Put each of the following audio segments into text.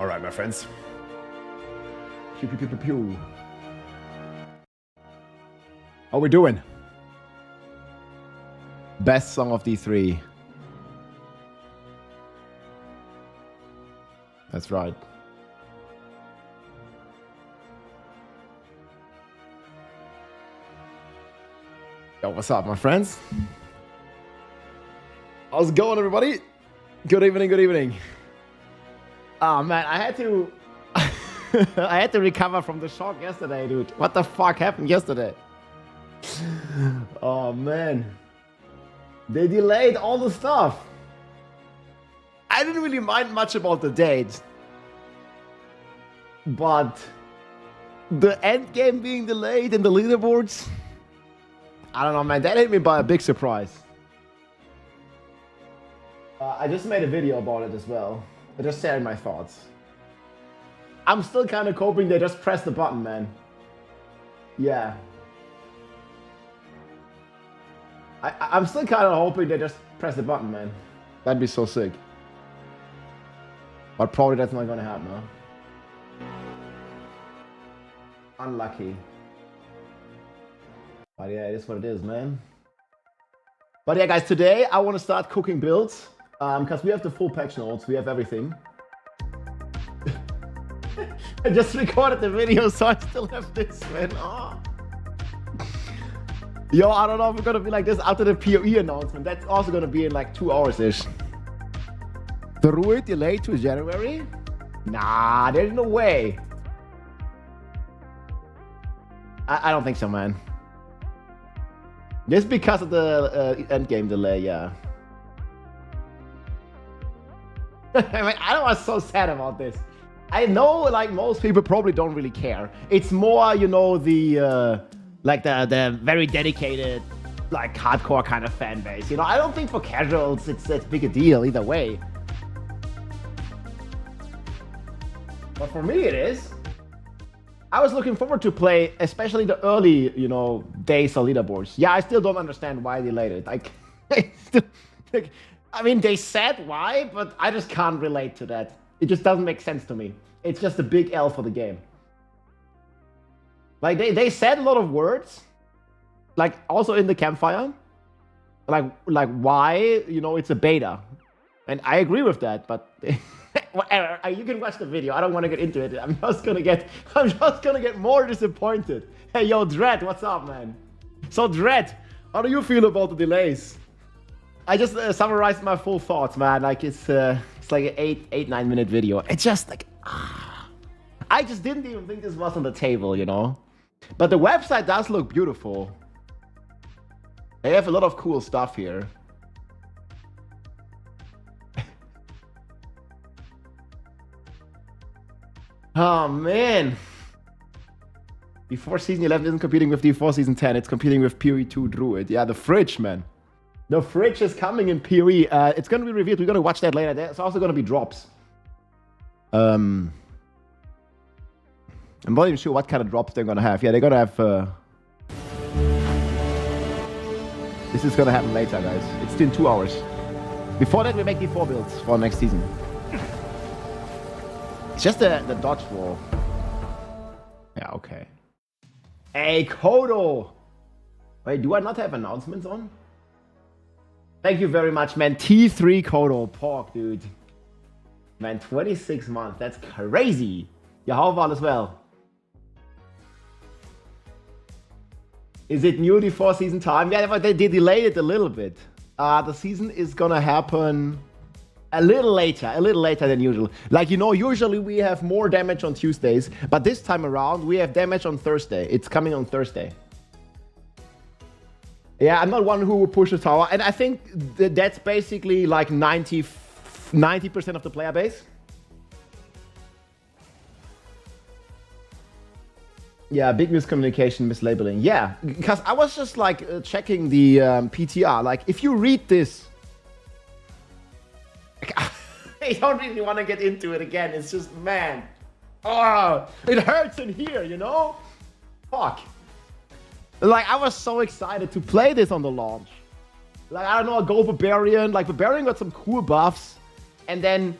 All right, my friends. Pew, pew, pew, pew, pew. How we doing? Best song of D3. That's right. Yo, what's up, my friends? How's it going, everybody? Good evening, good evening. Oh man, I had to I had to recover from the shock yesterday, dude. What the fuck happened yesterday? Oh man. They delayed all the stuff. I didn't really mind much about the date. But the endgame being delayed and the leaderboards, I don't know, man. That hit me by a big surprise. I just made a video about it as well. I just shared my thoughts. I'm still kind of hoping they just press the button, man. Yeah. I'm still kind of hoping they just press the button, man. That'd be so sick. But probably that's not gonna happen, huh? Unlucky. But yeah, it is what it is, man. But yeah, guys, today I want to start cooking builds. Because we have the full patch notes, we have everything. I just recorded the video, so I still have this, man. Oh. Yo, I don't know if we're gonna be like this after the PoE announcement. That's also gonna be in like 2 hours-ish. The Druid delayed to January? Nah, there's no way. I don't think so, man. Just because of the endgame delay, yeah. I mean, I was so sad about this. I know, like, most people probably don't really care. It's more, you know, the like the very dedicated, like, hardcore kind of fan base. You know, I don't think for casuals it's big a deal either way. But for me, it is. I was looking forward to play, especially the early, you know, days of leaderboards. Yeah, I still don't understand why they delayed it. Like, I mean, they said why, but I just can't relate to that. It just doesn't make sense to me. It's just a big L for the game. Like, they said a lot of words, like, also in the campfire. Like why, you know, it's a beta. And I agree with that, but whatever. You can watch the video. I don't want to get into it. I'm just gonna get more disappointed. Hey, yo, Dread, what's up, man? So, Dread, how do you feel about the delays? I just summarized my full thoughts, man. Like, it's like an 8-9 minute video. It's just like, I just didn't even think this was on the table, you know? But the website does look beautiful. They have a lot of cool stuff here. Oh, man. Before Season 11 isn't competing with D4 Season 10. It's competing with PoE2 Druid. Yeah, the fridge, man. The fridge is coming in PoE. It's going to be revealed. We're going to watch that later. There's also going to be drops. I'm not even sure what kind of drops they're going to have. Yeah, they're going to have... This is going to happen later, guys. It's still in 2 hours. Before that, we make D4 builds for next season. It's just the dodge roll. Yeah, okay. Hey, Kodo! Wait, do I not have announcements on? Thank you very much, man. T3 Kodo. Pork, dude. Man, 26 months. That's crazy. Yeah, how about as well? Is it new D4 season time? Yeah, but they delayed it a little bit. The season is gonna happen a little later than usual. Like, you know, usually we have more damage on Tuesdays, but this time around we have damage on Thursday. It's coming on Thursday. Yeah, I'm not one who will push the tower, and I think that's basically like 90% of the player base. Yeah, big miscommunication, mislabeling. Yeah, because I was just like checking the PTR. Like, if you read this, I don't really want to get into it again. It's just, man, oh, it hurts in here, you know? Fuck. Like, I was so excited to play this on the launch. Like, I don't know, go Barbarian. Like, Barbarian got some cool buffs. And then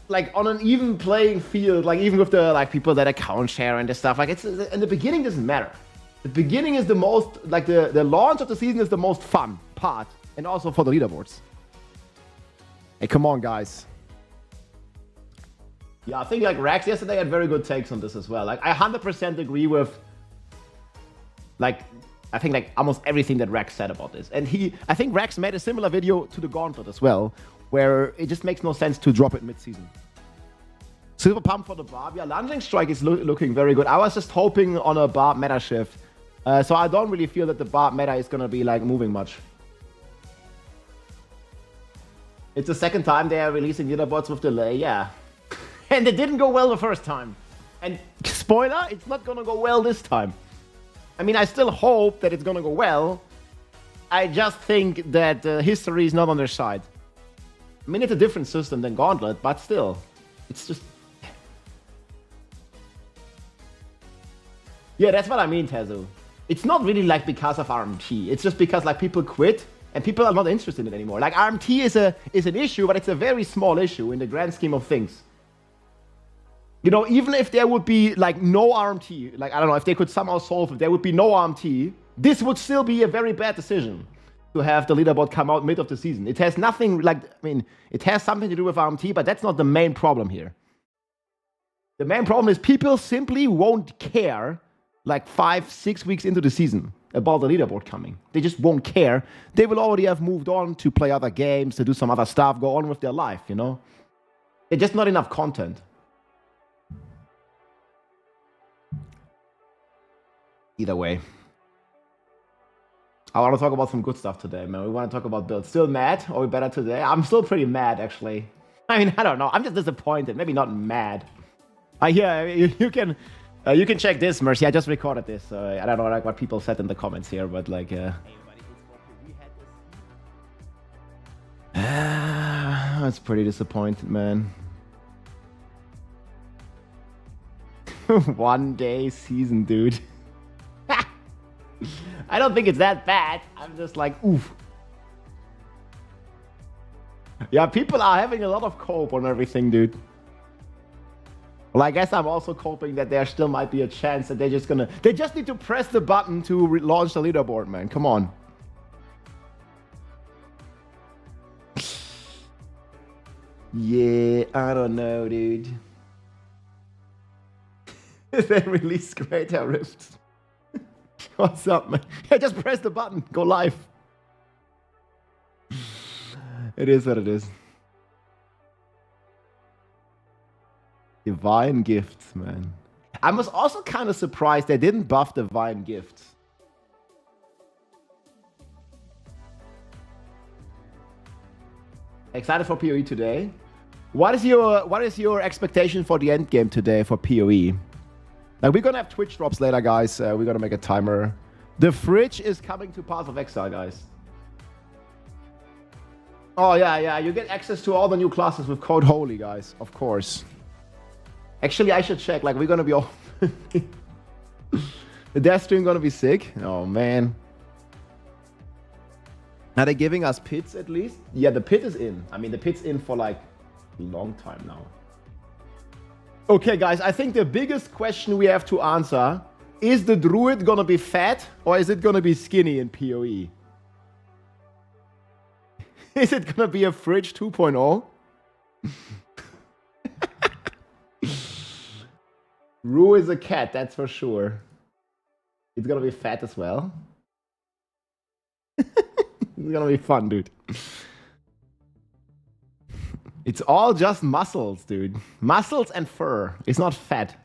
like on an even playing field, like even with the like people that account share and the stuff. Like it's in the beginning doesn't matter. The beginning is the most like the launch of the season is the most fun part, and also for the leaderboards. Hey, come on, guys. Yeah, I think like Rex yesterday had very good takes on this as well. Like I 100% agree with like I think like almost everything that Rex said about this. And I think Rex made a similar video to the Gauntlet as well, where it just makes no sense to drop it mid-season. Super pump for the Barb. Yeah, Lunging Strike is looking very good. I was just hoping on a Barb meta shift. So I don't really feel that the Barb meta is going to be like moving much. It's the second time they are releasing leaderboards with delay, yeah. And it didn't go well the first time. And spoiler, it's not going to go well this time. I mean, I still hope that it's going to go well. I just think that history is not on their side. I mean, it's a different system than Gauntlet, but still. It's just... Yeah, that's what I mean, Tezu. It's not really like because of RMT. It's just because like people quit and people are not interested in it anymore. Like RMT is an issue, but it's a very small issue in the grand scheme of things. You know, even if there would be like no RMT, like I don't know, if they could somehow solve it, there would be no RMT, this would still be a very bad decision to have the leaderboard come out mid of the season. It has nothing like, I mean, it has something to do with RMT, but that's not the main problem here. The main problem is people simply won't care like 5-6 weeks into the season about the leaderboard coming. They just won't care. They will already have moved on to play other games, to do some other stuff, go on with their life, you know? There's just not enough content. Either way. I want to talk about some good stuff today, man. We want to talk about builds. Still mad? Or we better today? I'm still pretty mad, actually. I mean, I don't know. I'm just disappointed. Maybe not mad. Yeah, you can check this, Mercy. I just recorded this. I don't know like what people said in the comments here, but like... That's pretty disappointed, man. 1 day season, dude. I don't think it's that bad. I'm just like, oof. Yeah, people are having a lot of cope on everything, dude. Well, I guess I'm also coping that there still might be a chance that they just need to press the button to launch the leaderboard, man. Come on. Yeah, I don't know, dude. They release Greater Rift. What's up, man? Yeah, just press the button. Go live. It is what it is. Divine Gifts, man. I was also kind of surprised they didn't buff Divine Gifts. Excited for PoE today? What is your expectation for the end game today for PoE? Like, we're gonna have Twitch drops later, guys. We're gonna make a timer. The fridge is coming to Path of Exile, guys. Oh, yeah. You get access to all the new classes with code HOLY, guys. Of course. Actually, I should check. Like, we're gonna be all... The death stream gonna be sick? Oh, man. Are they giving us pits, at least? Yeah, the pit is in. I mean, the pit's in for, like, a long time now. Okay, guys, I think the biggest question we have to answer is the Druid gonna be fat or is it gonna be skinny in PoE? Is it gonna be a fridge 2.0? Rue is a cat, that's for sure. It's gonna be fat as well. It's gonna be fun, dude. It's all just muscles, dude. Muscles and fur. It's not fat.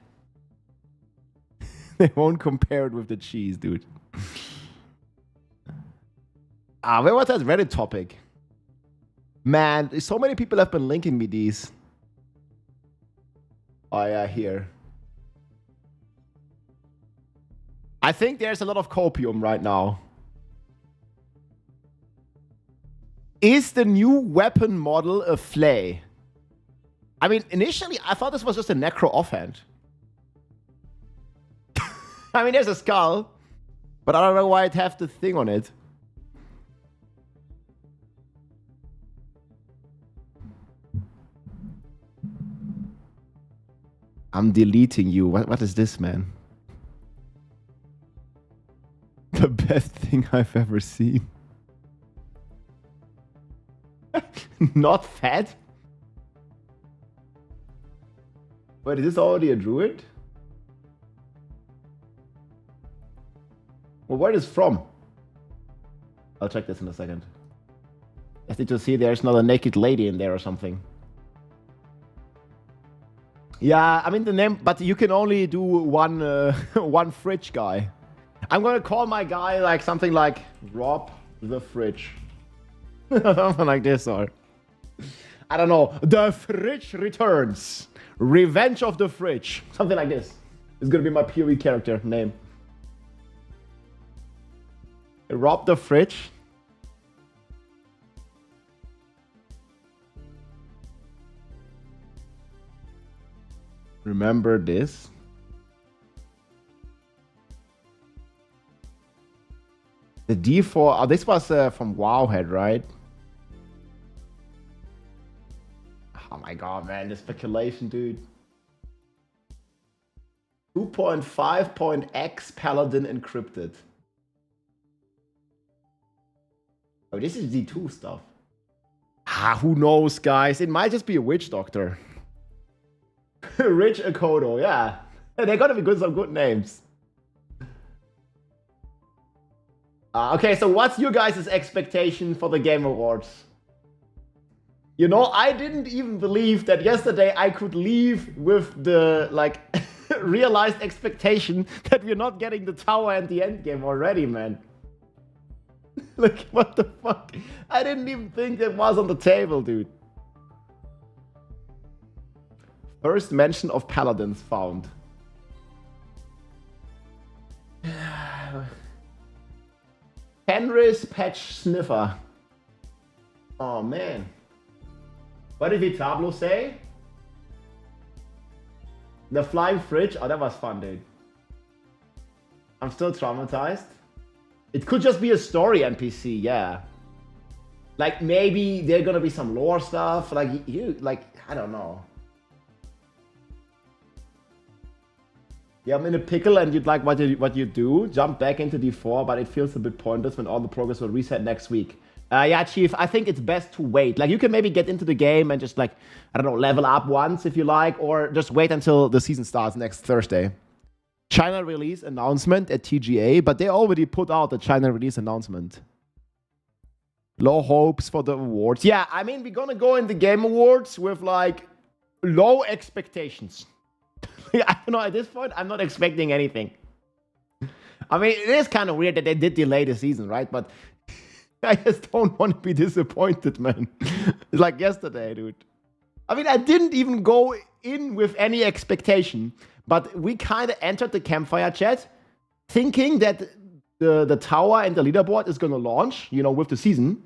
They won't compare it with the cheese, dude. Where was that Reddit topic? Man, so many people have been linking me these. Oh, yeah, here. I think there's a lot of copium right now. Is the new weapon model a flay? I mean, initially, I thought this was just a necro offhand. I mean, there's a skull, but I don't know why it has the thing on it. I'm deleting you. What is this, man? The best thing I've ever seen. Not fat? Wait, is this already a druid? Well, where is it from? I'll check this in a second. I need to see there's not a naked lady in there or something. Yeah, I mean the name, but you can only do one one fridge guy. I'm gonna call my guy like something like Rob the Fridge. Something like this, or I don't know. The Fridge returns. Revenge of the Fridge. Something like this. It's gonna be my PoE character name. Rob the Fridge. Remember this? The D4. Oh, this was from Wowhead, right? Oh my god, man. The speculation, dude. 2.5.x Paladin encrypted. Oh, this is D2 stuff. Who knows, guys? It might just be a witch doctor. Rich Akodo, yeah. They gotta be some good names. Okay, so what's your guys' expectation for the Game Awards? You know, I didn't even believe that yesterday I could leave with the, like, realized expectation that we're not getting the tower and the endgame already, man. Like, what the fuck? I didn't even think that was on the table, dude. First mention of paladins found. Fenris Patch Sniffer. Oh man. What did Vitablo say? The flying fridge? Oh, that was fun, dude. I'm still traumatized. It could just be a story NPC, yeah. Like maybe there's gonna be some lore stuff. Like I don't know. Yeah, I'm in a pickle and you'd like what you do, jump back into D4, but it feels a bit pointless when all the progress will reset next week. Yeah, Chief, I think it's best to wait. Like you can maybe get into the game and just like, I don't know, level up once if you like, or just wait until the season starts next Thursday. China release announcement at TGA, but they already put out the China release announcement. Low hopes for the awards. Yeah, I mean, we're gonna go in the Game Awards with like low expectations. I don't know, at this point, I'm not expecting anything. I mean, it is kind of weird that they did delay the season, right? But I just don't want to be disappointed, man. It's like yesterday, dude. I mean, I didn't even go in with any expectation, but we kind of entered the campfire chat thinking that the tower and the leaderboard is going to launch, you know, with the season.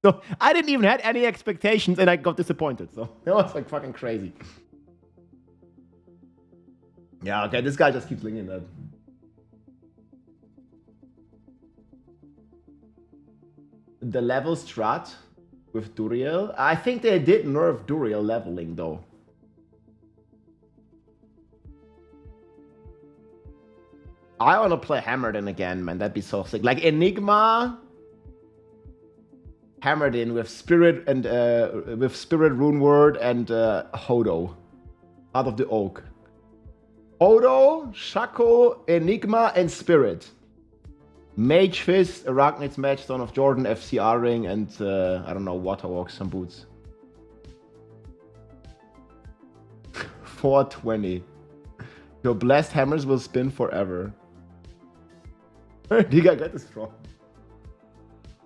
So I didn't even have any expectations and I got disappointed. So that was like fucking crazy. Yeah, okay, this guy just keeps linking that. The level strat with Duriel. I think they did nerf Duriel leveling though. I want to play Hammerden again, man. That'd be so sick. Like Enigma, Hammerden with Spirit and with Spirit Rune Word and Hodo, out of the Oak. Hodo, Shaco, Enigma, and Spirit. Mage Fist, Arachnid's Match, Son of Jordan, FCR Ring, and I don't know, Waterwalk, some boots. 420. Your blessed hammers will spin forever. You guy got this wrong.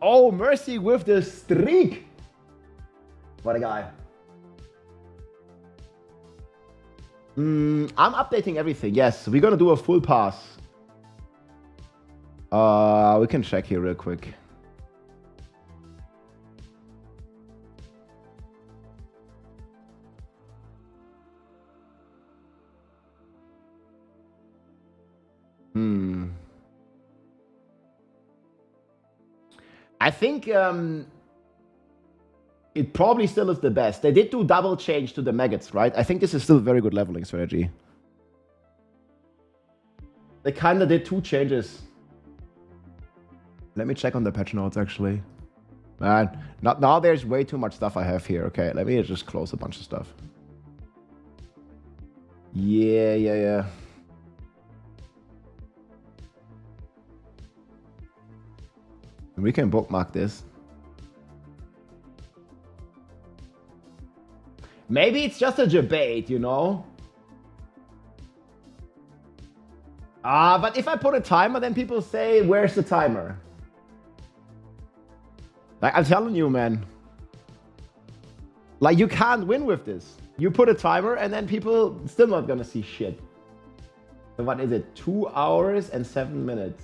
Oh, Mercy with the streak. What a guy. I'm updating everything. Yes, we're gonna do a full pass. We can check here real quick. I think it probably still is the best. They did do double change to the maggots, right? I think this is still a very good leveling strategy. They kind of did 2 changes. Let me check on the patch notes, actually. Man, now there's way too much stuff I have here. Okay, let me just close a bunch of stuff. Yeah. We can bookmark this. Maybe it's just a debate, you know? But if I put a timer, then people say, where's the timer? Like, I'm telling you, man. Like, you can't win with this. You put a timer, and then people still not gonna see shit. So what is it? 2 hours and 7 minutes.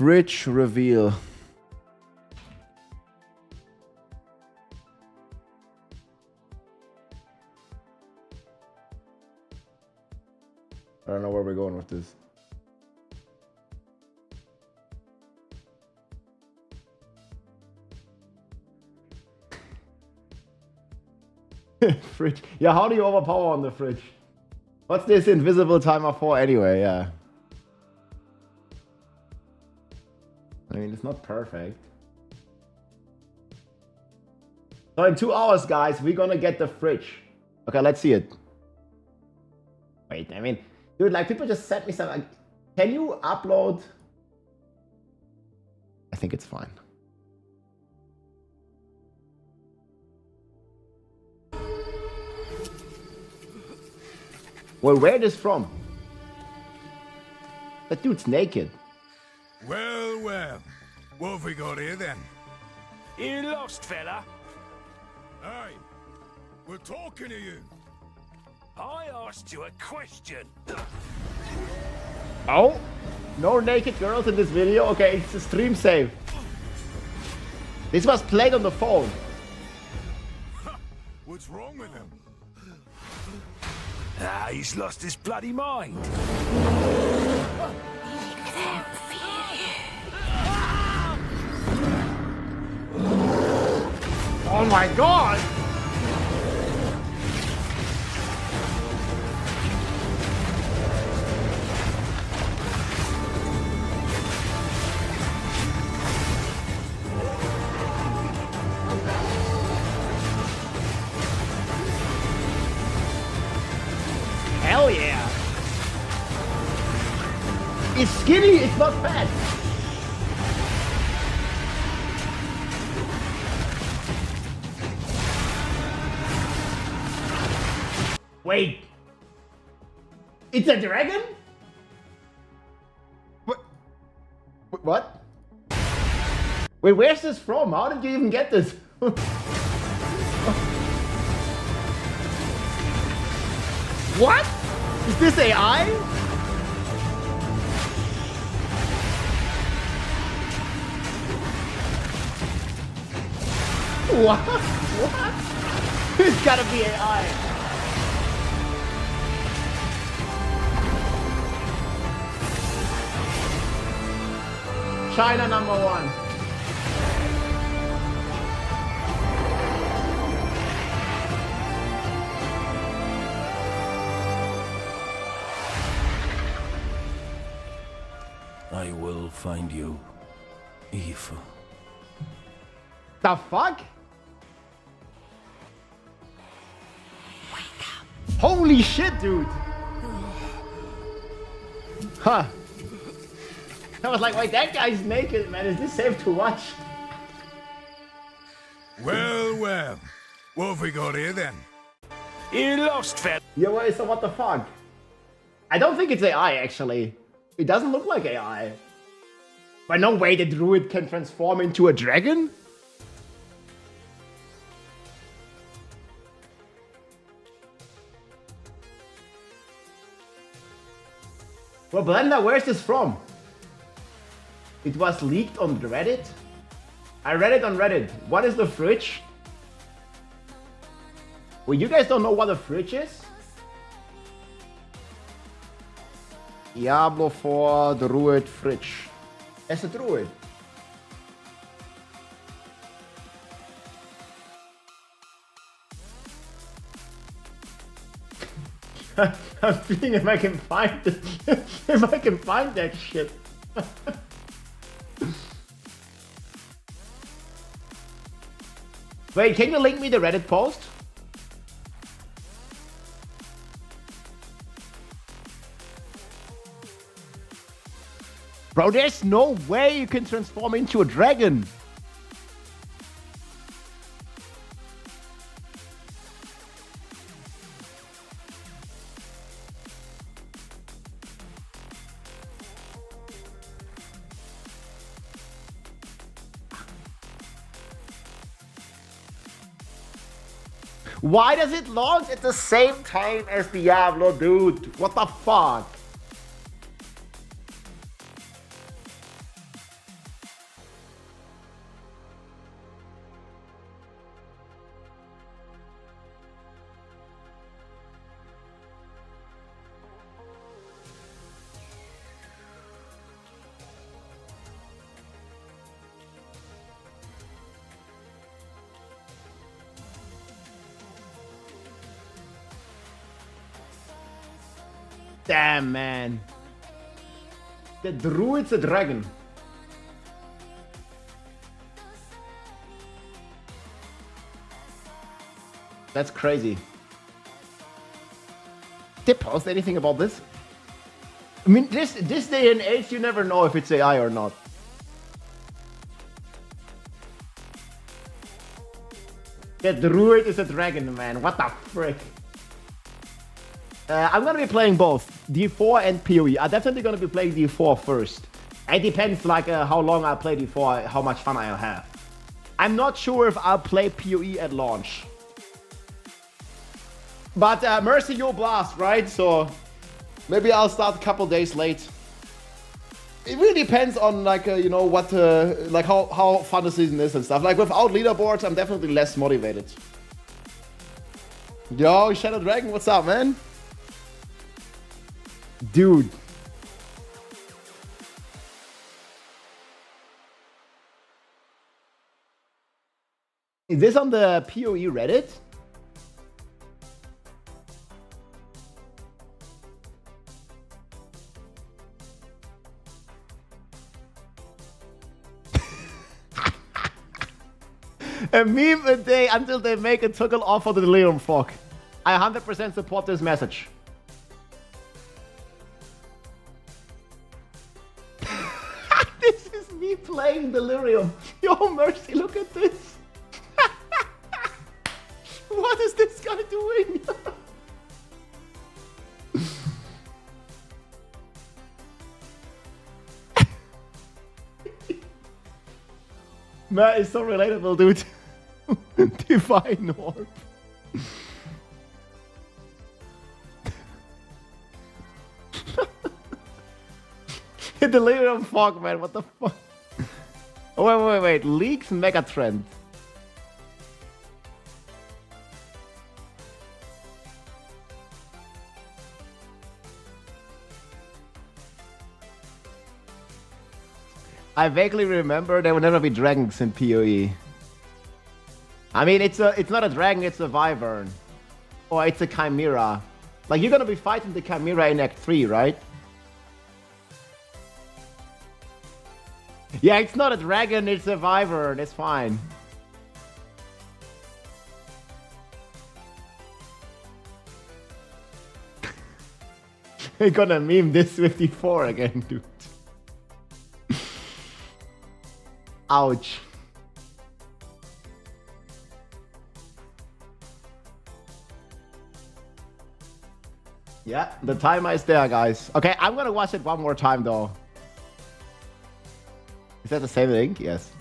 Fridge reveal. I don't know where we're going with this. Fridge. Yeah, how do you overpower on the fridge? What's this invisible timer for anyway? Yeah. I mean, it's not perfect. So in 2 hours, guys, we're gonna get the fridge. Okay, let's see it. Wait, I mean, dude, like, people just sent me some. Like, can you upload? I think it's fine. Well, where this from? That dude's naked. Well. What have we got here then? You lost, fella? Hey, we're talking to you. I asked you a question. Oh, no naked girls in this video. Okay, it's a stream save. This was played on the phone. What's wrong with him? He's lost his bloody mind. Oh my god! Hell yeah! It's skinny, it's not fat! Wait! It's a dragon? What? Wait, where's this from? How did you even get this? What? Is this AI? What? What? It's gotta be AI. China #1. I will find you, Eve. The fuck? Holy shit, dude! Huh. I was like, wait, that guy's naked, man. Is this safe to watch? Well. What have we got here then? You lost, fella. Yeah, wait, so what the fuck? I don't think it's AI, actually. It doesn't look like AI. But no way the druid can transform into a dragon? Well, Blender, where's this from? It was leaked on Reddit? I read it on Reddit. What is the fridge? Well, you guys don't know what a fridge is? Diablo 4 Druid fridge. As a Druid. I'm seeing if I can find it. If I can find that shit. Wait, can you link me the Reddit post? Bro, there's no way you can transform into a dragon. Why does it launch at the same time as Diablo, dude? What the fuck? Damn, man. The Druid's a dragon. That's crazy. Did they post anything about this? I mean, this day and age, you never know if it's AI or not. The Druid is a dragon, man. What the frick? I'm gonna be playing both D4 and PoE. I'm definitely gonna be playing D4 first. It depends, like how long I play D4, how much fun I'll have. I'm not sure if I'll play PoE at launch. But Mercy, you'll blast, right? So maybe I'll start a couple days late. It really depends on like you know what like how fun the season is and stuff. Like without leaderboards, I'm definitely less motivated. Yo, Shadow Dragon, what's up, man? Dude. Is this on the PoE Reddit? A meme a day until they make a toggle off for the Delirium Fog. I 100% support this message. This is me playing Delirium. Yo, Mercy, look at this. What is this guy doing? Man, it's so relatable, dude. Divine Orb. Delirium Fog, man, what the fuck? Oh, wait. Leaks mega trend. I vaguely remember there will never be dragons in PoE. I mean, it's not a dragon, it's a wyvern. Or it's a chimera. Like, you're gonna be fighting the chimera in Act 3, right? Yeah, it's not a dragon, it's a wyvern, it's fine. We're gonna meme this 54 again, dude. Ouch. Yeah, the timer is there, guys. Okay, I'm gonna watch it one more time, though. Is that the same link? Yes.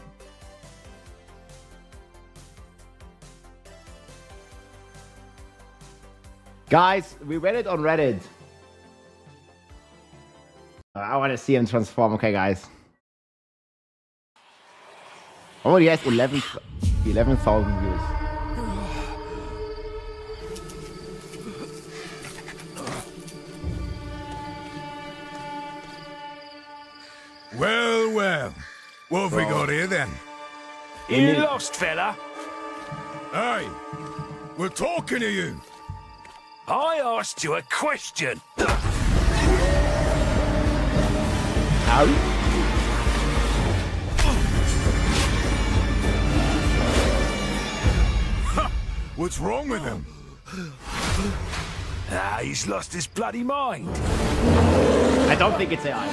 Guys, we read it on Reddit. I want to see him transform. Okay, guys. Oh, he has 11,000 views. Well, well. What have we got here then? You lost, fella? Hey, we're talking to you. I asked you a question. How? What's wrong with him? Ah, he's lost his bloody mind. I don't think it's AI.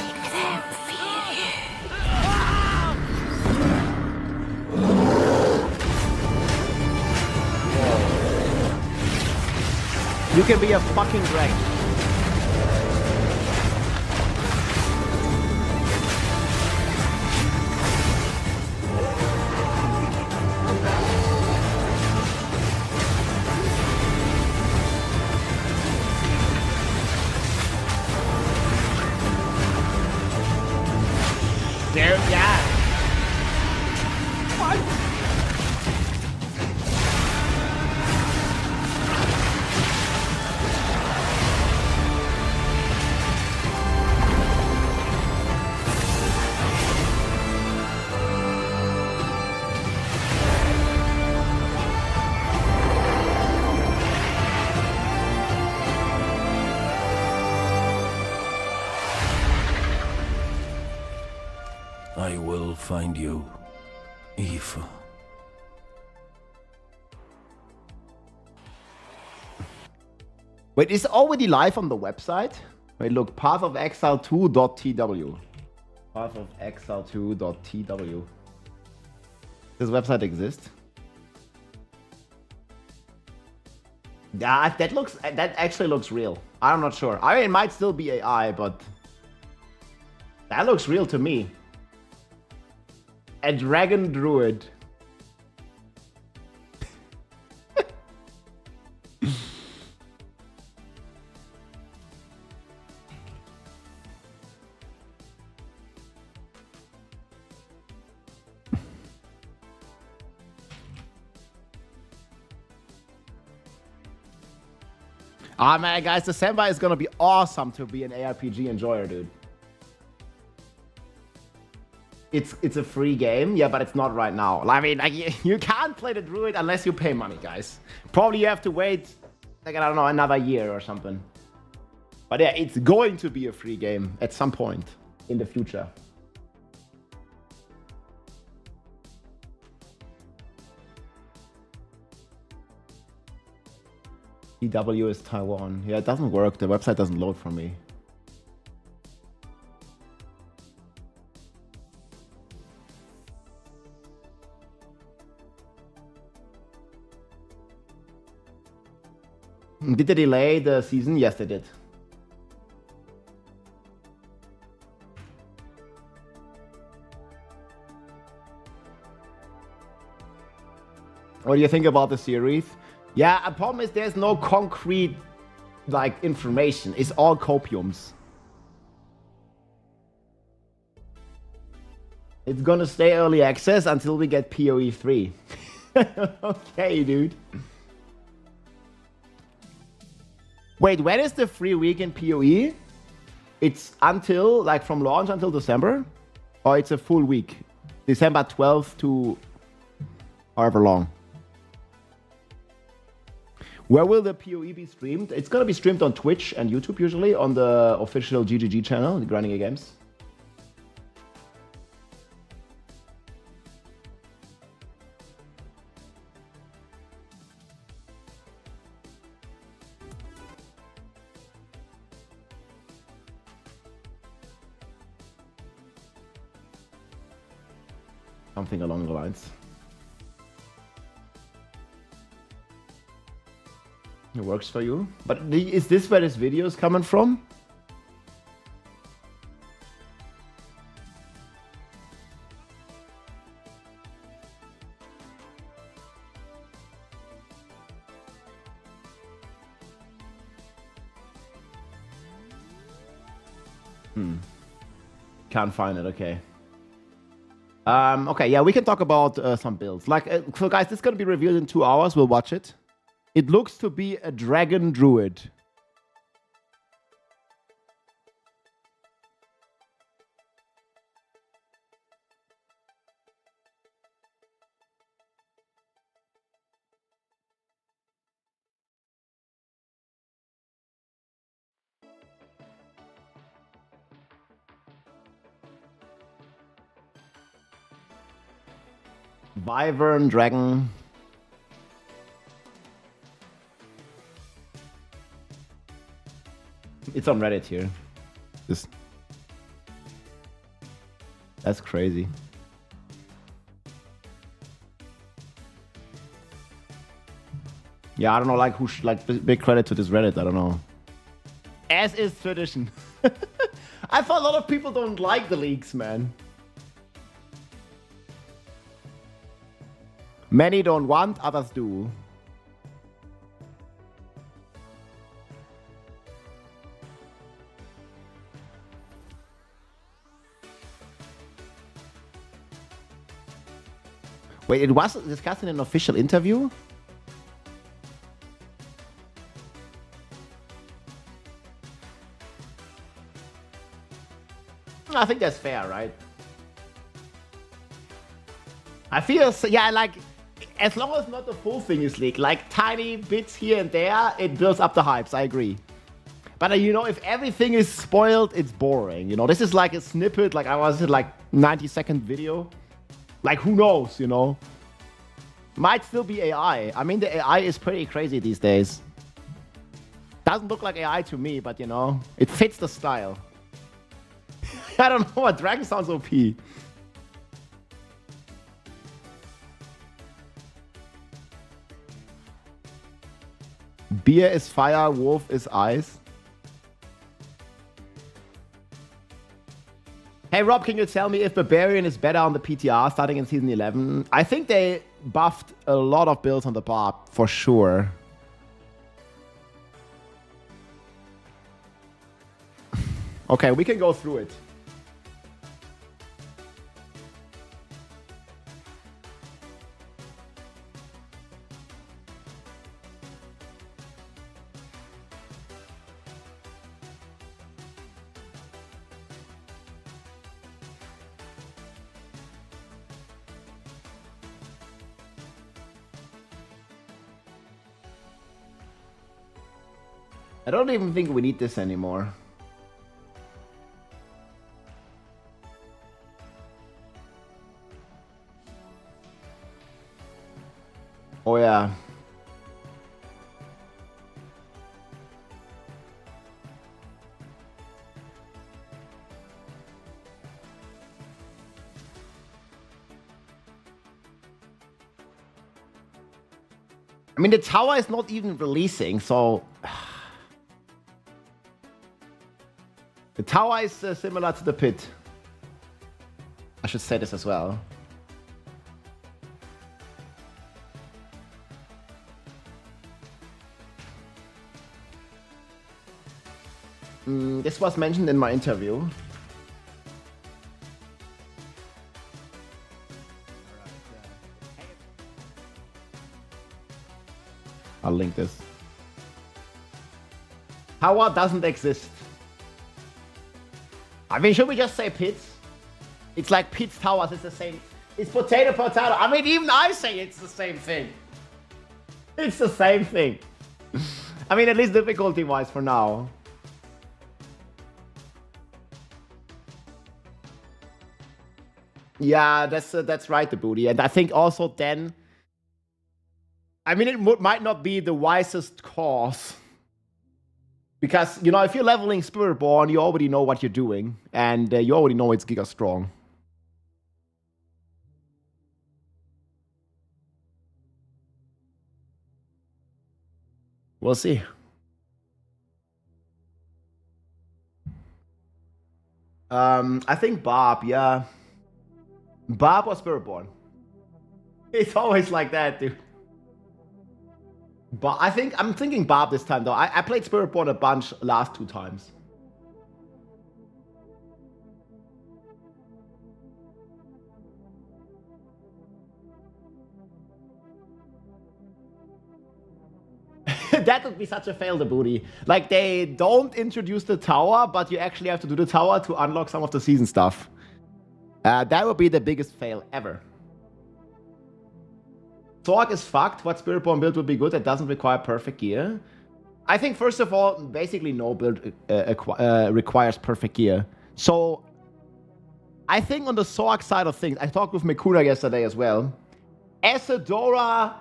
You can be a fucking dragon. There, yeah. What? I will find you, Eve. Wait, is it already live on the website? Wait, look, pathofexile2.tw. Pathofexile2.tw. Does this website exist? Yeah, that actually looks real. I'm not sure. I mean, it might still be AI, but that looks real to me. A dragon druid. Ah man, guys, December is gonna be awesome to be an ARPG enjoyer, dude. It's a free game, yeah, but it's not right now. I mean, like, you can't play the Druid unless you pay money, guys. Probably you have to wait, like, I don't know, another year or something. But yeah, it's going to be a free game at some point in the future. EW is Taiwan. Yeah, it doesn't work. The website doesn't load for me. Did they delay the season? Yes, they did. What do you think about the series? Yeah, a problem is there's no concrete, like, information. It's all copiums. It's gonna stay early access until we get PoE3. Okay, dude. Wait, when is the free week in PoE? It's until, like, from launch until December? Or it's a full week? December 12th to however long. Where will the PoE be streamed? It's gonna be streamed on Twitch and YouTube usually, on the official GGG channel, the Grinding Games. Something along the lines. It works for you. But is this where this video is coming from? Can't find it, okay. Okay, yeah, we can talk about some builds. Like, so guys, this is gonna be revealed in 2 hours. We'll watch it. It looks to be a dragon druid. Wyvern dragon. It's on Reddit here. That's crazy. Yeah, I don't know, like big credit to this Reddit. I don't know. As is tradition. I thought a lot of people don't like the leaks, man. Many don't want, others do. Wait, it was discussed in an official interview? I think that's fair, right? I feel, yeah, like, as long as not the full thing is leaked, like tiny bits here and there, it builds up the hypes, I agree. But you know, if everything is spoiled, it's boring. You know, this is like a snippet, like I was in like 90-second video. Like, who knows, you know? Might still be AI. I mean, the AI is pretty crazy these days. Doesn't look like AI to me, but you know, it fits the style. I don't know, what dragon sounds OP. Beer is fire, wolf is ice. Hey Rob, can you tell me if Barbarian is better on the PTR starting in Season 11? I think they buffed a lot of builds on the Barb, for sure. Okay, we can go through it. I don't even think we need this anymore. Oh yeah. I mean, the tower is not even releasing, so... The tower is similar to the pit. I should say this as well. This was mentioned in my interview. I'll link this. Tower doesn't exist. I mean, should we just say pits? It's like pits, towers, it's the same. It's potato. I mean, even I say it's the same thing. It's the same thing. I mean, at least difficulty-wise for now. Yeah, that's right, the booty. And I think also then... I mean, it might not be the wisest course. Because, you know, if you're leveling Spiritborn, you already know what you're doing. And you already know it's Giga Strong. We'll see. I think Barb, yeah. Barb or Spiritborn? It's always like that, dude. But I'm thinking Barb this time though. I played Spiritborn a bunch last 2 times. That would be such a fail, the booty. Like, they don't introduce the tower, but you actually have to do the tower to unlock some of the season stuff. That would be the biggest fail ever. Sorg is fucked. What Spiritborn build would be good that doesn't require perfect gear? I think, first of all, basically no build requires perfect gear. So, I think on the Sorg side of things, I talked with Mikuna yesterday as well. Asadora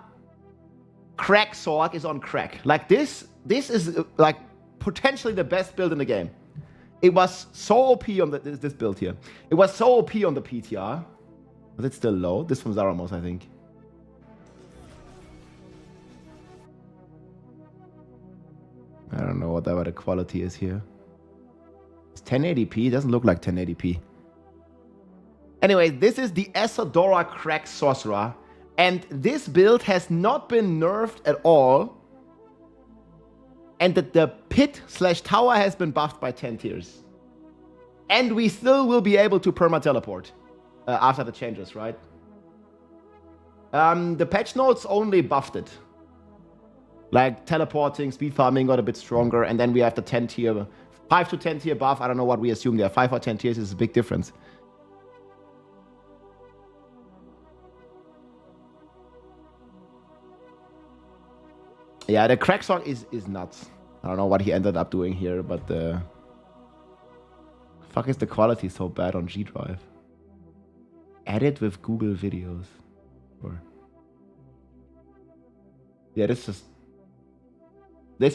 crack Sorg is on crack. Like, this is, like, potentially the best build in the game. It was so OP on this build here. It was so OP on the PTR. Was it still low? This from Zaramos, I think. I don't know whatever the quality is here. It's 1080p. It doesn't look like 1080p. Anyway, this is the Asadora Crack Sorcerer. And this build has not been nerfed at all. And the pit/tower has been buffed by 10 tiers. And we still will be able to perma-teleport after the changes, right? The patch notes only buffed it. Like, teleporting, speed farming got a bit stronger, and then we have the 10 tier, 5 to 10 tier buff. I don't know what we assume there. 5 or 10 tiers is a big difference. Yeah, the crack song is nuts. I don't know what he ended up doing here, but fuck is the quality so bad on G Drive? Edit with Google videos. Or yeah, this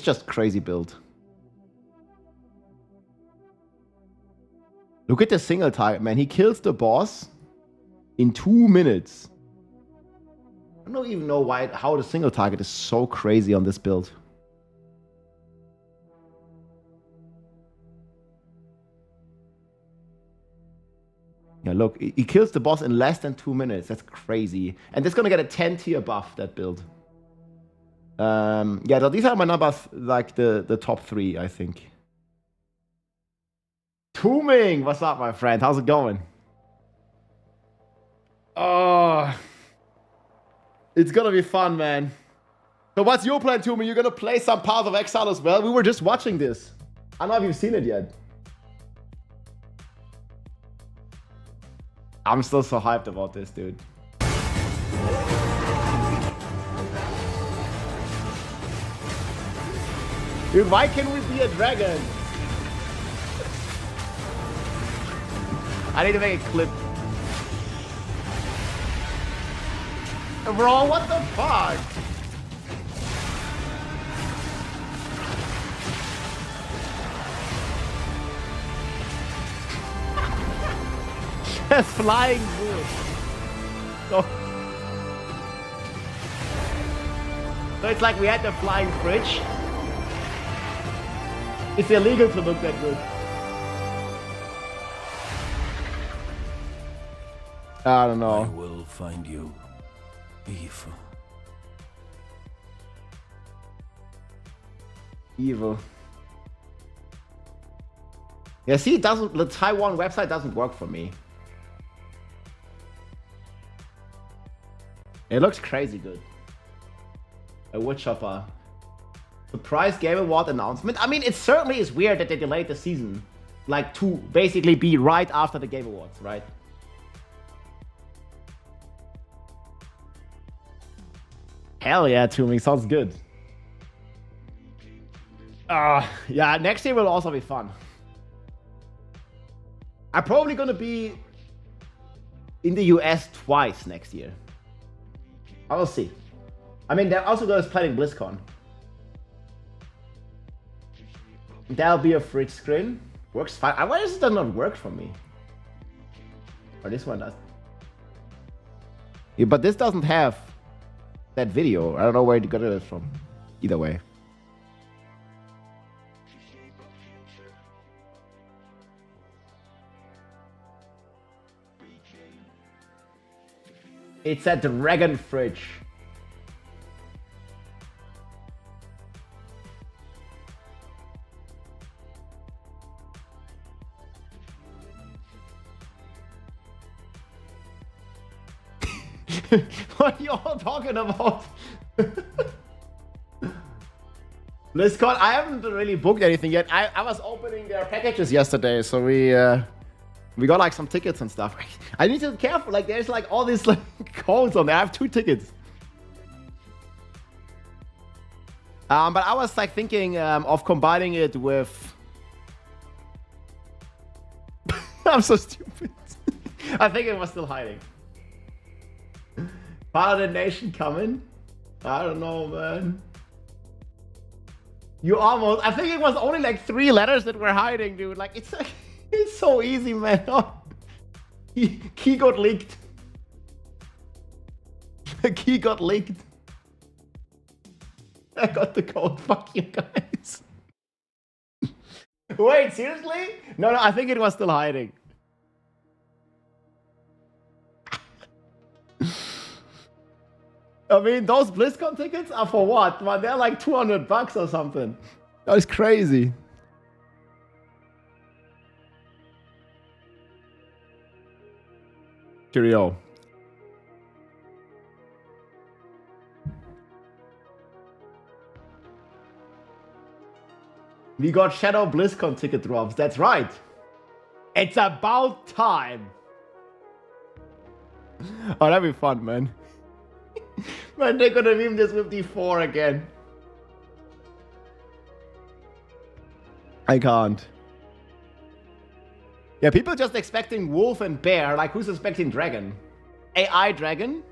just crazy build. Look at the single target, man. He kills the boss in 2 minutes. I don't even know how the single target is so crazy on this build. Yeah, look, he kills the boss in less than 2 minutes. That's crazy. And it's gonna get a 10 tier buff, that build. Yeah, these are my numbers, like the top 3, I think. Tooming, what's up, my friend? How's it going? Oh, it's gonna be fun, man. So what's your plan, Tooming? You're gonna play some Path of Exile as well? We were just watching this. I don't know if you've seen it yet. I'm still so hyped about this, dude. Dude, why can't we be a dragon? I need to make a clip. Bro, what the fuck? That's flying wood. So it's like we had the flying fridge. It's illegal to look that good. I don't know. I will find you, evil. Evil. Yeah, see, it doesn't. The Taiwan website doesn't work for me. It looks crazy good. A woodchopper. Surprise Game Award announcement. I mean, it certainly is weird that they delayed the season, like, to basically be right after the Game Awards, right? Hell yeah, Tooming, sounds good. Yeah, next year will also be fun. I'm probably gonna be in the US twice next year. I will see. I mean, they're also going to planning BlizzCon. That'll be a fridge screen. Works fine. Why does it not work for me? Or this one does. Yeah, but this doesn't have that video. I don't know where you got it from. Either way. It's a dragon fridge. What are you all talking about? BlizzCon, I haven't really booked anything yet. I was opening their packages yesterday, so we got like some tickets and stuff. I need to be careful. Like there's like all these like codes on there. I have 2 tickets. But I was like thinking of combining it with. I'm so stupid. I think it was still hiding. Part of the nation coming? I don't know, man. You almost. I think it was only like 3 letters that were hiding, dude. Like it's like it's so easy, man. Oh. Key got leaked. The key got leaked. I got the code. Fuck you guys. Wait, seriously? No, I think it was still hiding. I mean, those BlizzCon tickets are for what? Man, they're like $200 or something. That's crazy. Cheerio. We got Shadow BlizzCon ticket drops. That's right. It's about time. Oh, that'd be fun, man. Man, they're gonna meme this with D4 again. I can't. Yeah, people just expecting wolf and bear. Like, who's expecting dragon? AI dragon?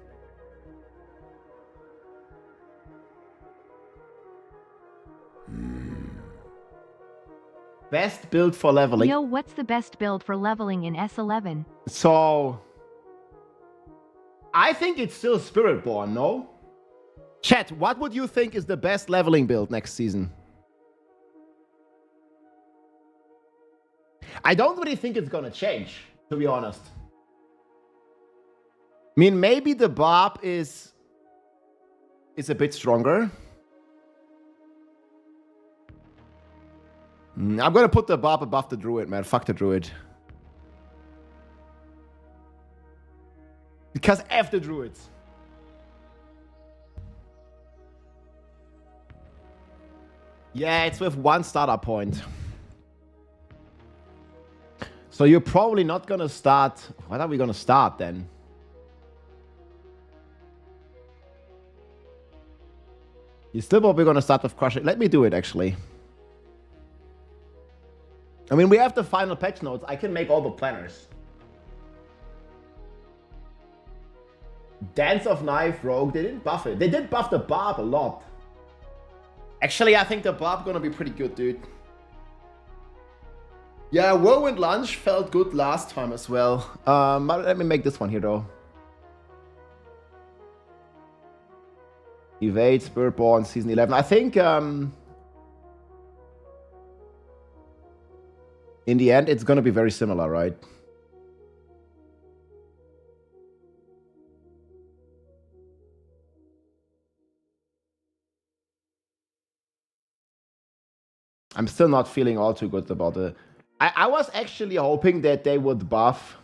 Best build for leveling. Yo, what's the best build for leveling in S11? So, I think it's still Spiritborn, no? Chat, what would you think is the best leveling build next season? I don't really think it's gonna change, to be honest. I mean, maybe the Bob is a bit stronger. I'm gonna put the Bob above the Druid, man. Fuck the Druid. Because F the Druids. Yeah, it's with 1 starter point. So you're probably not gonna start. What are we gonna start then? You're still probably gonna start with Crushing. Let me do it actually. I mean, we have the final patch notes. I can make all the planners. Dance of Knife, Rogue. They didn't buff it. They did buff the Barb a lot. Actually, I think the Barb gonna be pretty good, dude. Yeah, Whirlwind Lunge felt good last time as well. Let me make this one here, though. Evade, Spiritborn, Season 11. I think, in the end, it's gonna be very similar, right? I'm still not feeling all too good about it. I was actually hoping that they would buff...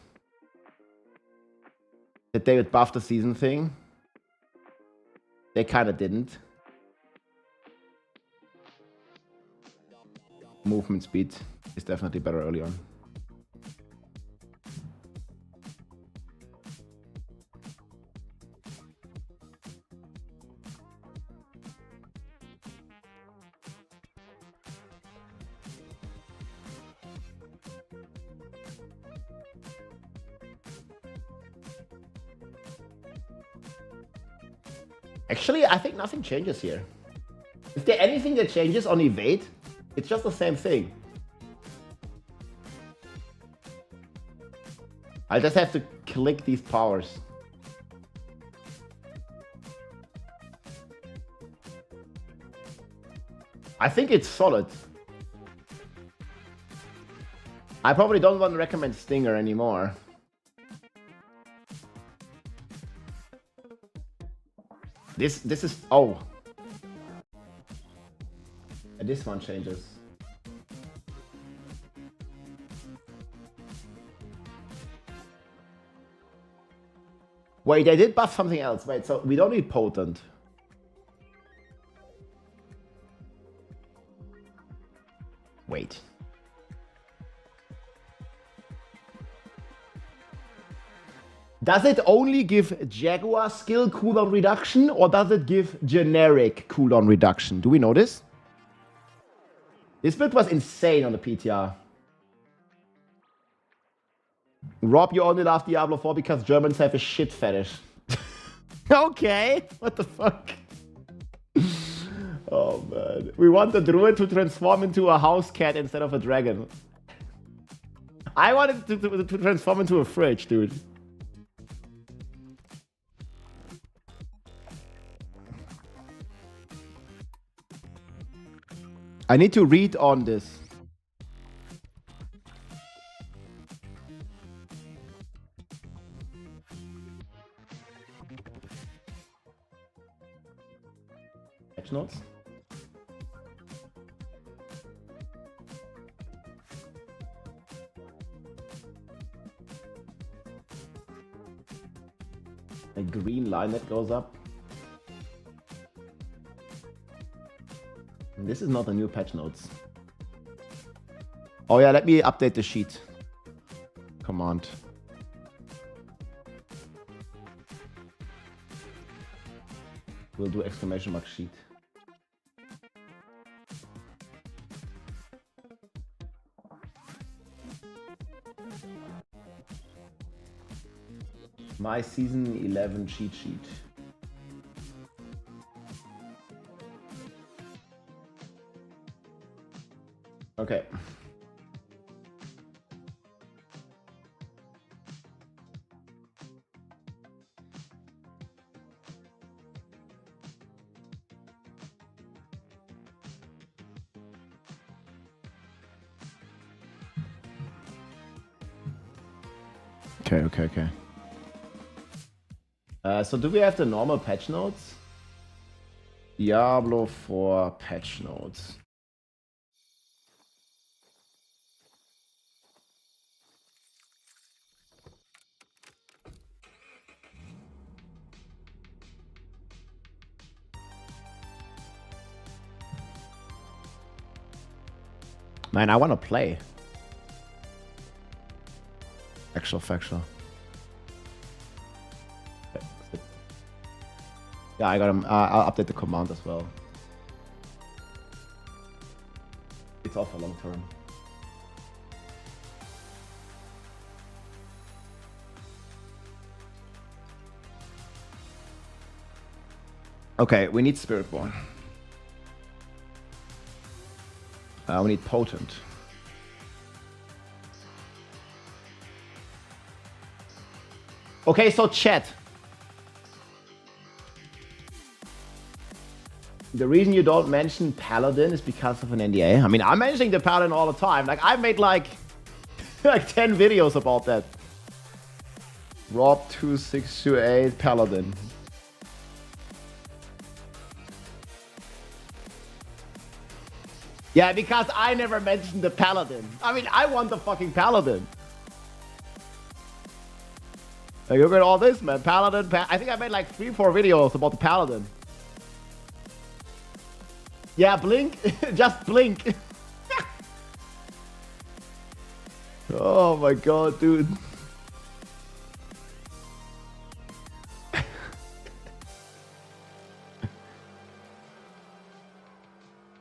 that they would buff the season thing. They kind of didn't. Movement speed is definitely better early on. Actually, I think nothing changes here. Is there anything that changes on evade? It's just the same thing. I just have to click these powers. I think it's solid. I probably don't want to recommend Stinger anymore. This is... oh. And this one changes. Wait, they did buff something else. Wait, so we don't need potent. Wait. Does it only give Jaguar skill cooldown reduction, or does it give generic cooldown reduction? Do we know this? This build was insane on the PTR. Rob, you only love Diablo 4 because Germans have a shit fetish. Okay, what the fuck? Oh man. We want the druid to transform into a house cat instead of a dragon. I wanted to transform into a fridge, dude. I need to read on this. Patch notes. A green line that goes up. This is not a new patch notes. Oh yeah, let me update the sheet. Command. We'll do exclamation mark sheet. My season 11 cheat sheet. Okay. Okay. So do we have the normal patch notes? Diablo 4 patch notes. Man, I want to play. Factual. Yeah, I got him. I'll update the command as well. It's all for long term. Okay, we need Spiritborn. We need Potent. Okay, so chat. The reason you don't mention Paladin is because of an NDA. I mean, I'm mentioning the Paladin all the time. Like, I've made like 10 videos about that. Rob 2628 Paladin. Yeah, because I never mentioned the Paladin. I mean, I want the fucking Paladin. Like, look at all this, man. Paladin. I think I made like 3-4 videos about the Paladin. Yeah, blink. Just blink. Oh my god, dude.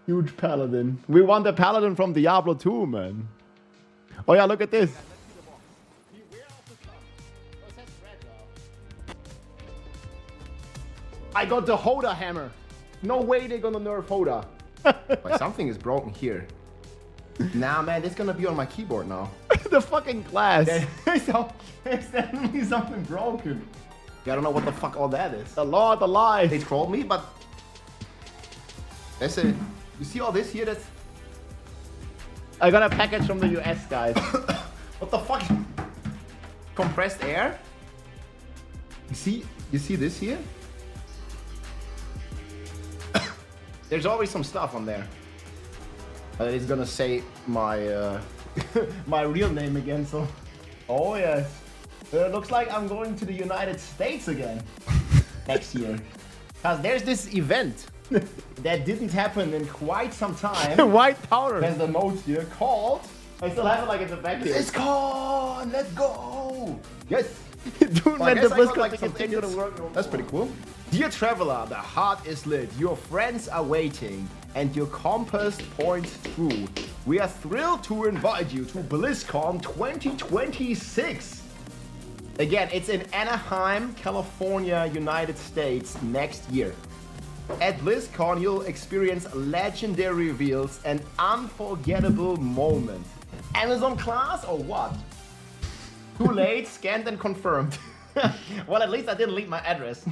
Huge Paladin. We want the Paladin from Diablo 2, man. Oh yeah, look at this. I got the Hoda hammer. No way they're gonna nerf Hoda. Wait, something is broken here. Nah, man, it's gonna be on my keyboard now. The fucking glass. There's definitely something broken. Yeah, I don't know what the fuck all that is. The Lord alive. They trolled me, but that's it. You see all this here? That's I got a package from the US, guys. what the fuck? Compressed air? You see this here? There's always some stuff on there. It's gonna say my my real name again, so. Oh yes. Looks like I'm going to the United States again next year. Cause there's this event that didn't happen in quite some time. White powder. There's the note here called. I still have it like in the back here. It's gone. Let's go. Yes. Dude, Well, I man, the guess I got, BlizzCon like, tickets some ain't gonna tickets. work. That's pretty cool. Dear traveler, the heart is lit. Your friends are waiting, and your compass points true. We are thrilled to invite you to BlizzCon 2026. Again, it's in Anaheim, California, United States next year. At BlizzCon, you'll experience legendary reveals and unforgettable moments. Amazon class or what? Too late, scanned and confirmed. Well, at least I didn't leave my address.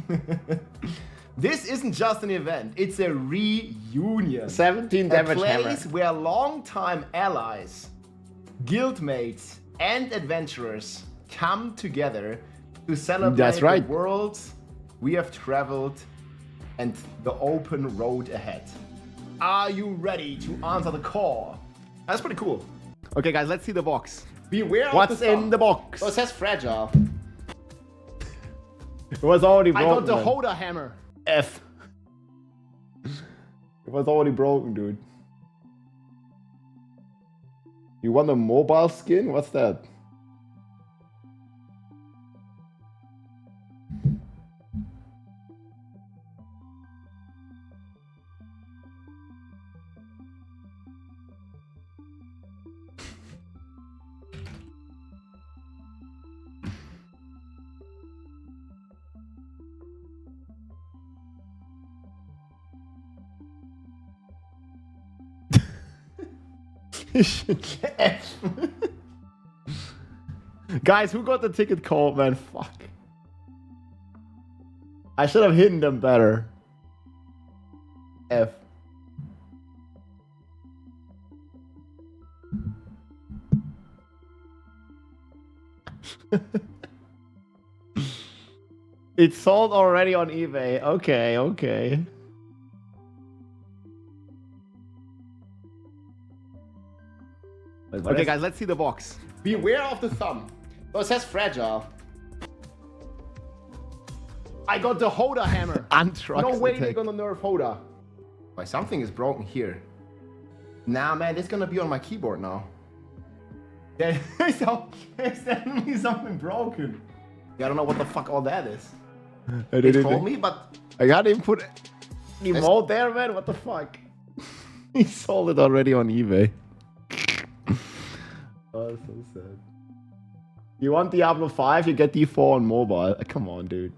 This isn't just an event, it's a reunion. 17 A damage hammer. place where longtime allies, guildmates, and adventurers come together to celebrate That's right. the worlds we have traveled and the open road ahead. Are you ready to answer the call? That's pretty cool. Okay, guys, let's see the box. Beware of What's the in the box? Oh, it says fragile. It was already I broken. got the man. holder hammer. F. It was already broken, dude. You want a mobile skin? What's that? F. Guys, who got the ticket code, man? Fuck. I should have hidden them better. F. It's sold already on eBay. Okay, okay. Okay, guys, let's see the box. Beware of the thumb. Oh, it says fragile. I got the holder hammer. Anthrax No way they're attack. gonna nerf holder. Why, something is broken here. Nah, man, it's gonna be on my keyboard now. There's definitely something broken. Yeah, I don't know what the fuck all that is. They told me, but I can't even put any That's- mode there, man. What the fuck? He sold it already on eBay. Oh, so sad. You want Diablo 5? You get D4 on mobile. Come on, dude.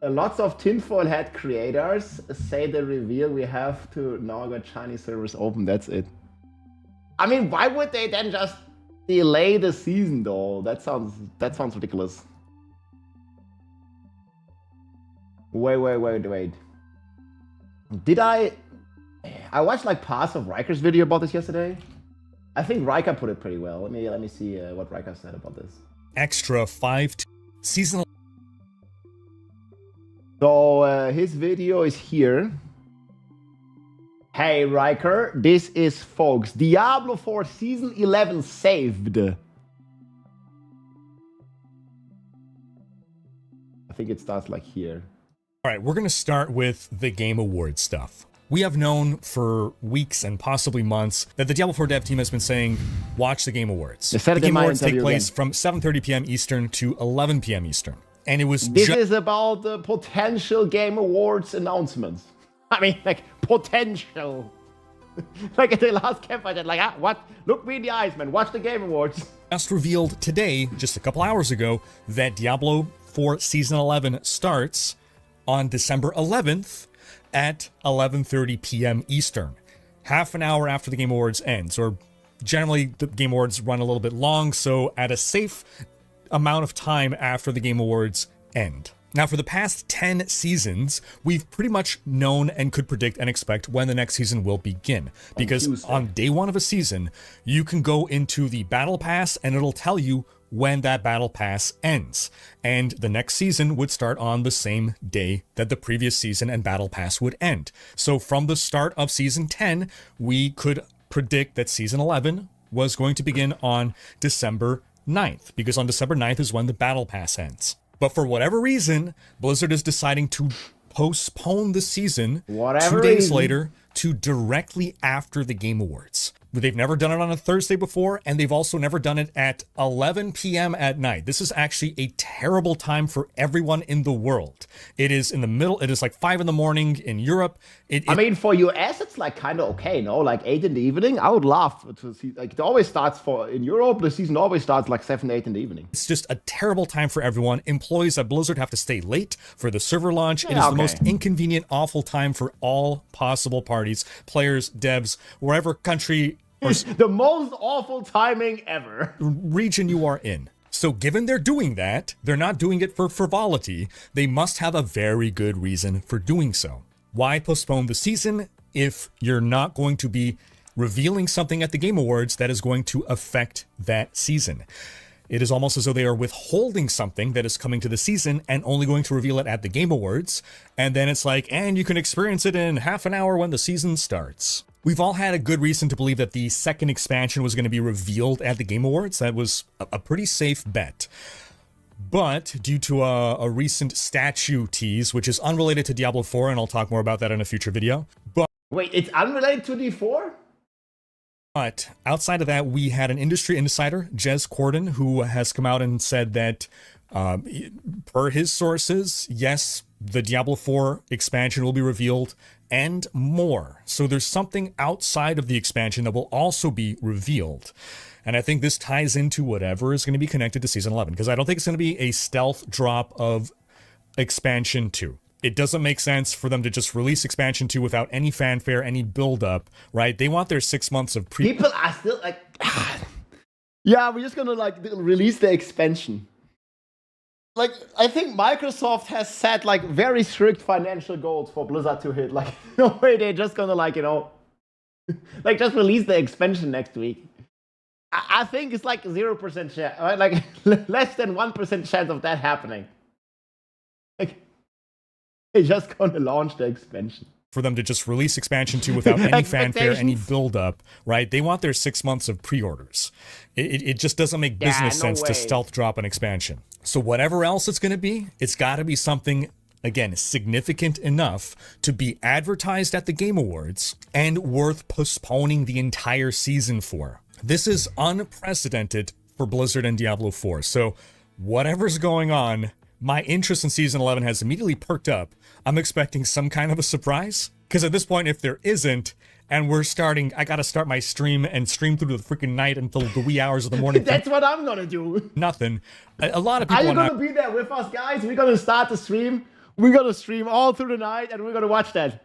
Lots of tinfoil hat creators say the reveal we have to now got Chinese servers open. That's it. I mean, why would they then just delay the season though? That sounds ridiculous. Wait. Did I watched like parts of Riker's video about this yesterday. I think Riker put it pretty well. Let me see what Riker said about this. Extra 5 season. So his video is here. Hey Riker, this is folks. Diablo 4 Season 11 saved. I think it starts like here. All right, we're going to start with the Game Awards stuff. We have known for weeks and possibly months that the Diablo 4 dev team has been saying, watch the Game Awards. They said it The in Game my Awards take interview place again. from 7:30 p.m. Eastern to 11 p.m. Eastern. And it was This is about the potential Game Awards announcements. I mean, like, potential. Like at the last campfire, like, what? Look me in the eyes, man. Watch the Game Awards. just revealed today, just a couple hours ago, that Diablo 4 Season 11 starts on December 11th at 11:30 p.m. Eastern. Half an hour after the Game Awards ends, or generally the Game Awards run a little bit long, so at a safe amount of time after the Game Awards end. Now, for the past 10 seasons, we've pretty much known and could predict and expect when the next season will begin. Because Tuesday. on day one of a season, you can go into the Battle Pass and it'll tell you when that Battle Pass ends. And the next season would start on the same day that the previous season and Battle Pass would end. So from the start of Season 10, we could predict that Season 11 was going to begin on December 9th, because on December 9th is when the Battle Pass ends. But for whatever reason, Blizzard is deciding to postpone the season 2 days later to directly after the Game Awards. They've never done it on a Thursday before, and they've also never done it at 11 p.m. at night. This is actually a terrible time for everyone in the world. It is in the middle. It is like 5 in the morning in Europe. I mean, for US, it's like kind of okay, no? Like 8 in the evening. I would love to see. Like it always starts in Europe. The season always starts like 7, 8 in the evening. It's just a terrible time for everyone. Employees at Blizzard have to stay late for the server launch. It is the most inconvenient, awful time for all possible parties, players, devs, wherever country. The most awful timing ever. Region you are in. So given they're doing that, they're not doing it for frivolity. They must have a very good reason for doing so. Why postpone the season if you're not going to be revealing something at the Game Awards that is going to affect that season? It is almost as though they are withholding something that is coming to the season and only going to reveal it at the Game Awards. And then it's like, and you can experience it in half an hour when the season starts. We've all had a good reason to believe that the second expansion was going to be revealed at the Game Awards. That was a pretty safe bet. But due to a recent statue tease, which is unrelated to Diablo 4, and I'll talk more about that in a future video. Wait, it's unrelated to D4? But outside of that, we had an industry insider, Jez Corden, who has come out and said that, per his sources, yes, the Diablo 4 expansion will be revealed and more. So there's something outside of the expansion that will also be revealed. And I think this ties into whatever is going to be connected to Season 11, because I don't think it's going to be a stealth drop of Expansion 2. It doesn't make sense for them to just release Expansion 2 without any fanfare, any build-up, right? They want their 6 months of People are still like, yeah, we're just gonna like release the expansion. Like, I think Microsoft has set like very strict financial goals for Blizzard to hit. Like, no way they're just gonna like, you know, like just release the expansion next week. I think it's like 0% chance, right? Like less than 1% chance of that happening. Like, they're just gonna launch the expansion. For them to just release Expansion 2 without any fanfare, any build-up, right? They want their 6 months of pre-orders. It just doesn't make business sense to stealth drop an expansion. So whatever else it's going to be, it's got to be something, again, significant enough to be advertised at the Game Awards and worth postponing the entire season for. This is unprecedented for Blizzard and Diablo 4. So whatever's going on, my interest in Season 11 has immediately perked up. I'm expecting some kind of a surprise. Because at this point, if there isn't, and we're starting, I gotta start my stream and stream through the freaking night until the wee hours of the morning. That's what I'm gonna do. Nothing. A lot of people are you gonna be there with us, guys? We're gonna start the stream. We're gonna stream all through the night, and we're gonna watch that.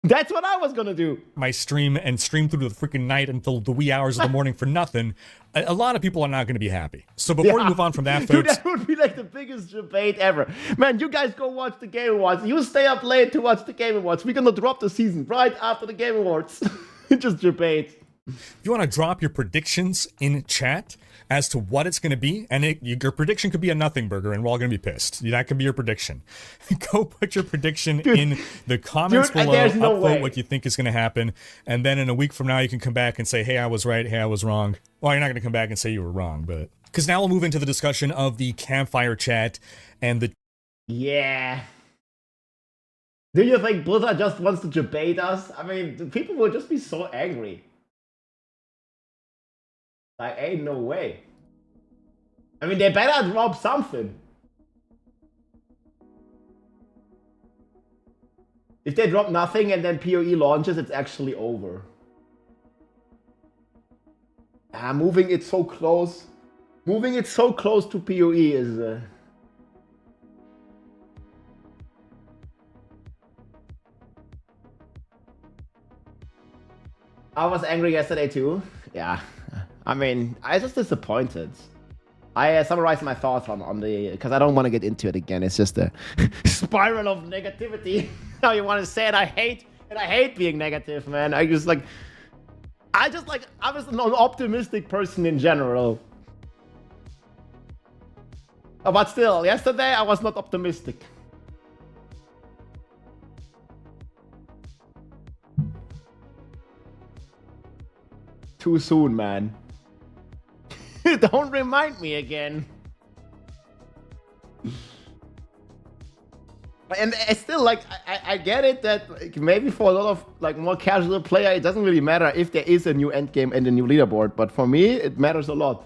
That's what I was gonna do. My stream and stream through the freaking night until the wee hours of the morning for nothing. A lot of people are not going to be happy. So before we move on from that, folks... Dude, that would be like the biggest debate ever. Man, you guys go watch the Game Awards. You stay up late to watch the Game Awards. We're going to drop the season right after the Game Awards. Just debate. If you want to drop your predictions in chat as to what it's going to be, and your prediction could be a nothing burger, and we're all going to be pissed. That could be your prediction. Go put your prediction in the comments below. Upvote what you think is going to happen, and then in a week from now, you can come back and say, hey, I was right, hey, I was wrong. Well, you're not going to come back and say you were wrong, but... Because now we'll move into the discussion of the campfire chat and the... Yeah. Do you think Blizzard just wants to debate us? I mean, people will just be so angry. Like, ain't no way. I mean, they better drop something. If they drop nothing and then PoE launches, it's actually over. Moving it so close. Moving it so close to PoE is... I was angry yesterday too. Yeah. I mean, I was just disappointed. I summarized my thoughts on the... Because I don't want to get into it again. It's just a spiral of negativity. How you want to say it. I hate being negative, man. I was an optimistic person in general. But still, yesterday I was not optimistic. too soon, man. Don't remind me again. And I still, like, I get it that like, maybe for a lot of like more casual player, it doesn't really matter if there is a new endgame and a new leaderboard. But for me, it matters a lot.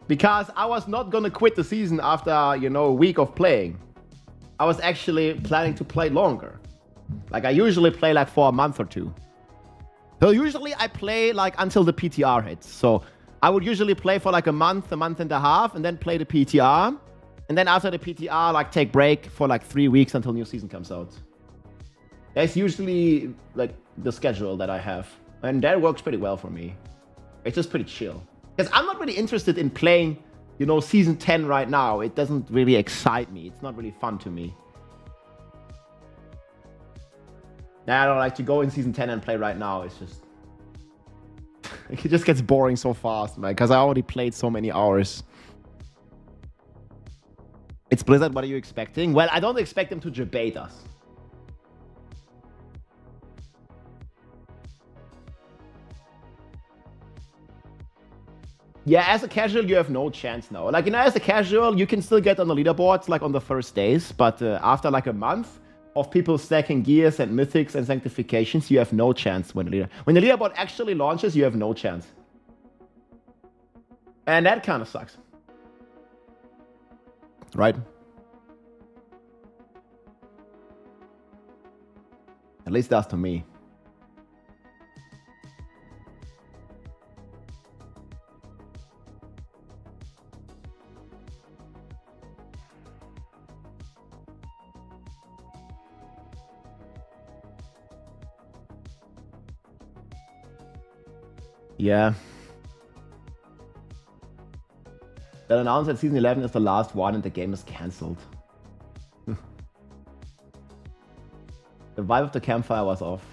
Because I was not gonna quit the season after, you know, a week of playing. I was actually planning to play longer. Like, I usually play like for a month or two. So usually I play like until the PTR hits. So I would usually play for like a month and a half, and then play the PTR. And then after the PTR, like take break for like 3 weeks until new season comes out. That's usually like the schedule that I have. And that works pretty well for me. It's just pretty chill. Because I'm not really interested in playing, you know, season 10 right now. It doesn't really excite me. It's not really fun to me. I don't like to go in season 10 and play right now. It's just... it just gets boring so fast, man. Because I already played so many hours. It's Blizzard, what are you expecting? Well, I don't expect them to debate us. Yeah, as a casual, you have no chance now. Like, you know, as a casual, you can still get on the leaderboards, like, on the first days. But after, like, a month of people stacking gears and mythics and sanctifications, you have no chance when the leaderboard actually launches, you have no chance. And that kind of sucks. Right? At least that's to me. Yeah. That announced that season 11 is the last one and the game is cancelled. The vibe of the campfire was off.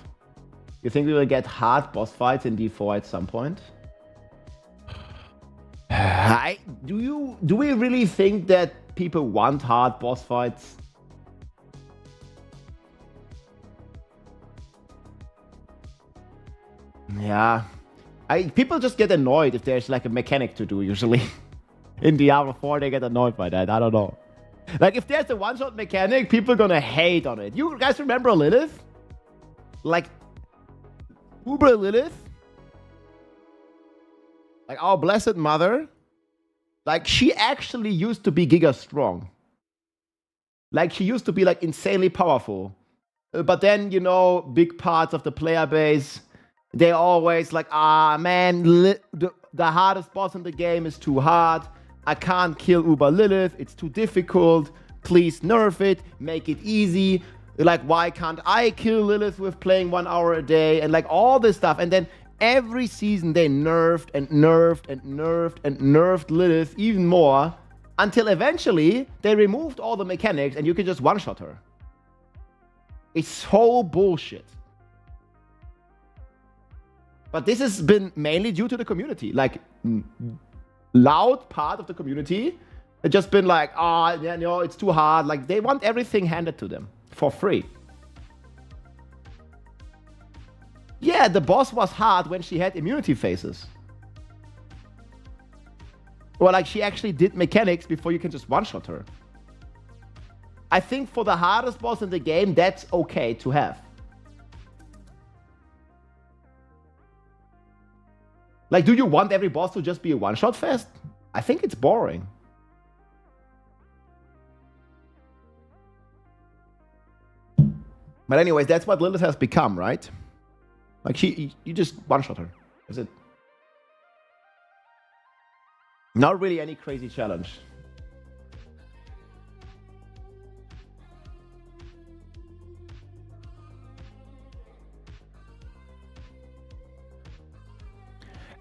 You think we will get hard boss fights in D4 at some point? Do we really think that people want hard boss fights? Yeah. People just get annoyed if there's like a mechanic to do usually. In Diablo 4, they get annoyed by that. I don't know. Like, if there's a one-shot mechanic, people are gonna hate on it. You guys remember Lilith? Like, Uber Lilith? Like, our blessed mother? Like, she actually used to be giga strong. Like, she used to be, like, insanely powerful. But then, you know, big parts of the player base, they always like, man, the hardest boss in the game is too hard. I can't kill Uber Lilith. It's too difficult. Please nerf it. Make it easy. Like, why can't I kill Lilith with playing 1 hour a day? And like all this stuff. And then every season they nerfed and nerfed and nerfed and nerfed Lilith even more until eventually they removed all the mechanics and you can just one-shot her. It's so bullshit. But this has been mainly due to the community. Like, loud part of the community had just been like, yeah, no, it's too hard. Like, they want everything handed to them for free. Yeah, the boss was hard when she had immunity phases. Or like, she actually did mechanics before you can just one-shot her. I think for the hardest boss in the game, that's okay to have. Like, do you want every boss to just be a one-shot fest? I think it's boring. But anyways, that's what Lilith has become, right? Like, you just one-shot her. Is it? Not really any crazy challenge.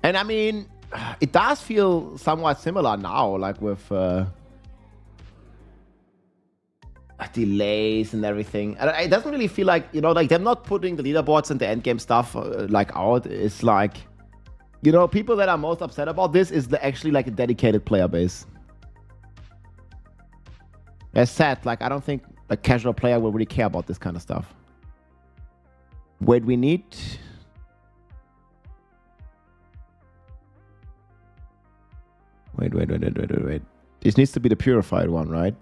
And I mean, it does feel somewhat similar now, like with delays and everything. And it doesn't really feel like, you know, like they're not putting the leaderboards and the endgame stuff like out. It's like, you know, people that are most upset about this is actually like a dedicated player base. As said, like, I don't think a casual player will really care about this kind of stuff. Wait, we need... Wait. This needs to be the purified one, right?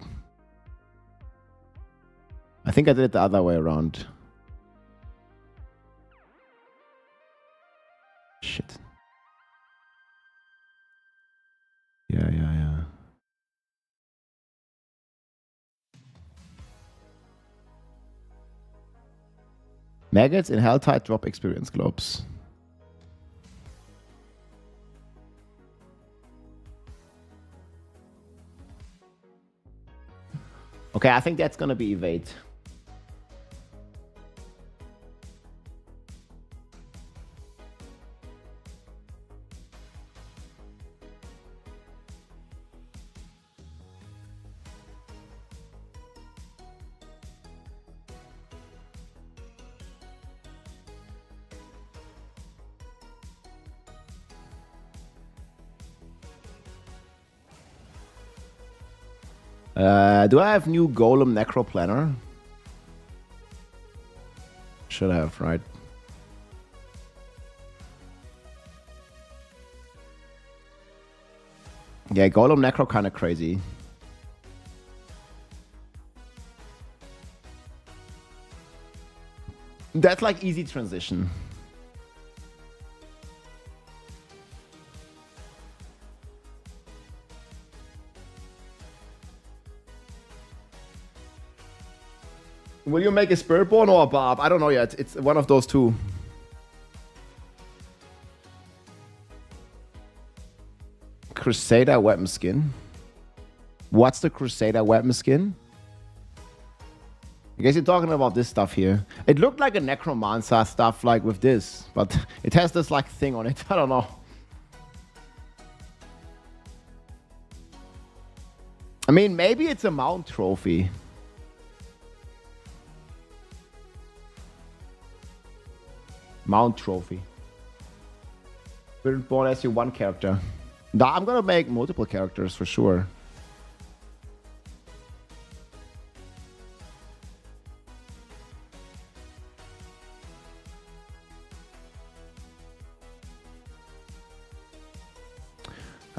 I think I did it the other way around. Shit. Yeah. Maggots in Helltide drop experience globes. Okay, I think that's gonna be evade. Do I have new Golem Necro Planner? Should have, right? Yeah, Golem Necro kind of crazy. That's like easy transition. Will you make a Spiritborn or a Barb? I don't know yet. It's one of those two. Crusader weapon skin. What's the Crusader weapon skin? I guess you're talking about this stuff here. It looked like a Necromancer stuff like with this, but it has this like thing on it. I don't know. I mean, maybe it's a mount trophy. Mount trophy. Spiritborn as your one character. Nah, I'm gonna make multiple characters for sure.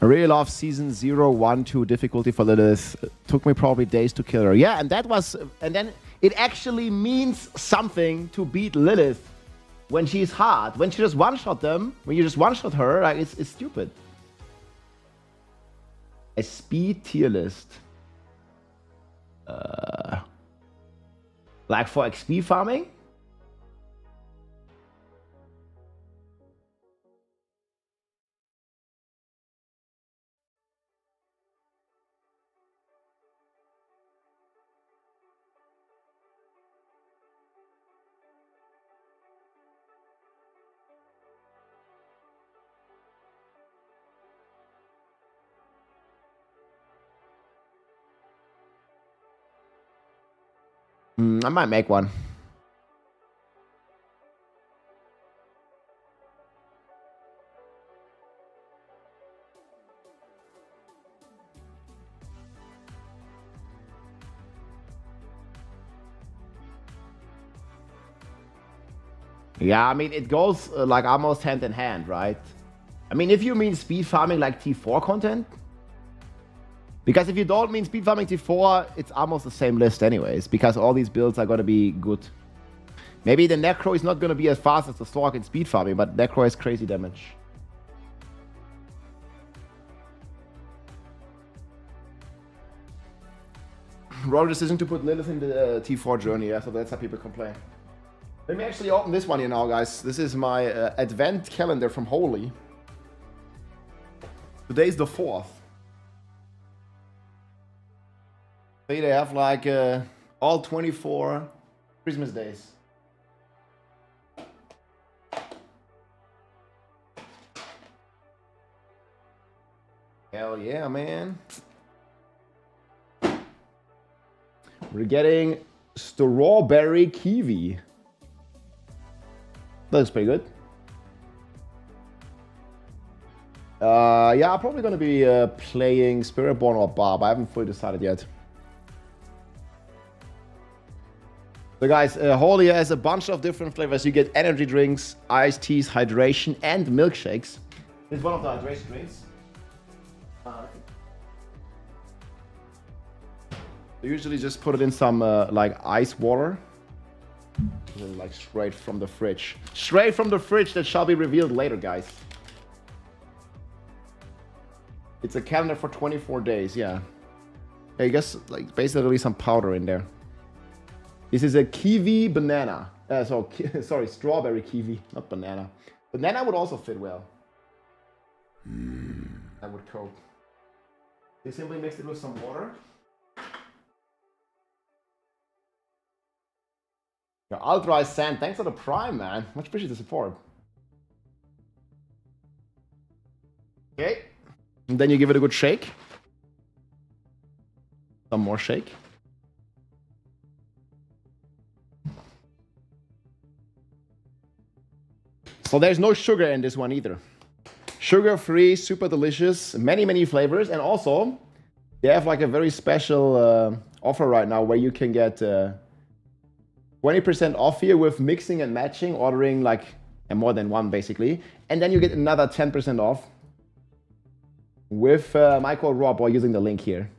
I really love season 0, 1, 2 difficulty for Lilith. Took me probably days to kill her. Yeah, and that was, and then it actually means something to beat Lilith. When she's hard, when she just one-shot them, when you just one-shot her, like it's stupid. A speed tier list. Like for XP farming? I might make one. Yeah, I mean, it goes like almost hand in hand, right? I mean, if you mean speed farming like T4 content, because if you don't mean speed farming T4, it's almost the same list anyways, because all these builds are going to be good. Maybe the Necro is not going to be as fast as the Stork in speed farming, but Necro has crazy damage. Wrong decision to put Lilith in the T4 journey, yeah, so that's how people complain. Let me actually open this one here now, guys. This is my advent calendar from Holy. Today's the 4th. They have like all 24 Christmas days. Hell yeah, man. We're getting strawberry kiwi. That looks pretty good. Yeah, I'm probably going to be playing Spiritborn or Barb. I haven't fully decided yet. So guys, Holy has a bunch of different flavors. You get energy drinks, iced teas, hydration, and milkshakes. This is one of the hydration drinks. I usually just put it in some like ice water. Like straight from the fridge. Straight from the fridge that shall be revealed later, guys. It's a calendar for 24 days, yeah. I guess like basically some powder in there. This is a kiwi banana. Sorry, strawberry kiwi, not banana. Banana would also fit well. That would cope. You simply mix it with some water. Yeah, Ultra Sand, thanks for the prime, man. Much appreciated the support. Okay. And then you give it a good shake. Some more shake. So there's no sugar in this one either. Sugar-free, super delicious, many flavors. And also, they have like a very special offer right now where you can get 20% off here with mixing and matching, ordering like more than one basically. And then you get another 10% off with my code RAWBOY using the link here.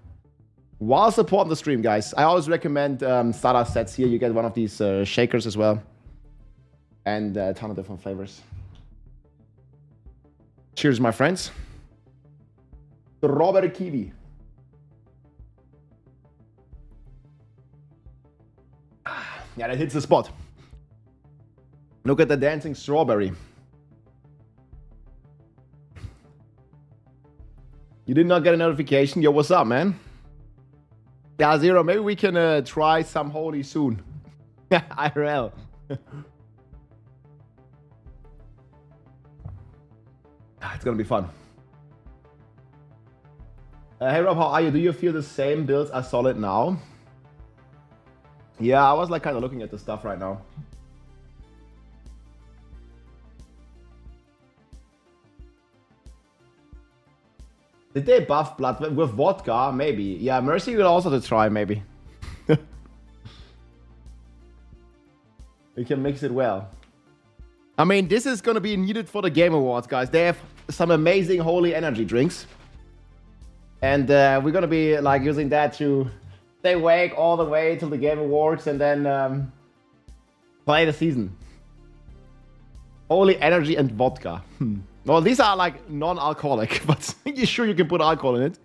While supporting the stream, guys, I always recommend starter sets here. You get one of these shakers as well. And a ton of different flavors. Cheers, my friends. Strawberry kiwi. Yeah, that hits the spot. Look at the dancing strawberry. You did not get a notification? Yo, what's up, man? Yeah, Zero, maybe we can try some holy soon. IRL. It's gonna be fun. Hey Rob, how are you? Do you feel the same builds are solid now? Yeah, I was like kind of looking at the stuff right now. Did they buff blood with vodka? Maybe. Yeah, Mercy will also try maybe. We can mix it well. I mean, this is gonna be needed for the Game Awards, guys. They have some amazing holy energy drinks. And we're gonna be like using that to stay awake all the way till the Game Awards and then play the season. Holy energy and vodka. Well, these are like non-alcoholic, but you sure you can put alcohol in it?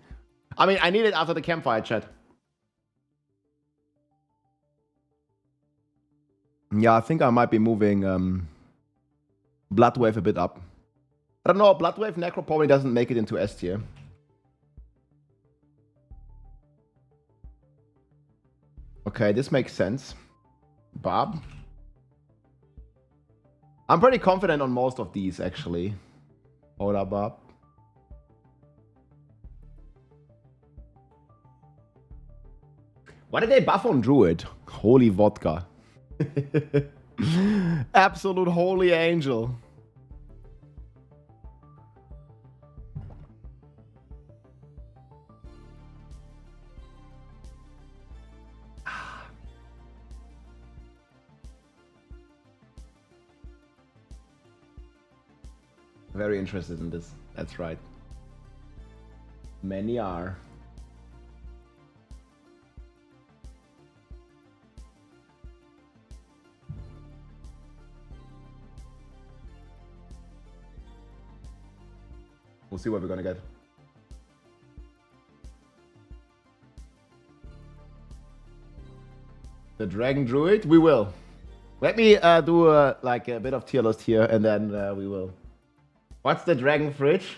I mean, I need it after the campfire chat. Yeah, I think I might be moving Bloodwave a bit up. I don't know, Bloodwave Necro probably doesn't make it into S tier. Okay, this makes sense. Bob. I'm pretty confident on most of these, actually. Hold up, Bob. Why did they buff on Druid? Holy vodka. Absolute holy angel. Very interested in this. That's right. Many are. We'll see what we're gonna get. The Dragon Druid? We will. Let me do like a bit of tier list here and then we will. What's the Dragon Fridge?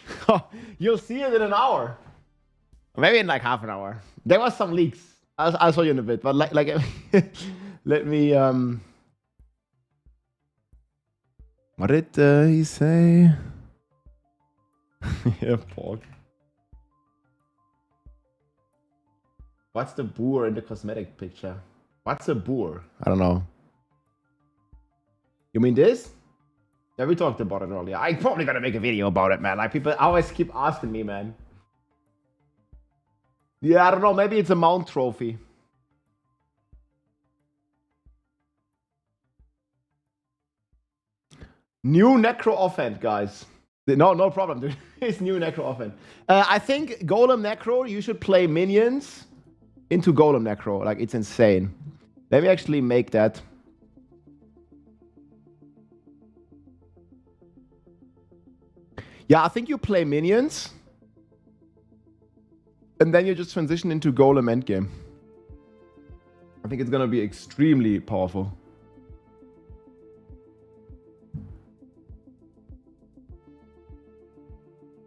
You'll see it in an hour. Maybe in like half an hour. There was some leaks. I'll show you in a bit. But like let me... What did he say? Yeah, pork. What's the boar in the cosmetic picture? What's a boar? I don't know. You mean this? Yeah, we talked about it earlier. I'm probably gonna make a video about it, man. Like, people always keep asking me, man. Yeah, I don't know. Maybe it's a mount trophy. New Necro Offhand, guys. No problem, dude. It's new Necro often. I think Golem Necro, you should play minions into Golem Necro. Like, it's insane. Let me actually make that. Yeah, I think you play minions. And then you just transition into Golem endgame. I think it's gonna be extremely powerful.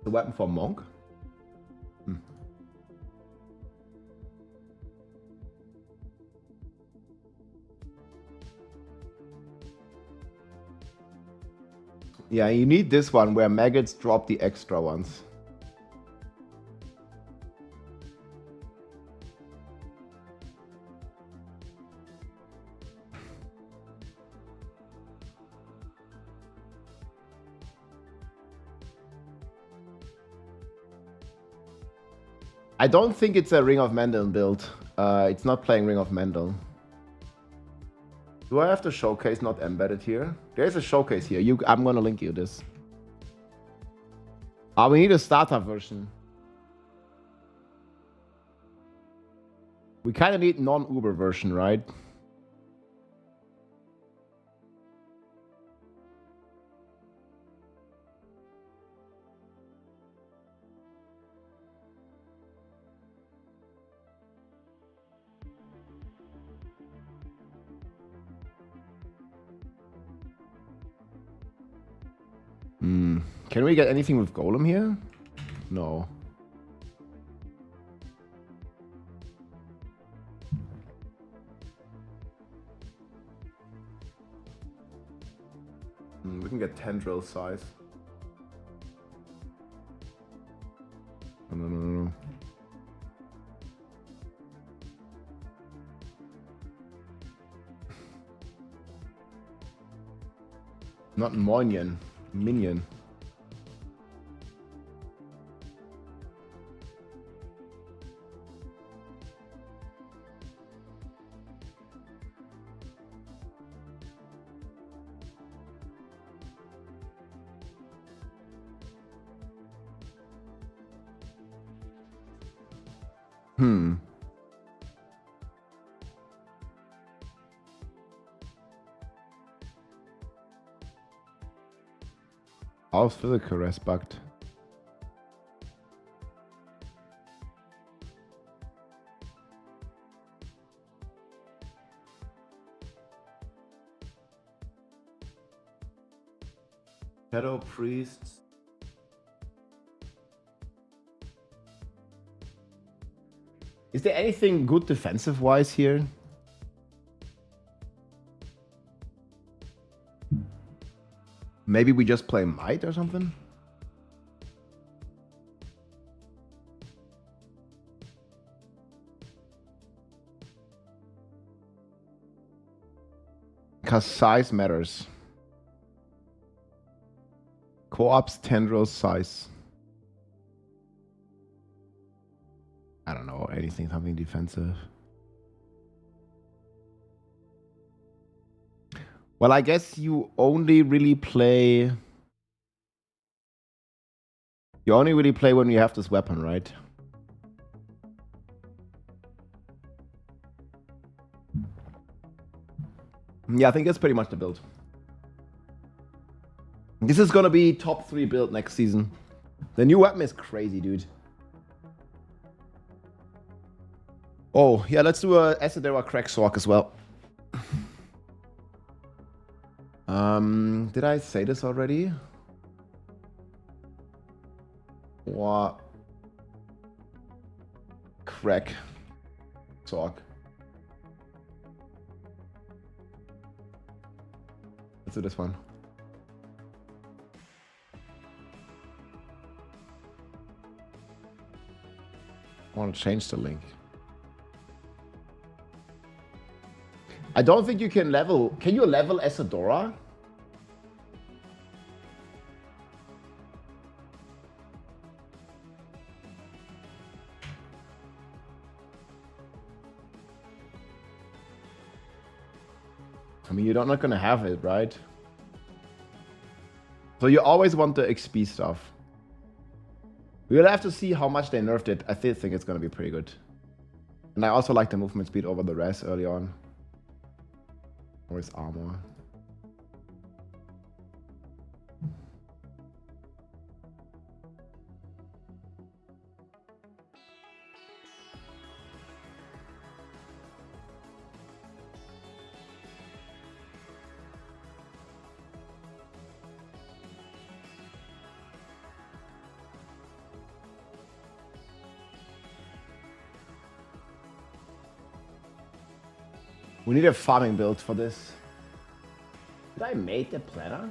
The weapon for Monk? Yeah, you need this one where maggots drop the extra ones. I don't think it's a Ring of Mendel build. It's not playing Ring of Mendel. Do I have the showcase not embedded here? There's a showcase here. I'm gonna link you this. We need a starter version. We kind of need non-Uber version, right? Can we get anything with Golem here? No. We can get tendril size. No. Not minion. Minion. How's physical res bugged? Shadow priests. Is there anything good defensive wise here? Maybe we just play Might or something? Because size matters. Co-ops, tendrils, size. I don't know, something defensive. Well, I guess you only really play... You only really play when you have this weapon, right? Yeah, I think that's pretty much the build. This is gonna be top 3 build next season. The new weapon is crazy, dude. Oh, yeah, let's do a Esadera Crack Sork as well. Did I say this already? What? Crack Sork. Let's do this one. I want to change the link. I don't think you can level... Can you level Esadora? I mean, you're not going to have it, right? So you always want the XP stuff. We'll have to see how much they nerfed it. I still think it's going to be pretty good. And I also like the movement speed over the res early on. Always armor. We need a farming build for this. Did I make the planner?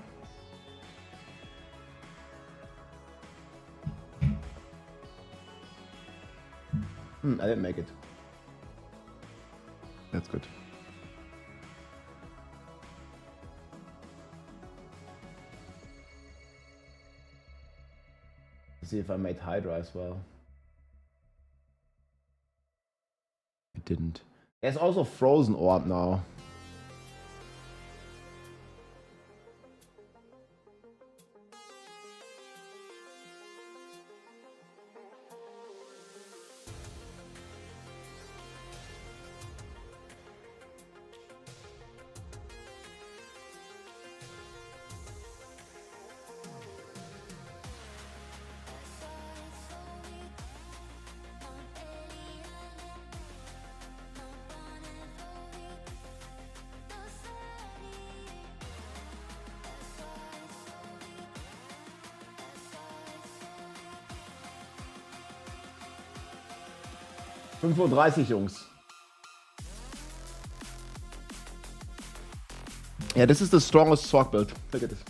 I didn't make it. That's good. Let's see if I made Hydra as well. I didn't. There's also Frozen Orb now. $5:30, Jungs. Yeah, this is the strongest Sorg build. Look at this.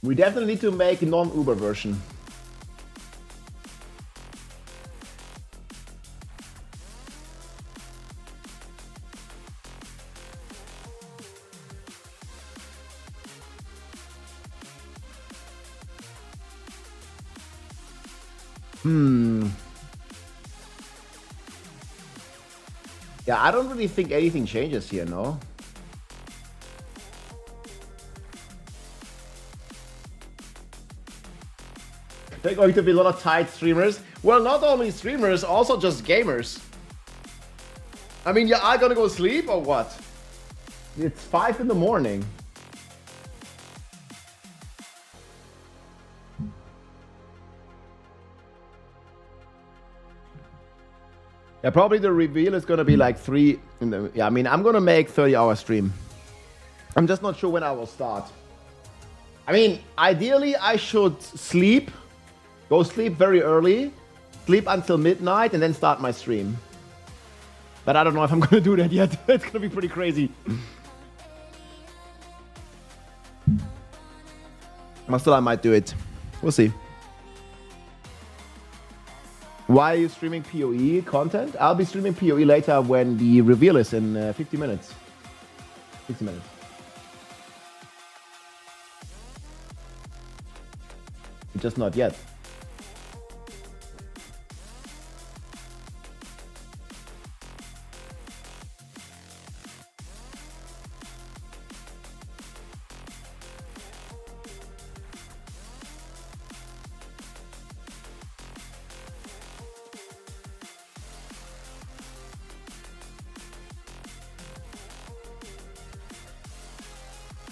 We definitely need to make a non-Uber version. Yeah, I don't really think anything changes here, no? There are going to be a lot of tight streamers. Well, not only streamers, also just gamers. I mean, you are gonna go sleep or what? It's 5 in the morning. Yeah, probably the reveal is gonna be like 3 in the... Yeah, I mean, I'm gonna make 30-hour stream. I'm just not sure when I will start. I mean, ideally, I should sleep. Go sleep very early. Sleep until midnight and then start my stream. But I don't know if I'm gonna do that yet. It's gonna be pretty crazy. But still, I might do it. We'll see. Why are you streaming PoE content? I'll be streaming PoE later when the reveal is in 50 minutes. 60 minutes. Just not yet.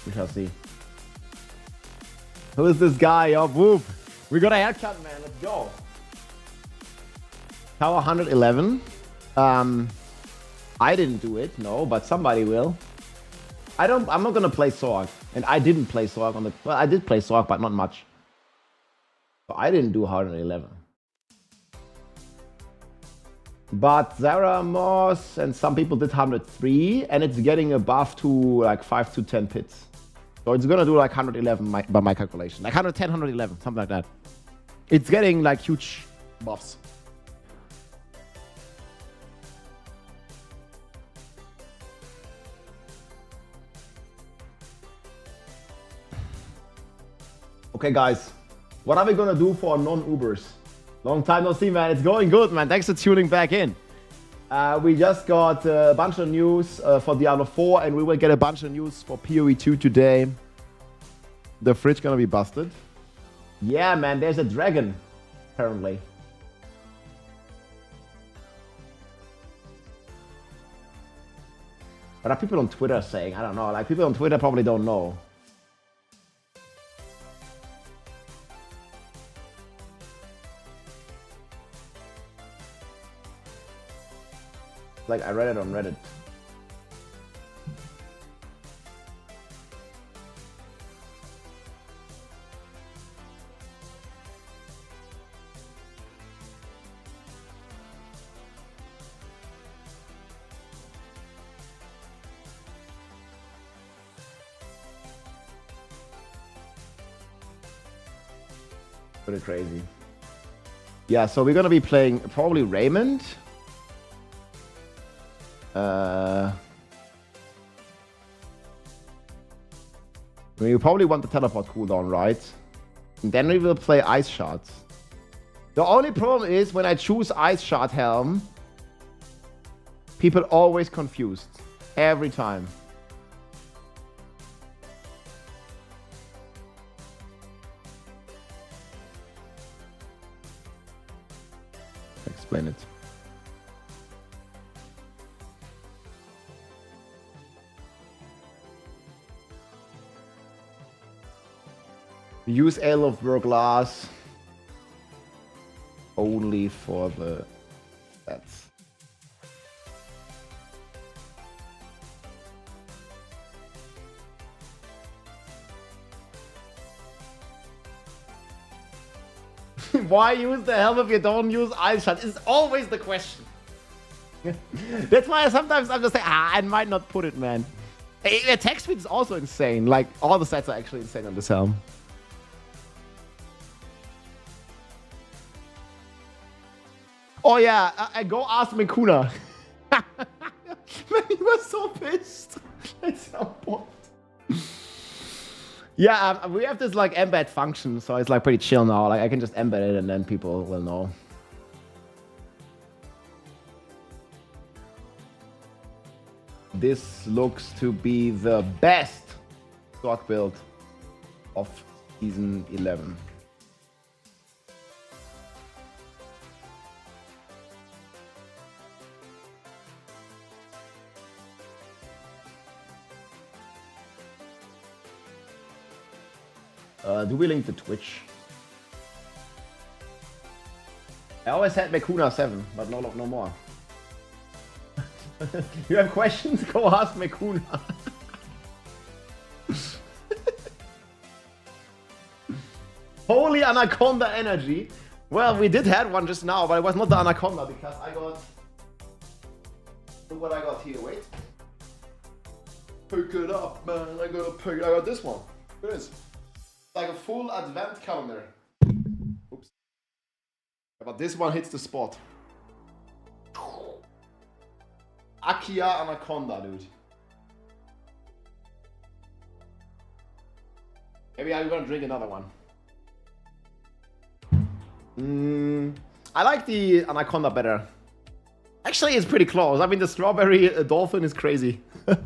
We shall see. Who is this guy? Oh, whoop. We got a haircut, man. Let's go. Tower 111. I didn't do it, no, but somebody will. I'm not gonna play Sorg. And I didn't play Sorg on the... Well, I did play Sorg, but not much. So I didn't do 111. But Zara, Moss, and some people did 103, and it's getting a buff to like 5 to 10 pits. So it's gonna do like 111 by my calculation. Like 110, 111, something like that. It's getting like huge buffs. Okay, guys. What are we gonna do for non-Ubers? Long time no see, man. It's going good, man. Thanks for tuning back in. We just got a bunch of news for Diablo 4, and we will get a bunch of news for PoE2 today. The fridge gonna be busted. Yeah, man, there's a dragon, apparently. What are people on Twitter saying? I don't know. Like, people on Twitter probably don't know. Like, I read it on Reddit. Pretty crazy. Yeah, so we're gonna be playing probably Raymond. You probably want the teleport cooldown, right? And then we will play Ice Shards. The only problem is when I choose Ice Shard Helm, people always confused. Every time. Explain it. Use Ale of Glass only for the stats. Why use the helm if you don't use Ice Shard? It's always the question. That's why sometimes I'm just saying, I might not put it, man. Attack speed is also insane. Like, all the stats are actually insane on this helm. Oh yeah, I go ask Mikuna. Man, he was so pissed at some point. Yeah, we have this like embed function, so it's like pretty chill now. Like I can just embed it and then people will know. This looks to be the best stock build of season 11. Do we link to Twitch? I always had Mikuna 7, but no more. You have questions? Go ask Mikuna. Holy Anaconda energy. Well, we did have one just now, but it was not the Anaconda because I got... Look what I got here, wait. Pick it up, man. I got this one. Look at this. Like a full advent calendar. Oops. But this one hits the spot. Akia Anaconda, dude. Maybe I'm gonna drink another one. I like the Anaconda better. Actually, it's pretty close. I mean, the strawberry dolphin is crazy. I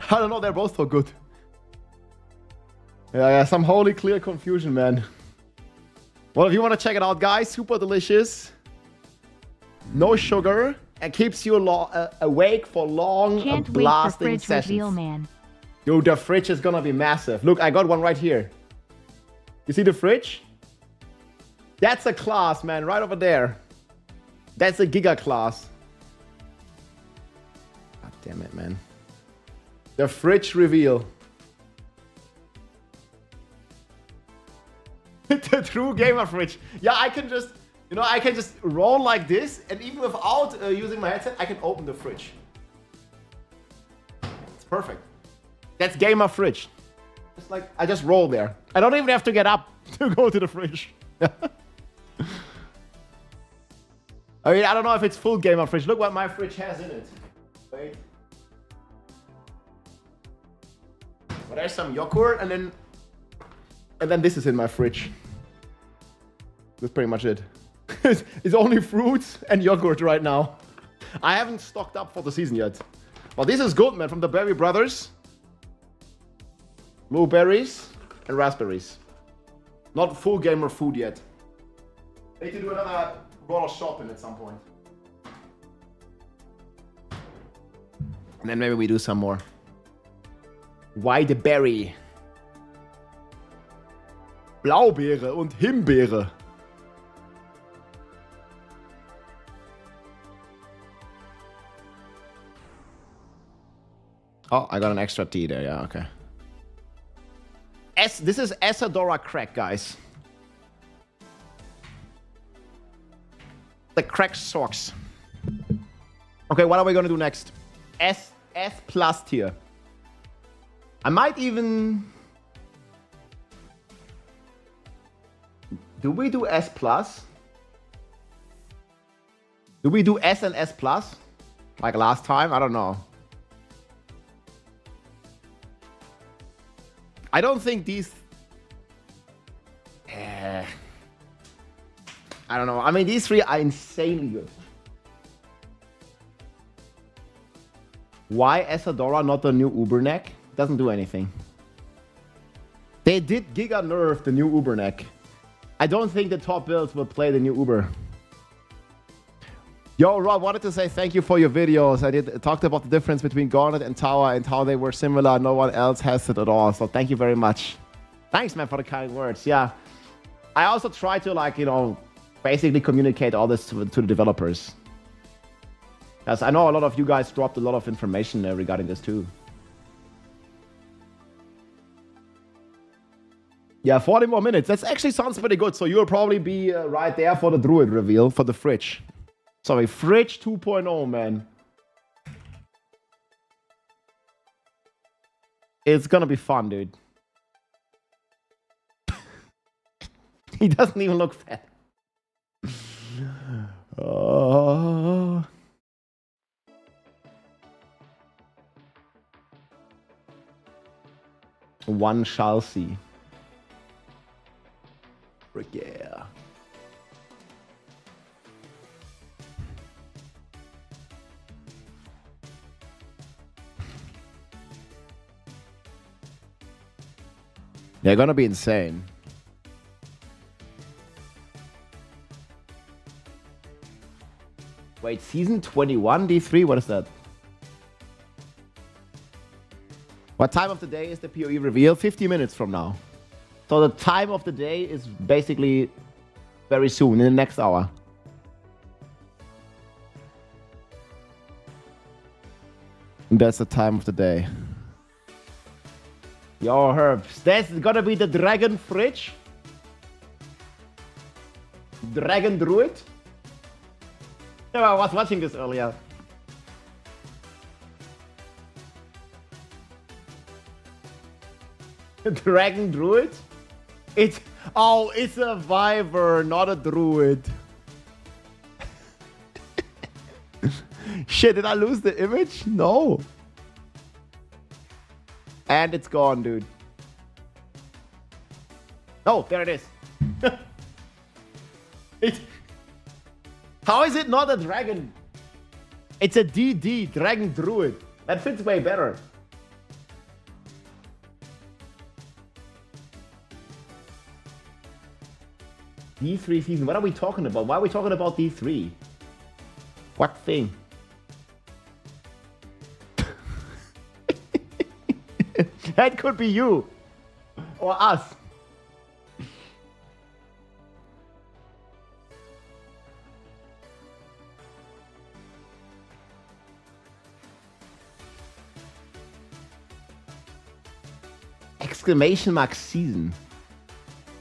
don't know, they're both so good. Yeah, some holy clear confusion, man. Well, if you want to check it out, guys, super delicious. No sugar. And keeps you awake for long Can't blasting wait for fridge sessions. reveal, man. Dude, the fridge is gonna be massive. Look, I got one right here. You see the fridge? That's a class, man, right over there. That's a giga class. God damn it, man. The fridge reveal. The true gamer fridge. Yeah, I can just, you know, I can just roll like this, and even without using my headset, I can open the fridge. It's perfect. That's gamer fridge. It's like, I just roll there. I don't even have to get up to go to the fridge. I mean, I don't know if it's full gamer fridge. Look what my fridge has in it. Wait. Well, there's some yogurt, and then this is in my fridge. That's pretty much it. It's only fruits and yogurt right now. I haven't stocked up for the season yet. Well, this is good, man. From the Berry Brothers. Blueberries and raspberries. Not full gamer food yet. Need to do another roll of shopping at some point. And then maybe we do some more. White Berry. Blaubeere und Himbeere. Oh, I got an extra T there. Yeah, okay. This is Asadora crack, guys. The crack socks. Okay, what are we gonna do next? S plus tier. I might even. Do we do S plus? Do we do S and S plus? Like last time? I don't know. I don't think these. I don't know. I mean, these three are insanely good. Why Asadora not the new Uberneck? Doesn't do anything. They did giga nerf the new Uberneck. I don't think the top builds will play the new Uber. Yo, Rob, wanted to say thank you for your videos. I talked about the difference between Gauntlet and Tower and how they were similar. No one else has it at all. So thank you very much. Thanks, man, for the kind words. Yeah. I also try to, like, you know, basically communicate all this to the developers. Because I know a lot of you guys dropped a lot of information regarding this too. Yeah, 40 more minutes. That actually sounds pretty good. So you'll probably be right there for the Druid reveal, for the fridge. Sorry, fridge 2.0, man. It's gonna be fun, dude. He doesn't even look fat. One shall see. Frick yeah. They're gonna be insane. Wait, season 21 D3? What is that? What time of the day is the PoE reveal? 50 minutes from now. So the time of the day is basically very soon, in the next hour. And that's the time of the day. Yo, Herbs, that's gonna be the Dragon Fridge? Dragon Druid? Yeah, I was watching this earlier. Dragon Druid? It's a Wyvern, not a Druid. Shit, did I lose the image? No. And it's gone, dude. Oh, there it is. How is it not a dragon? It's a DD, Dragon Druid. That fits way better. D3 season. What are we talking about? Why are we talking about D3? What thing? That could be you. Or us. Exclamation mark season.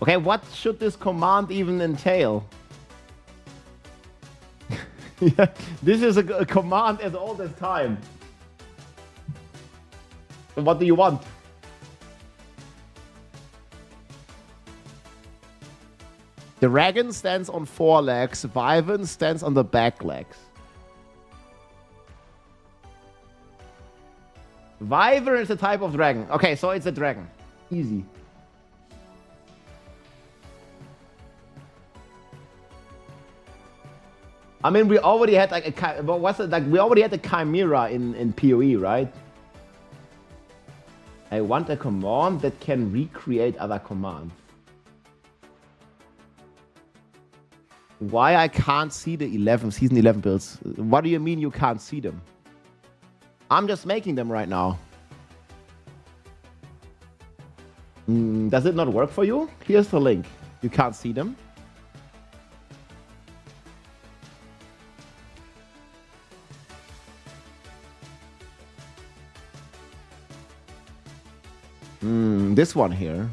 Okay, what should this command even entail? Yeah, this is a command as old as time. What do you want? The dragon stands on 4 legs. Wyvern stands on the back legs. Wyvern is a type of dragon. Okay, so it's a dragon. Easy. I mean, we already had like what's it like? We already had the Chimera in PoE, right? I want a command that can recreate other commands. Why I can't see the season 11 builds? What do you mean you can't see them? I'm just making them right now. Does it not work for you? Here's the link. You can't see them. This one here.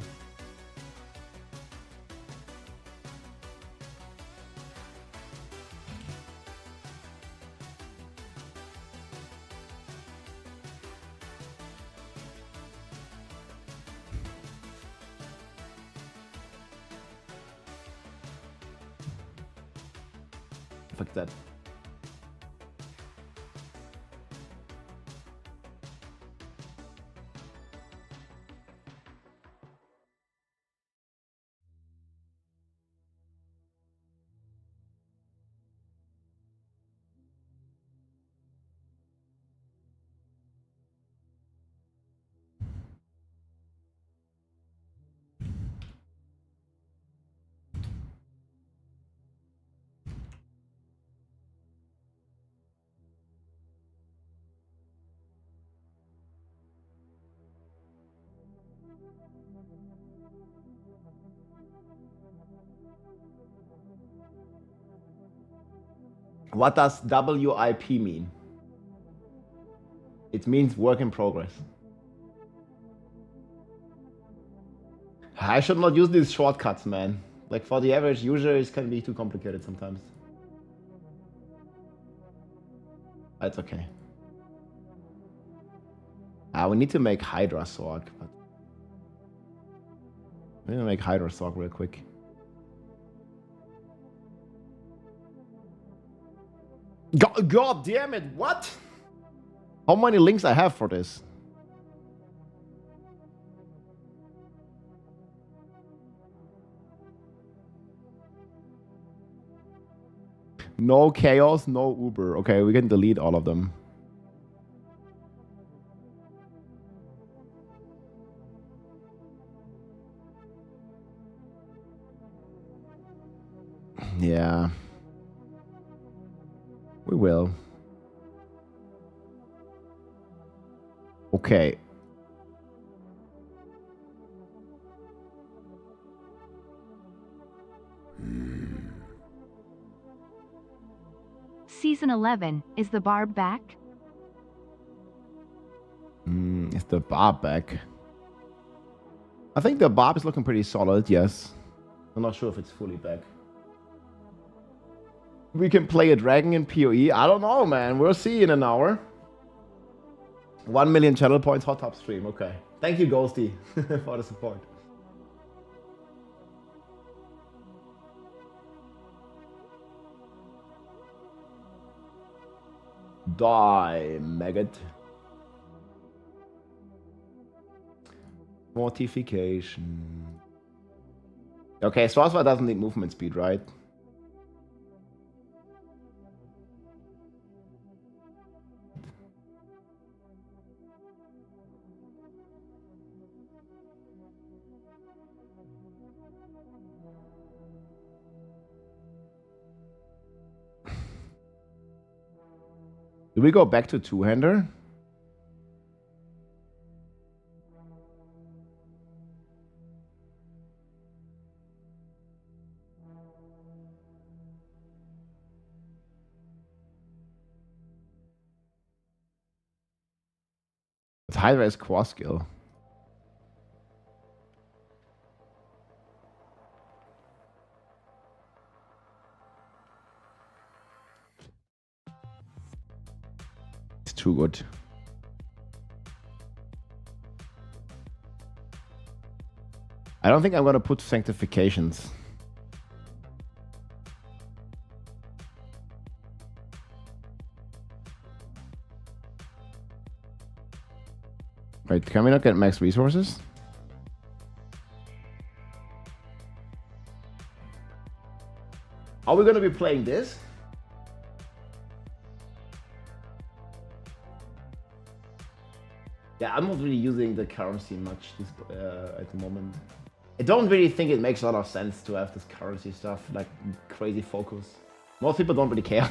Fuck that. What does WIP mean? It means work in progress. I should not use these shortcuts, man. Like for the average user, it can be too complicated sometimes. That's okay. We need to make Hydra Sorg, but we're gonna make Hydra Sorg real quick. God damn it, what? How many links I have for this? No chaos, no Uber. Okay, we can delete all of them. Yeah. We will. Okay. Season 11, is the barb back? Is the barb back? I think the barb is looking pretty solid, yes. I'm not sure if it's fully back. We can play a dragon in PoE. I don't know, man. We'll see in an hour. 1 million channel points, hot top stream. Okay. Thank you, Ghosty, for the support. Die, maggot. Mortification. Okay, Sorcerer doesn't need movement speed, right? Do we go back to two-hander? With Hydra is cross skill. It's too good. I don't think I'm gonna put sanctifications. Wait, can we not get max resources? Are we gonna be playing this? Yeah, I'm not really using the currency much at the moment. I don't really think it makes a lot of sense to have this currency stuff, like crazy focus. Most people don't really care.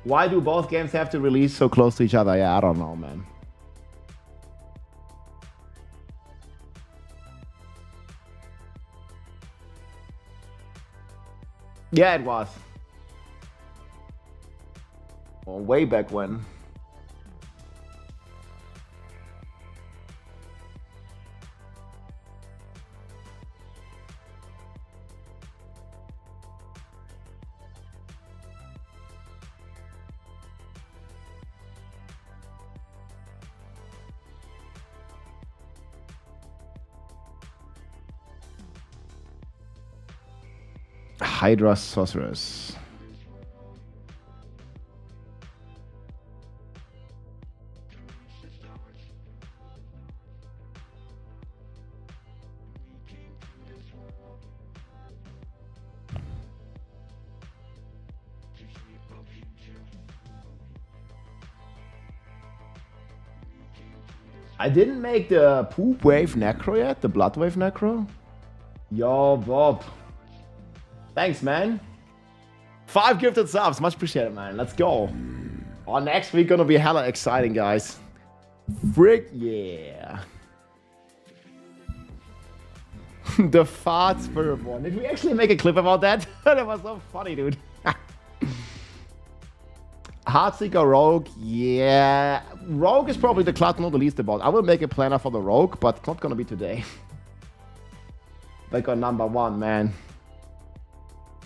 Why do both games have to release so close to each other? Yeah, I don't know, man. Yeah, it was. Oh, way back when. Hydra Sorceress. I didn't make the Poop Wave Necro yet, the Blood Wave Necro. Yo, Bob. Thanks, man. 5 gifted subs. Much appreciated, man. Let's go. Oh, next week gonna be hella exciting, guys. Frick yeah. The fart spirit one. Did we actually make a clip about that? That was so funny, dude. Heartseeker Rogue, yeah. Rogue is probably the class not the least about. I will make a planner for the Rogue, but it's not gonna be today. They got number 1, man.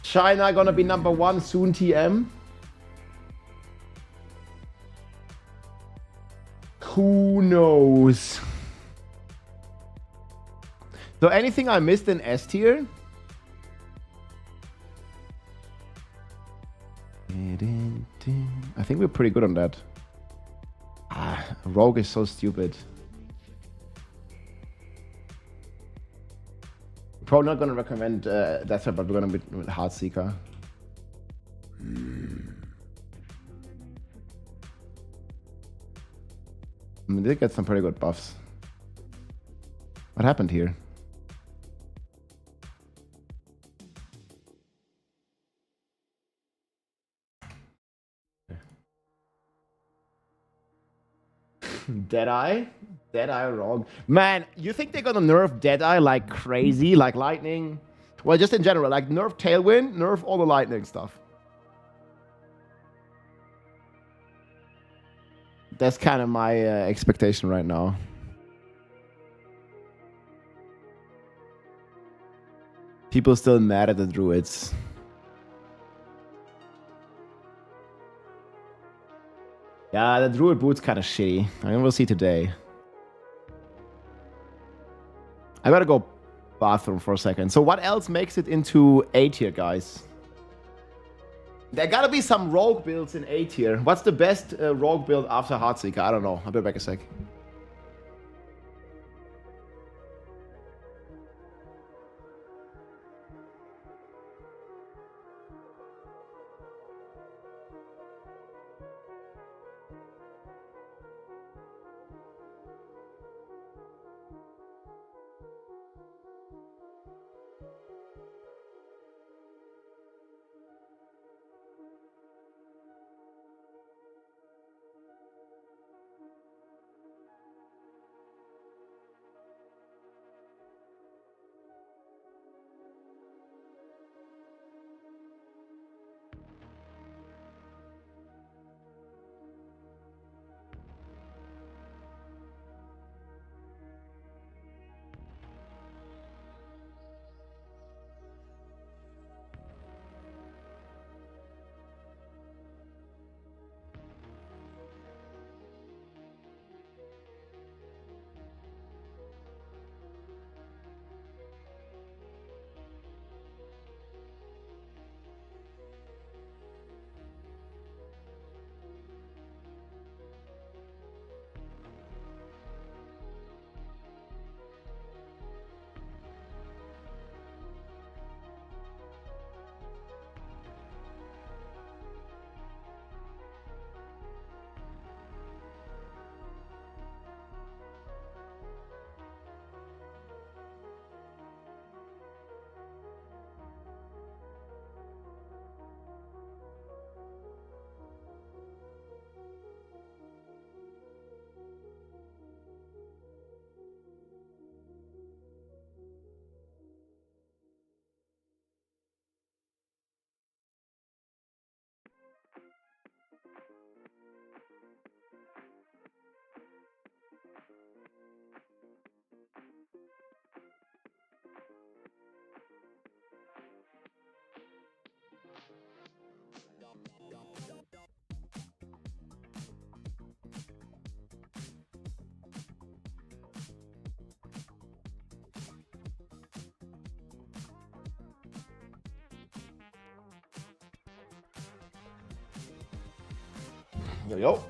China gonna be number 1 soon, TM. Who knows? So anything I missed in S tier? I think we're pretty good on that. Rogue is so stupid. Probably not gonna recommend that, but we're gonna be with Heartseeker. We did get some pretty good buffs. What happened here? Deadeye? Deadeye Rogue. Man, you think they're gonna nerf Deadeye like crazy, like lightning? Well, just in general, like nerf Tailwind, nerf all the lightning stuff. That's kind of my expectation right now. People still mad at the Druids. Yeah, the Druid boot's kind of shitty. I mean, we'll see today. I gotta go bathroom for a second. So what else makes it into A tier, guys? There gotta be some rogue builds in A tier. What's the best rogue build after Heartseeker? I don't know. I'll be back a sec. Yo, yo.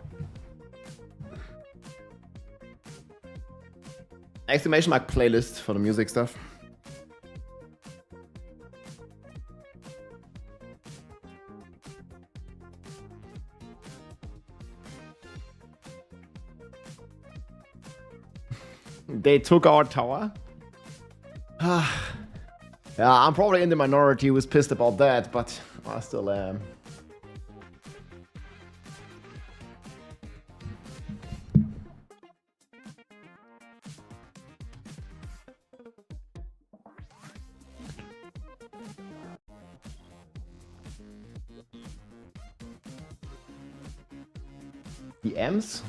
Exclamation mark playlist for the music stuff. They took our tower. Yeah, I'm probably in the minority who's pissed about that, but I still am. The M's?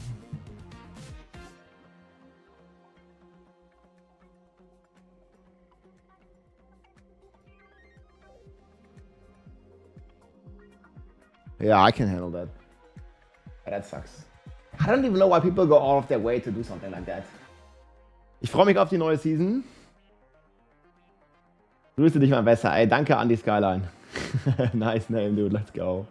Yeah, I can handle that. That sucks. I don't even know why people go out of their way to do something like that. Ich freue mich auf die neue Season. Grüße dich mal besser. Ey, danke an die Skyline. Nice name, dude. Let's go.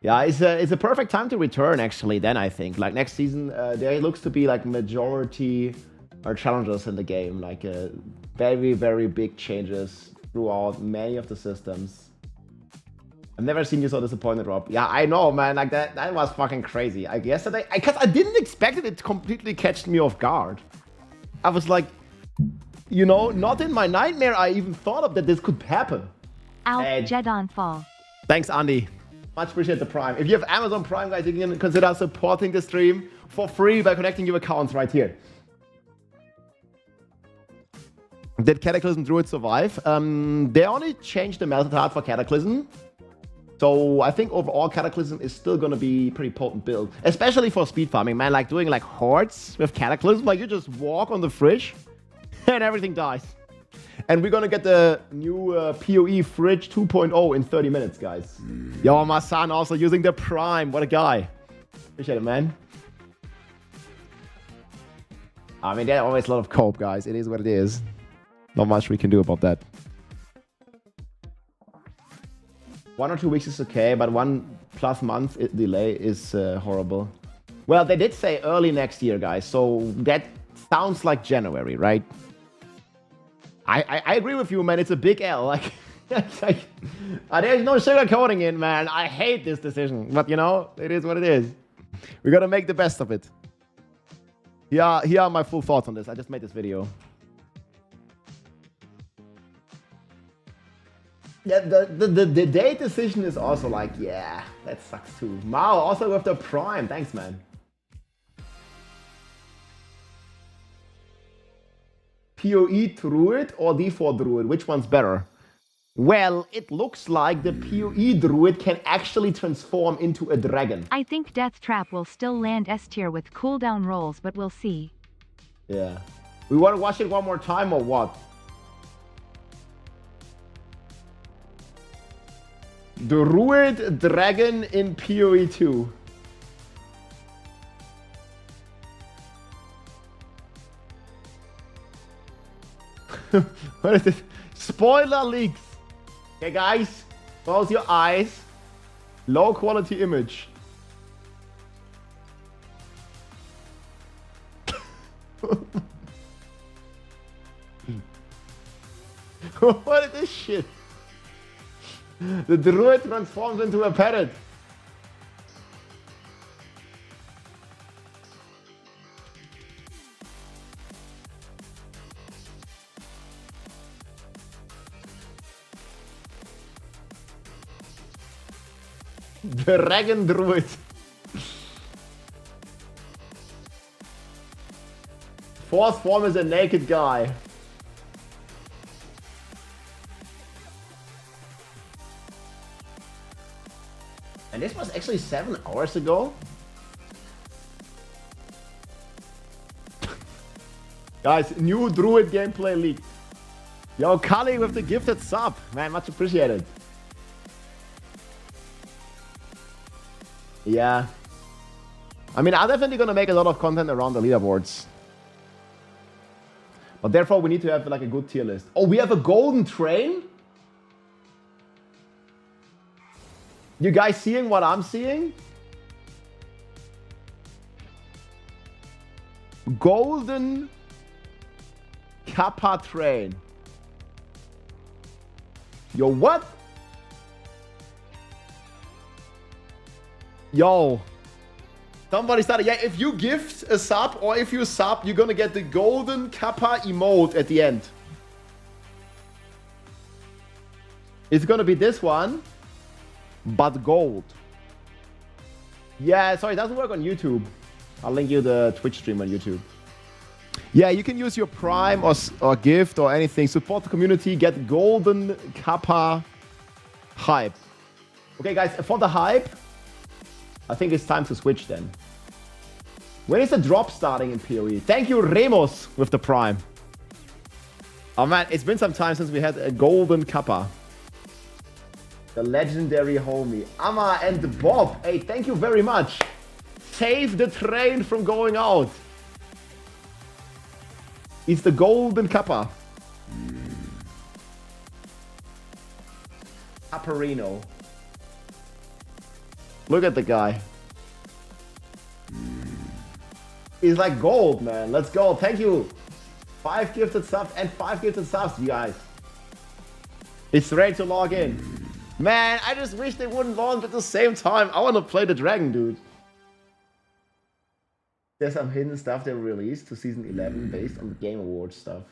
Yeah, it's a perfect time to return, actually, then, I think. Like, next season, there looks to be, like, majority are challengers in the game. Like, very, very big changes throughout many of the systems. I've never seen you so disappointed, Rob. Yeah, I know, man. Like, that was fucking crazy. Like, yesterday, because I didn't expect it to completely catch me off guard. I was like, you know, not in my nightmare I even thought of that this could happen. Out, Jedon fall. Thanks, Andy. Much appreciate the Prime. If you have Amazon Prime, guys, you can consider supporting the stream for free by connecting your accounts right here. Did Cataclysm Druid survive? They only changed the Melted Heart for Cataclysm. So I think overall Cataclysm is still going to be pretty potent build. Especially for speed farming, man. Like doing like hordes with Cataclysm. Like you just walk on the fridge and everything dies. And we're going to get the new PoE Fridge 2.0 in 30 minutes, guys. Yo, my son also using the Prime. What a guy. Appreciate it, man. I mean, there's always a lot of cope, guys. It is what it is. Not much we can do about that. 1 or 2 weeks is okay, but 1+ month delay is horrible. Well, they did say early next year, guys. So that sounds like January, right? I agree with you, man. It's a big L. Like, there's no sugarcoating in, man. I hate this decision. But, you know, it is what it is. We got to make the best of it. Yeah, here are my full thoughts on this. I just made this video. Yeah, the date decision is also like, yeah, that sucks too. Mao, also with the Prime. Thanks, man. PoE Druid or D4 Druid? Which one's better? Well, it looks like the PoE Druid can actually transform into a dragon. I think Death Trap will still land S tier with cooldown rolls, but we'll see. Yeah. We want to watch it one more time or what? Druid Dragon in PoE2. What is this? Spoiler leaks. Okay, guys, close your eyes. Low quality image. What is this shit? The Druid transforms into a parrot. Dragon Druid. Fourth form is a naked guy. And this was actually 7 hours ago. Guys, new Druid gameplay leaked. Yo, Kali with the gifted sub. Man, much appreciated. Yeah. I mean, I'm definitely going to make a lot of content around the leaderboards. But therefore, we need to have like a good tier list. Oh, we have a golden train? You guys seeing what I'm seeing? Golden Kappa train. Yo, what? Yo. Somebody started. Yeah, if you gift a sub or if you sub, you're gonna get the golden Kappa emote at the end. It's gonna be this one, but gold. Yeah, sorry, it doesn't work on YouTube. I'll link you the Twitch stream on YouTube. Yeah, you can use your Prime or gift or anything. Support the community, get golden Kappa hype. Okay, guys, for the hype, I think it's time to switch then. When is the drop starting in PoE? Thank you, Remos, with the Prime. Oh man, it's been some time since we had a golden Kappa. The legendary homie. Amma and Bob. Hey, thank you very much. Save the train from going out. It's the golden Kappa. Apparino. Look at the guy. He's like gold, man. Let's go. Thank you. 5 gifted subs and 5 gifted subs, you guys. It's ready to log in. Man, I just wish they wouldn't launch at the same time. I want to play the dragon, dude. There's some hidden stuff they released to Season 11 based on the Game Awards stuff.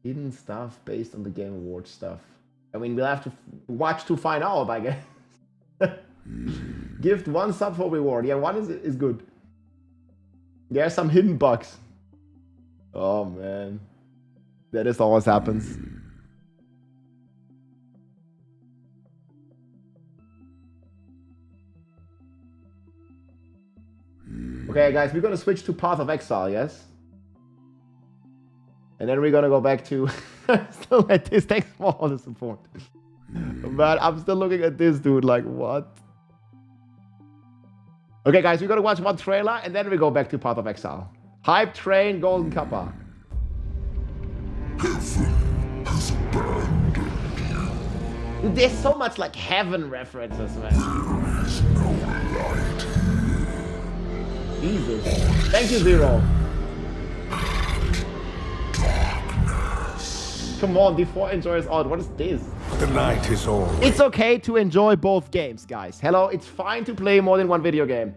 Hidden stuff based on the Game Awards stuff. I mean, we'll have to watch to find out, I guess. Gift 1 sub for reward. Yeah, 1 is good. There are some hidden bugs. Oh, man. That just always happens. Okay, guys, we're gonna switch to Path of Exile, yes? And then we're gonna go back to... Still at this, thanks for all the support. Man, I'm still looking at this, dude, like, what? Okay, guys, we're gonna watch one trailer, and then we go back to Path of Exile. Hype Train, Golden Kappa. Dude, there's so much, like, heaven references, man. Jesus. Thank you, Zero. Come on, D4 enjoys out. What is this? The night is over. It's okay to enjoy both games, guys. Hello, it's fine to play more than one video game.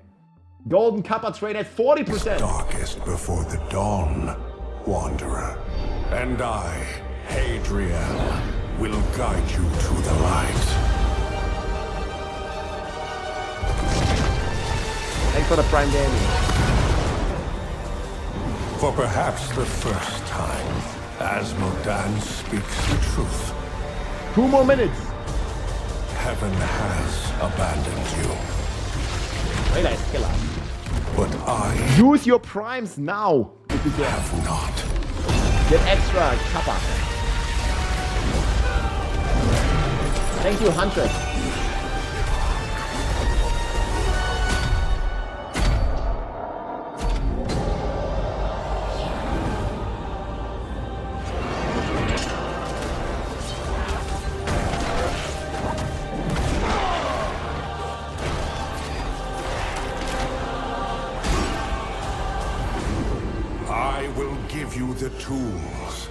Golden Kappa trade at 40%. Darkest before the dawn, Wanderer. And I, Hadriel, will guide you to the light. Thanks for the Prime Gaming. For perhaps the first time, Asmodan speaks the truth. 2 more minutes. Heaven has abandoned you. Very nice, killer. But I Use your primes now. If you can. have not. Get extra Kappa. Thank you, Hunter. I will give you the tools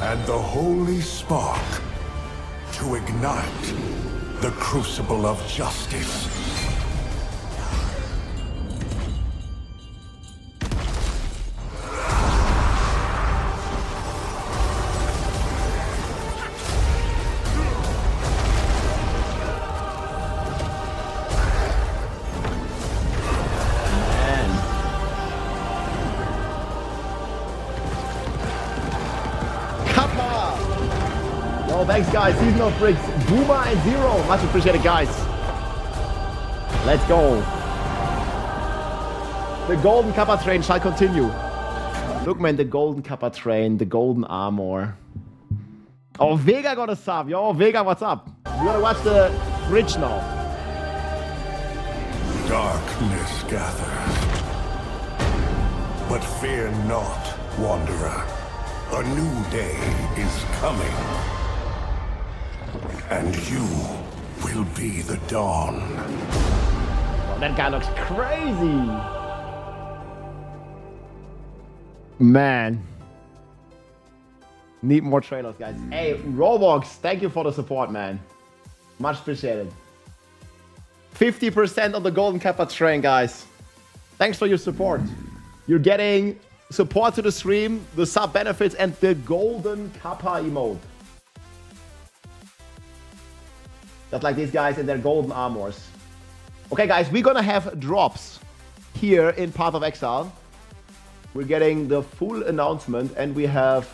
and the holy spark to ignite the crucible of justice. Thanks, guys. Season of Bricks. Boomer and Zero. Much appreciated, guys. Let's go. The Golden Kappa train shall continue. Look, man, the Golden Kappa train, the Golden Armor. Oh, Vega got a sub. Yo, Vega, what's up? We're gonna watch the bridge now. Darkness gathers. But fear not, Wanderer. A new day is coming. And you will be the dawn. Oh, that guy looks crazy. Man. Need more trailers, guys. Hey, Roblox, thank you for the support, man. Much appreciated. 50% on the Golden Kappa train, guys. Thanks for your support. You're getting support to the stream, the sub benefits, and the Golden Kappa emote. Just like these guys in their golden armors. Okay, guys, we're gonna have drops here in Path of Exile. We're getting the full announcement, and we have...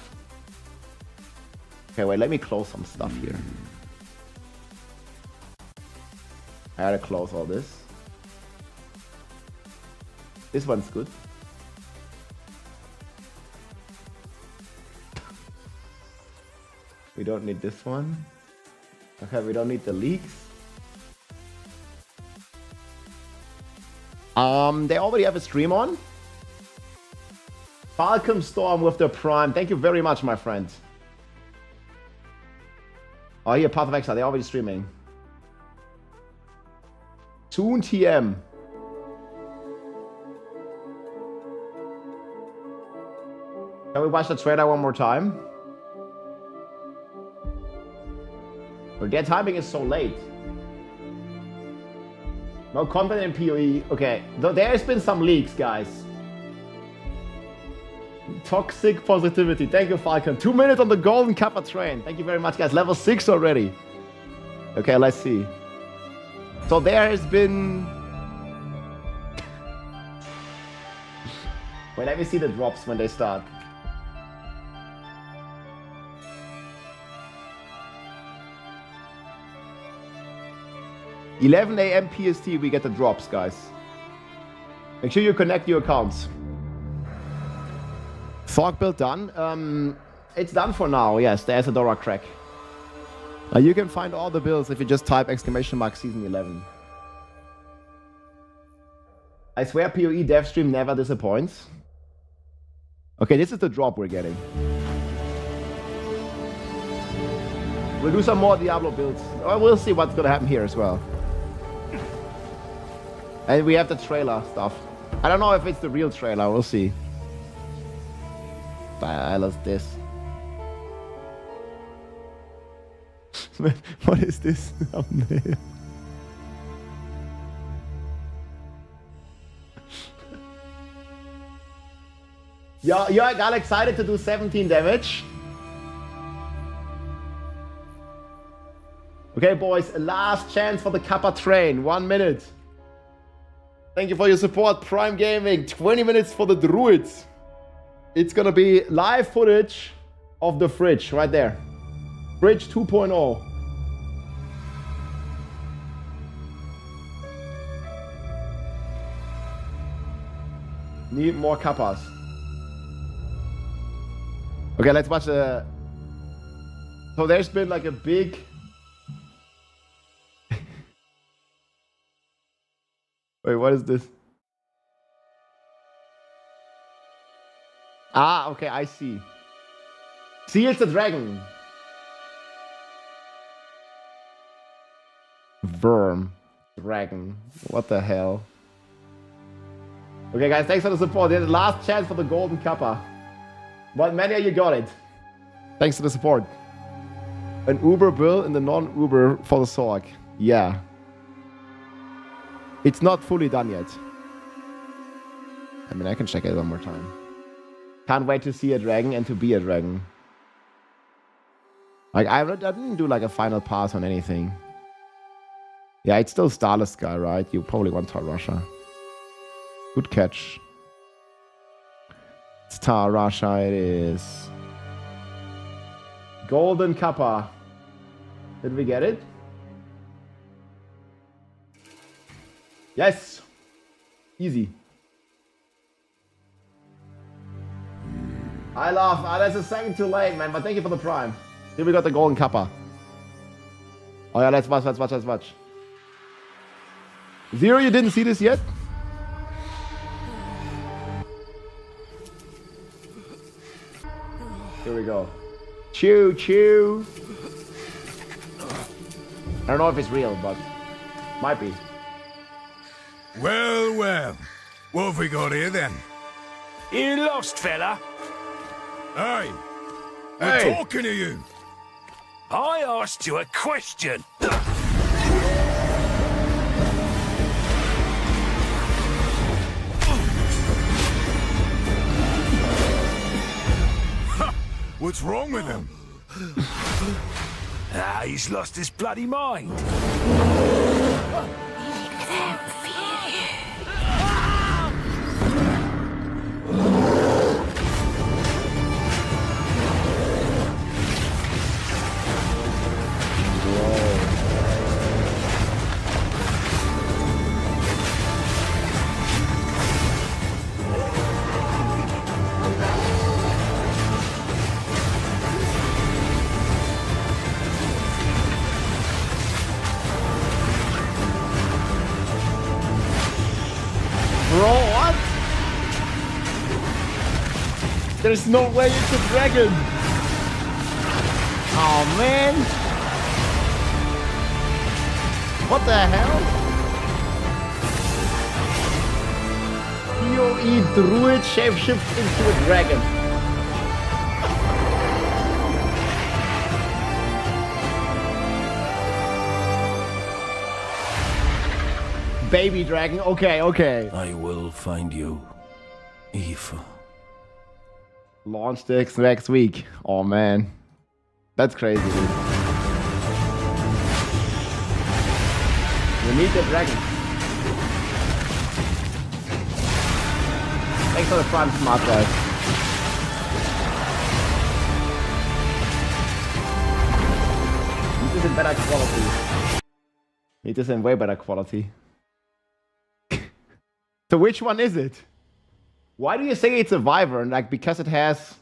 Okay, wait, let me close some stuff here. I gotta close all this. This one's good. We don't need this one. Okay, we don't need the leaks. They already have a stream on. Falcon Storm with the Prime. Thank you very much, my friend. Oh, here, Path of Exile. They're already streaming. Soon TM. Can we watch the trailer one more time? But their timing is so late. No content in PoE. Okay, though there has been some leaks, guys. Toxic positivity. Thank you, Falcon. 2 minutes on the Golden Kappa train. Thank you very much, guys. Level 6 already. Okay, let's see. So there has been... Wait, let me see the drops when they start. $11 AM PST, we get the drops, guys. Make sure you connect your accounts. Thog build done. It's done for now. Yes, there's a Dora crack. You can find all the builds if you just type !season 11. I swear PoE dev stream never disappoints. Okay, this is the drop we're getting. We'll do some more Diablo builds. We'll see what's gonna happen here as well. And we have the trailer stuff. I don't know if it's the real trailer. We'll see. I lost this. What is this thumbnail? Yeah, I got excited to do 17 damage. Okay, boys, last chance for the Kappa train. 1 minute. Thank you for your support, Prime Gaming. 20 minutes for the Druids. It's gonna be live footage of the fridge right there. Fridge 2.0. Need more Kappas. Okay, let's watch the... So there's been like a big... Wait, what is this? Ah, okay, I see. See, it's a dragon. Worm. Dragon. What the hell? Okay, guys, thanks for the support. There's the last chance for the Golden Kappa. But many of you got it. Thanks for the support. An Uber bill and the non-Uber for the Sorg. Yeah. It's not fully done yet. I mean, I can check it one more time. Can't wait to see a dragon and to be a dragon. Like, I didn't do like a final pass on anything. Yeah, it's still Starless Sky, right? You probably want Tar Russia. Good catch. It's Tar Russia, it is. Golden Kappa. Did we get it? Yes! Easy. I love... that's a second too late, man, but thank you for the Prime. Here we got the Golden Kappa. Oh yeah, let's watch. Zero, you didn't see this yet? Here we go. Chew, chew. I don't know if it's real, but might be. Well, well. What have we got here then? You lost, fella? Hey! Hey. I'm talking to you! I asked you a question. What's wrong with him? He's lost his bloody mind. Bro, what? There's no way it's a dragon. Oh man. What the hell? PoE Druid shapeshift into a dragon. Baby dragon. Okay, okay. I will find you, Eve. Launch next week. Oh man. That's crazy, dude. We need the dragon. Thanks for the Prime Smart Drive. Need this in better quality. Need this in way better quality. So which one is it? Why do you say it's a wyvern? Like, because it has...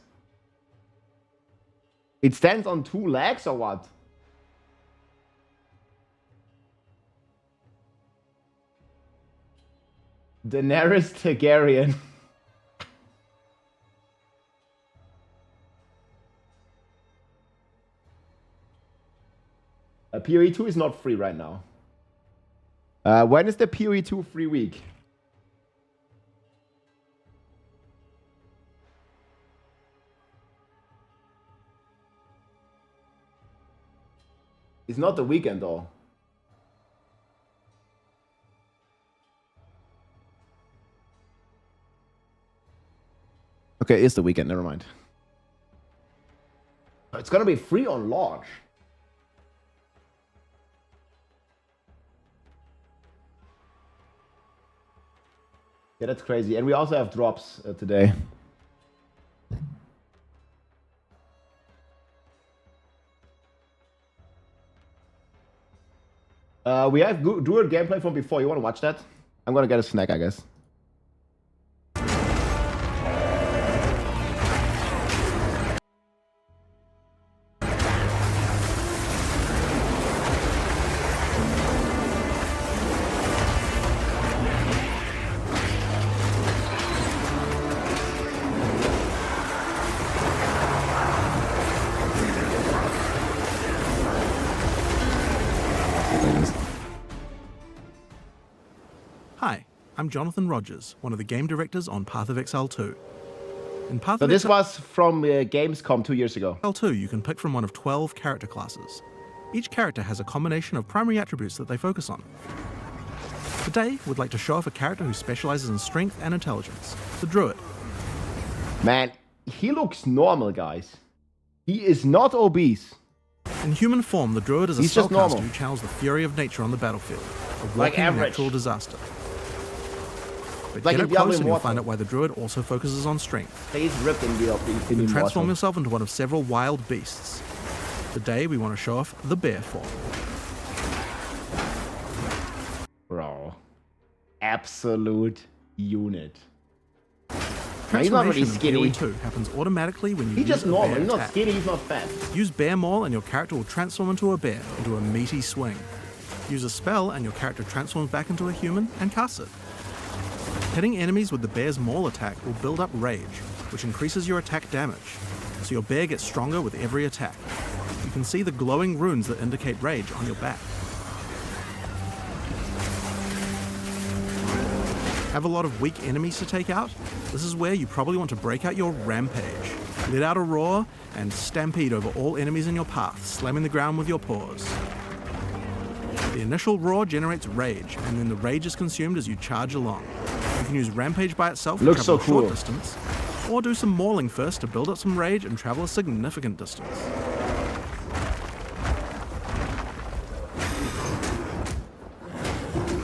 It stands on 2 legs or what? Daenerys Targaryen. PoE2 is not free right now. When is the PoE2 free week? It's not the weekend though. Okay, it's the weekend, never mind. It's gonna be free on launch. Yeah, that's crazy. And we also have drops today. We have Druid gameplay from before. You want to watch that? I'm gonna get a snack, I guess. Hi, I'm Jonathan Rogers, one of the game directors on Path of Exile 2. In Path So of this Exile was from Gamescom 2 years ago. 2, you can pick from one of 12 character classes. Each character has a combination of primary attributes that they focus on. Today, we'd like to show off a character who specializes in strength and intelligence, the Druid. Man, he looks normal, guys. He is not obese. In human form, the Druid is a He's just spellcaster normal. who channels the fury of nature on the battlefield, a Like walking average. natural disaster. But Like get in up Diablo close and you'll Immortal. find out why the Druid also focuses on strength. He's ripped in the You can transform yourself into one of several wild beasts. Today, we want to show off the bear form. Bro. Absolute unit. He's not really Transformation in skinny. PoE2 happens automatically when you He's use just a normal. bear He's not attack. skinny, he's not fat. Use Bear Maul and your character will transform into a bear, into a meaty swing. Use a spell and your character transforms back into a human and casts it. Hitting enemies with the Bear's Maul attack will build up rage, which increases your attack damage, so your bear gets stronger with every attack. You can see the glowing runes that indicate rage on your back. Have a lot of weak enemies to take out? This is where you probably want to break out your Rampage. Let out a roar and stampede over all enemies in your path, slamming the ground with your paws. The initial roar generates rage, and then the rage is consumed as you charge along. You can use Rampage by itself to Looks travel so a short cool. distance, or do some mauling first to build up some rage and travel a significant distance.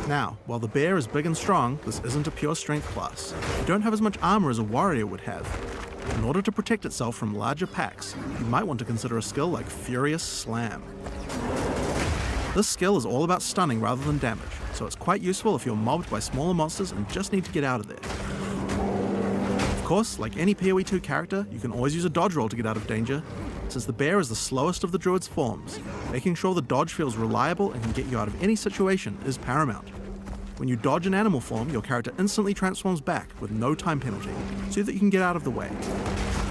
Now, while the bear is big and strong, this isn't a pure strength class. You don't have as much armor as a warrior would have. In order to protect itself from larger packs, you might want to consider a skill like Furious Slam. This skill is all about stunning rather than damage, so it's quite useful if you're mobbed by smaller monsters and just need to get out of there. Of course, like any PoE2 character, you can always use a dodge roll to get out of danger. Since the bear is the slowest of the druid's forms, making sure the dodge feels reliable and can get you out of any situation is paramount. When you dodge an animal form, your character instantly transforms back with no time penalty, so that you can get out of the way.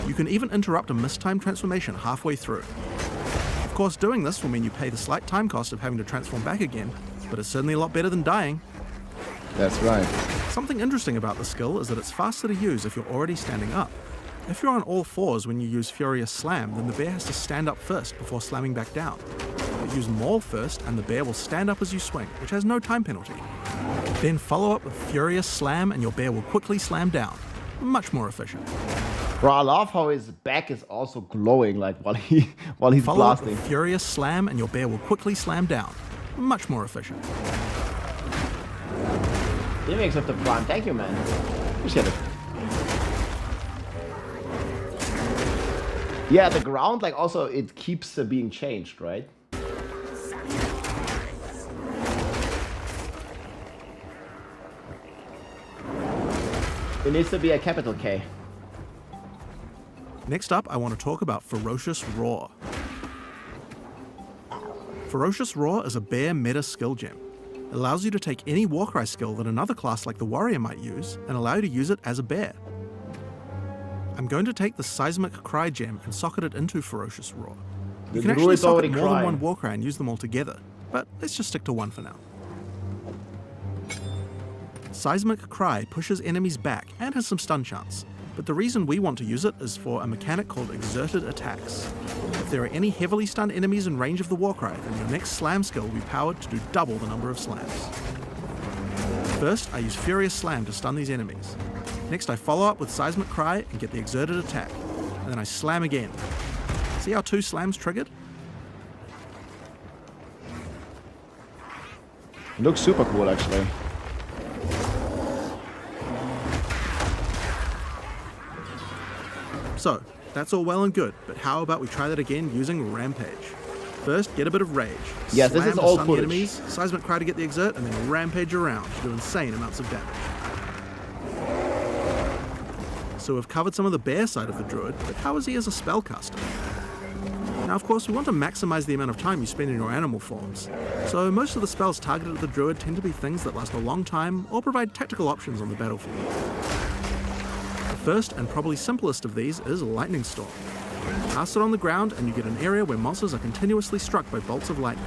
You can even interrupt a mistimed transformation halfway through. Of course, doing this will mean you pay the slight time cost of having to transform back again, but it's certainly a lot better than dying. That's right. Something interesting about the skill is that it's faster to use if you're already standing up. If you're on all fours when you use Furious Slam, then the bear has to stand up first before slamming back down. But use Maul first and the bear will stand up as you swing, which has no time penalty. Then follow up with Furious Slam and your bear will quickly slam down. Much more efficient. Bro, I love how his back is also glowing, like while he's Follow up blasting. with Furious Slam and your bear will quickly slam down. Much more efficient. Remix of the Prime. Thank you, man. Appreciate it. Yeah, the ground, like, also, it keeps being changed, right? It needs to be a capital K. Next up, I want to talk about Ferocious Roar. Ferocious Roar is a bear meta skill gem. It allows you to take any Warcry skill that another class like the Warrior might use and allow you to use it as a bear. I'm going to take the Seismic Cry gem and socket it into Ferocious Roar. You can actually Druid's socket already more than crying. one Warcry and use them all together, but let's just stick to one for now. Seismic Cry pushes enemies back and has some stun chance, but the reason we want to use it is for a mechanic called Exerted Attacks. If there are any heavily stunned enemies in range of the Warcry, then your next slam skill will be powered to do double the number of slams. First, I use Furious Slam to stun these enemies. Next, I follow up with Seismic Cry and get the Exerted Attack, and then I slam again. See how 2 slams triggered? It looks super cool, actually. So, that's all well and good, but how about we try that again using Rampage? First, get a bit of rage. Yes, this Slam is to old stun the footage. enemies, Seismic Cry to get the exert, and then Rampage around to do insane amounts of damage. So we've covered some of the bear side of the Druid, but how is he as a spellcaster? Now, of course, we want to maximize the amount of time you spend in your animal forms, so most of the spells targeted at the Druid tend to be things that last a long time or provide tactical options on the battlefield. The first and probably simplest of these is Lightning Storm. Cast it on the ground and you get an area where monsters are continuously struck by bolts of lightning.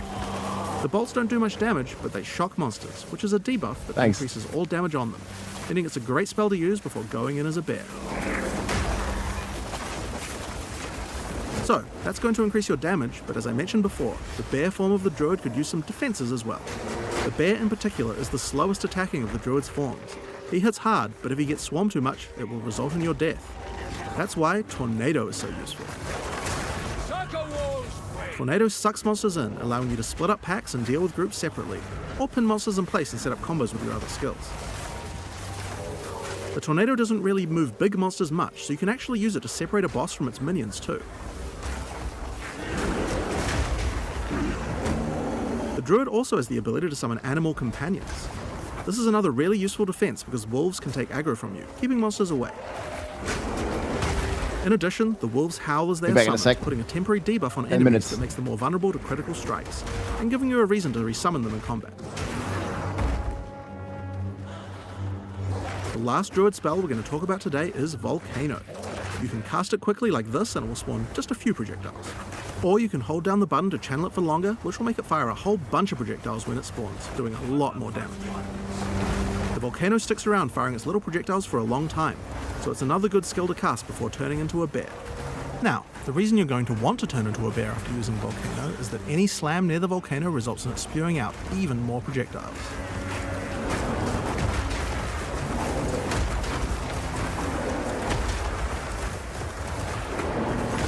The bolts don't do much damage, but they shock monsters, which is a debuff that Thanks. increases all damage on them, meaning it's a great spell to use before going in as a bear. So, that's going to increase your damage, but as I mentioned before, the bear form of the Druid could use some defenses as well. The bear in particular is the slowest attacking of the Druid's forms. He hits hard, but if he gets swarmed too much, it will result in your death. That's why Tornado is so useful. Tornado sucks monsters in, allowing you to split up packs and deal with groups separately, or pin monsters in place and set up combos with your other skills. The Tornado doesn't really move big monsters much, so you can actually use it to separate a boss from its minions too. The Druid also has the ability to summon animal companions. This is another really useful defense because wolves can take aggro from you, keeping monsters away. In addition, the wolves howl as they Be are back in a summoned, sec. putting a temporary debuff on 10 enemies minutes. that makes them more vulnerable to critical strikes, and giving you a reason to resummon them in combat. The last Druid spell we're going to talk about today is Volcano. You can cast it quickly like this and it will spawn just a few projectiles. Or you can hold down the button to channel it for longer, which will make it fire a whole bunch of projectiles when it spawns, doing a lot more damage. The volcano sticks around firing its little projectiles for a long time, so it's another good skill to cast before turning into a bear. Now, the reason you're going to want to turn into a bear after using Volcano is that any slam near the volcano results in it spewing out even more projectiles.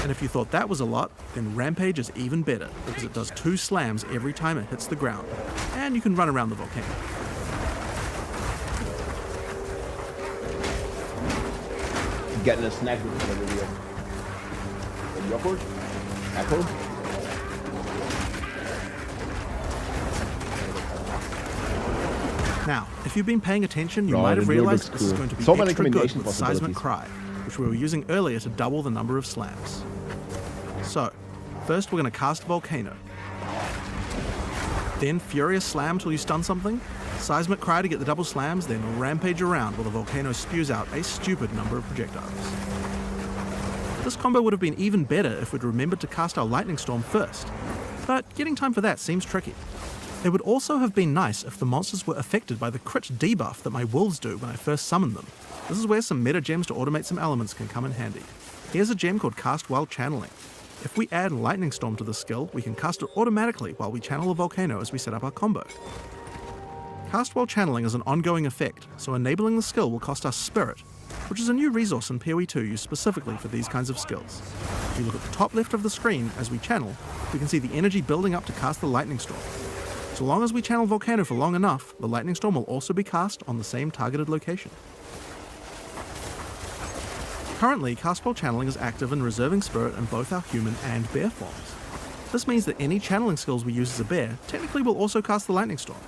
And if you thought that was a lot, then Rampage is even better, because it does 2 slams every time it hits the ground, and you can run around the volcano. Getting a snack with the video. Upward? Echo? Now, if you've been paying attention, you Right, might have the Druid realized looks this is cool. going to be So many extra good combination with Seismic possibilities. Cry, which we were using earlier to double the number of slams. So, first we're going to cast Volcano. Then Furious Slam till you stun something, Seismic Cry to get the double slams, then Rampage around while the volcano spews out a stupid number of projectiles. This combo would have been even better if we'd remembered to cast our Lightning Storm first, but getting time for that seems tricky. It would also have been nice if the monsters were affected by the crit debuff that my wolves do when I first summon them. This is where some meta gems to automate some elements can come in handy. Here's a gem called Cast While Channeling. If we add Lightning Storm to this skill, we can cast it automatically while we channel a volcano as we set up our combo. Cast While Channeling is an ongoing effect, so enabling the skill will cost us Spirit, which is a new resource in PoE2 used specifically for these kinds of skills. If you look at the top left of the screen as we channel, we can see the energy building up to cast the Lightning Storm. So long as we channel Volcano for long enough, the Lightning Storm will also be cast on the same targeted location. Currently, Cast While Channeling is active in reserving Spirit in both our human and bear forms. This means that any channeling skills we use as a bear technically will also cast the Lightning Storm.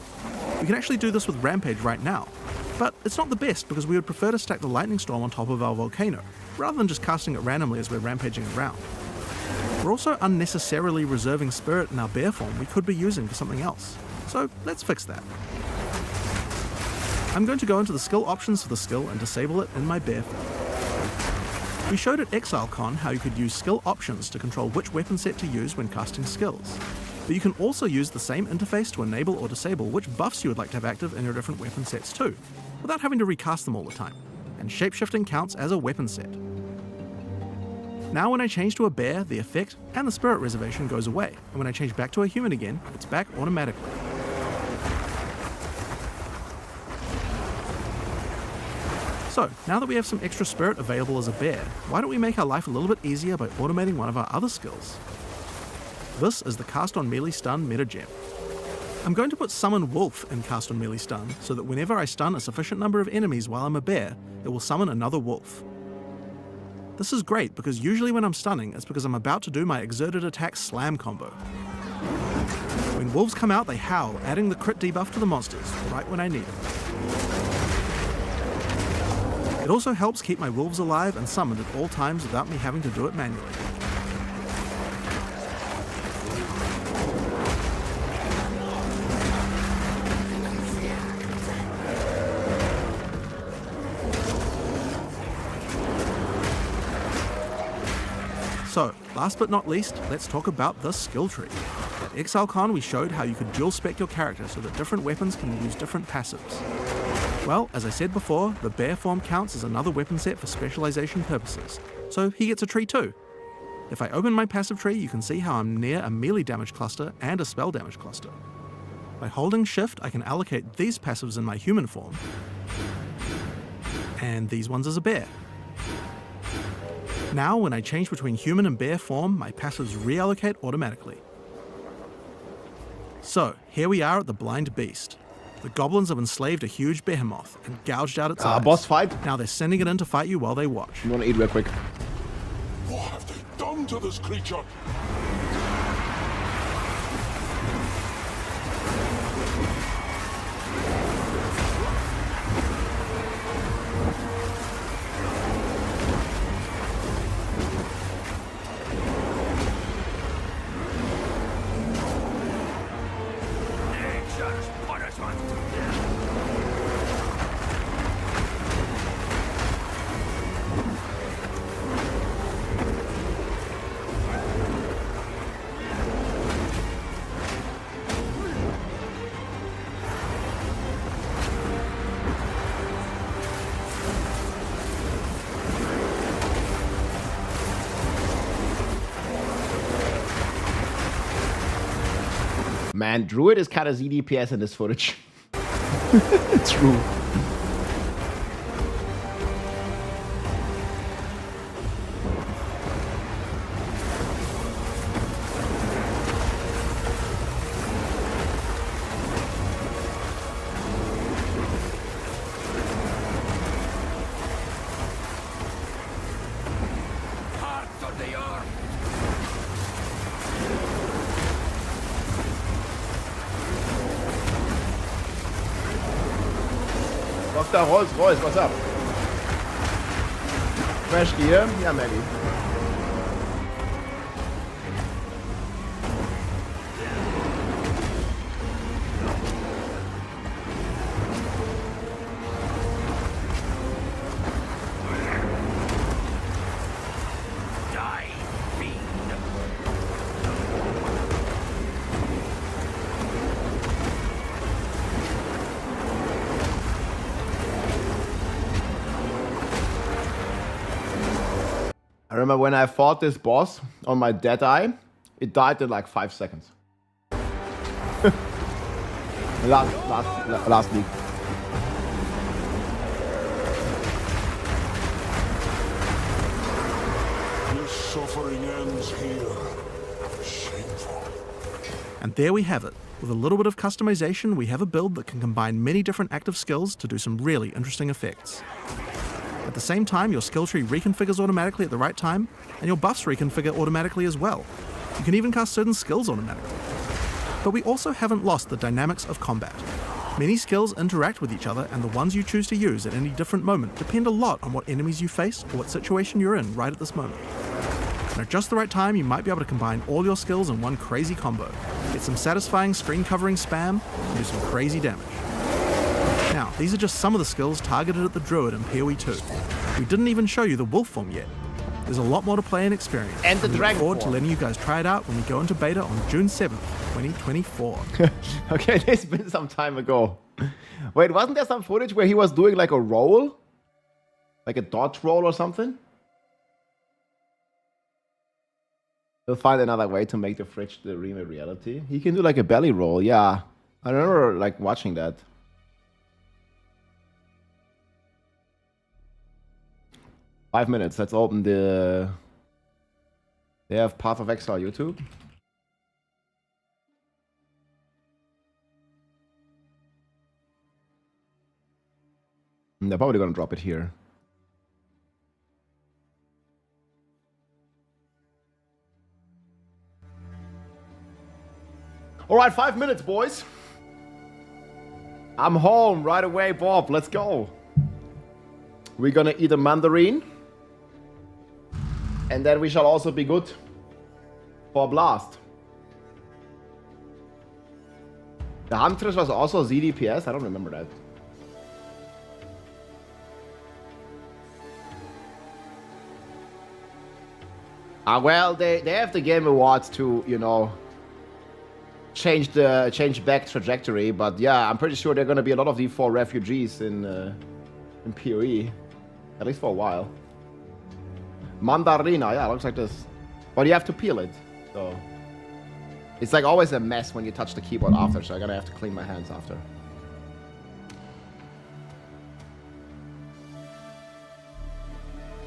We can actually do this with Rampage right now, but it's not the best because we would prefer to stack the Lightning Storm on top of our Volcano, rather than just casting it randomly as we're rampaging around. We're also unnecessarily reserving Spirit in our bear form we could be using for something else, so let's fix that. I'm going to go into the skill options for the skill and disable it in my bear form. We showed at ExileCon how you could use skill options to control which weapon set to use when casting skills, but you can also use the same interface to enable or disable which buffs you would like to have active in your different weapon sets too, without having to recast them all the time, and shapeshifting counts as a weapon set. Now when I change to a bear, the effect and the spirit reservation goes away, and when I change back to a human again, it's back automatically. So, now that we have some extra spirit available as a bear, why don't we make our life a little bit easier by automating one of our other skills? This is the Cast on Melee Stun meta gem. I'm going to put Summon Wolf in Cast on Melee Stun, so that whenever I stun a sufficient number of enemies while I'm a bear, it will summon another wolf. This is great because usually when I'm stunning, it's because I'm about to do my exerted attack slam combo. When wolves come out, they howl, adding the crit debuff to the monsters, right when I need it. It also helps keep my wolves alive and summoned at all times without me having to do it manually. So, last but not least, let's talk about the skill tree. At ExileCon we showed how you could dual spec your character so that different weapons can use different passives. Well, as I said before, the bear form counts as another weapon set for specialization purposes, so he gets a tree too. If I open my passive tree, you can see how I'm near a melee damage cluster and a spell damage cluster. By holding shift, I can allocate these passives in my human form, and these ones as a bear. Now, when I change between human and bear form, my passives reallocate automatically. So, here we are at the Blind Beast. The goblins have enslaved a huge behemoth and gouged out its eyes. Boss fight. Now they're sending it in to fight you while they watch. You want to eat real quick? What have they done to this creature? Man, Druid is kind of ZDPS in this footage. True. Was da Rolls-Royce, what's up? Crash Gear? Ja, maybe. I remember when I fought this boss on my dead eye, it died in like 5 seconds. last league. Your suffering ends here. Shameful. And there we have it. With a little bit of customization, we have a build that can combine many different active skills to do some really interesting effects. At the same time, your skill tree reconfigures automatically at the right time, and your buffs reconfigure automatically as well. You can even cast certain skills automatically. But we also haven't lost the dynamics of combat. Many skills interact with each other, and the ones you choose to use at any different moment depend a lot on what enemies you face or what situation you're in right at this moment. And at just the right time, you might be able to combine all your skills in one crazy combo, get some satisfying screen covering spam, and do some crazy damage. Now, these are just some of the skills targeted at the Druid in PoE2. We didn't even show you the wolf form yet. There's a lot more to play and experience. And the we look dragon forward to form. letting you guys try it out when we go into beta on June 7th, 2024. Okay, this has been some time ago. Wait, wasn't there some footage where he was doing like a roll? Like a dodge roll or something? We'll find another way to make the fridge the remake reality. He can do like a belly roll, yeah. I remember like watching that. Five minutes. Let's open the. They have Path of Exile YouTube. They're probably gonna drop it here. All right, 5 minutes, boys. I'm home right away, Bob. Let's go. We're gonna eat a mandarin. And then we shall also be good for Blast. The Huntress was also ZDPS? I don't remember that. Well, they have the Game Awards to, you know, change back trajectory, but yeah, I'm pretty sure there are gonna be a lot of D4 refugees in PoE, at least for a while. Mandarina, yeah, looks like this. But you have to peel it, so it's like always a mess when you touch the keyboard after, so I'm gonna have to clean my hands after.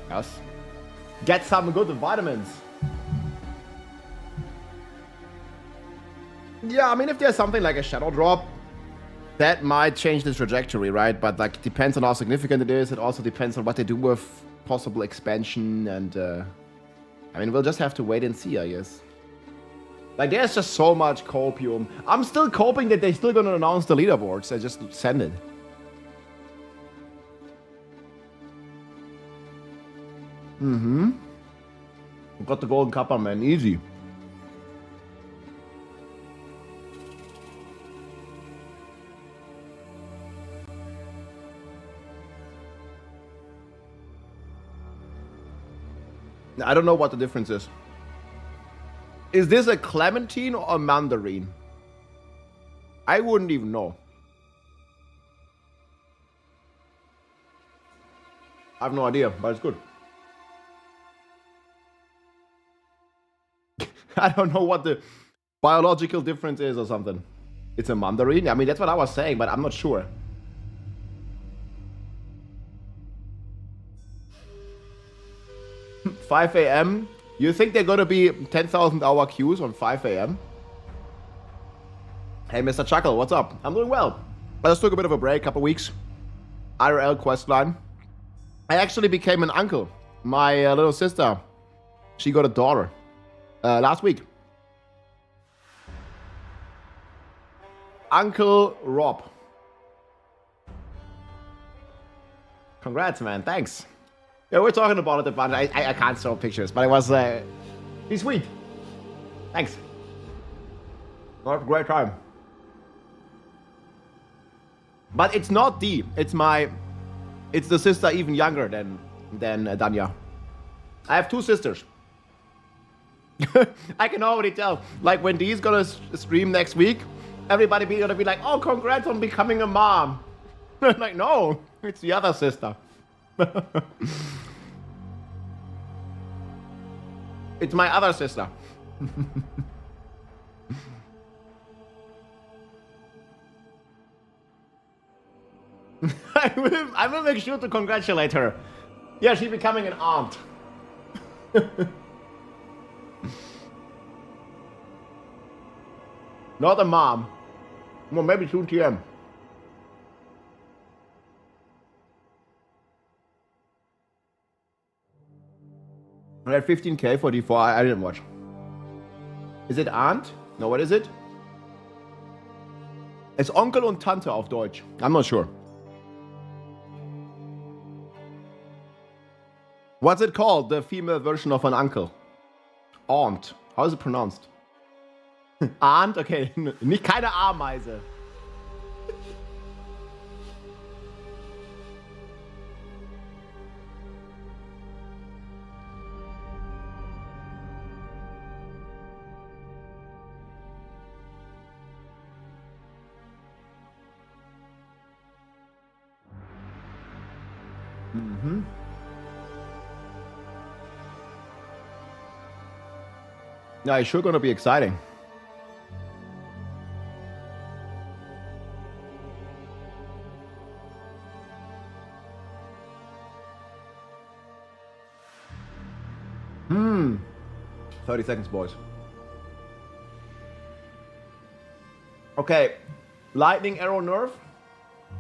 Yes. Get some good vitamins. Yeah, I mean, if there's something like a shadow drop, that might change the trajectory, right? But like, it depends on how significant it is. It also depends on what they do with possible expansion, and I mean, we'll just have to wait and see, I guess. Like, there's just so much copium. I'm still coping that they're still gonna announce the leaderboards. I just send it. Mm-hmm. We got the golden kappa, man. Easy. I don't know what the difference is. Is this a clementine or a mandarin? I wouldn't even know. I have no idea, but it's good. I don't know what the biological difference is or something. It's a mandarin. I mean, that's what I was saying, but I'm not sure. $5 a.m. You think they're gonna be 10,000 hour queues on 5 a.m.? Hey, Mr. Chuckle, what's up? I'm doing well. I just took a bit of a break, couple weeks. IRL questline. I actually became an uncle. My little sister, she got a daughter last week. Uncle Rob. Congrats, man. Thanks. Yeah, we're talking about it a bunch. I can't show pictures, but it was he's sweet. Thanks. Have a great time. But it's not D. It's the sister even younger than Danya. I have 2 sisters. I can already tell. Like when D's gonna stream next week, everybody gonna be like, "Oh, congrats on becoming a mom." Like, no, it's the other sister. It's my other sister. I will make sure to congratulate her. Yeah, she's becoming an aunt. Not a mom. Well, maybe 2 TM. I had 15k for D4. I didn't watch. Is it Aunt? No, what is it? It's Onkel und Tante auf Deutsch. I'm not sure. What's it called? The female version of an uncle. Aunt. How is it pronounced? Aunt? Okay. Nicht keine Ameise. Mhm. Yeah, it's sure gonna be exciting. 30 seconds, boys. Okay, lightning arrow nerf.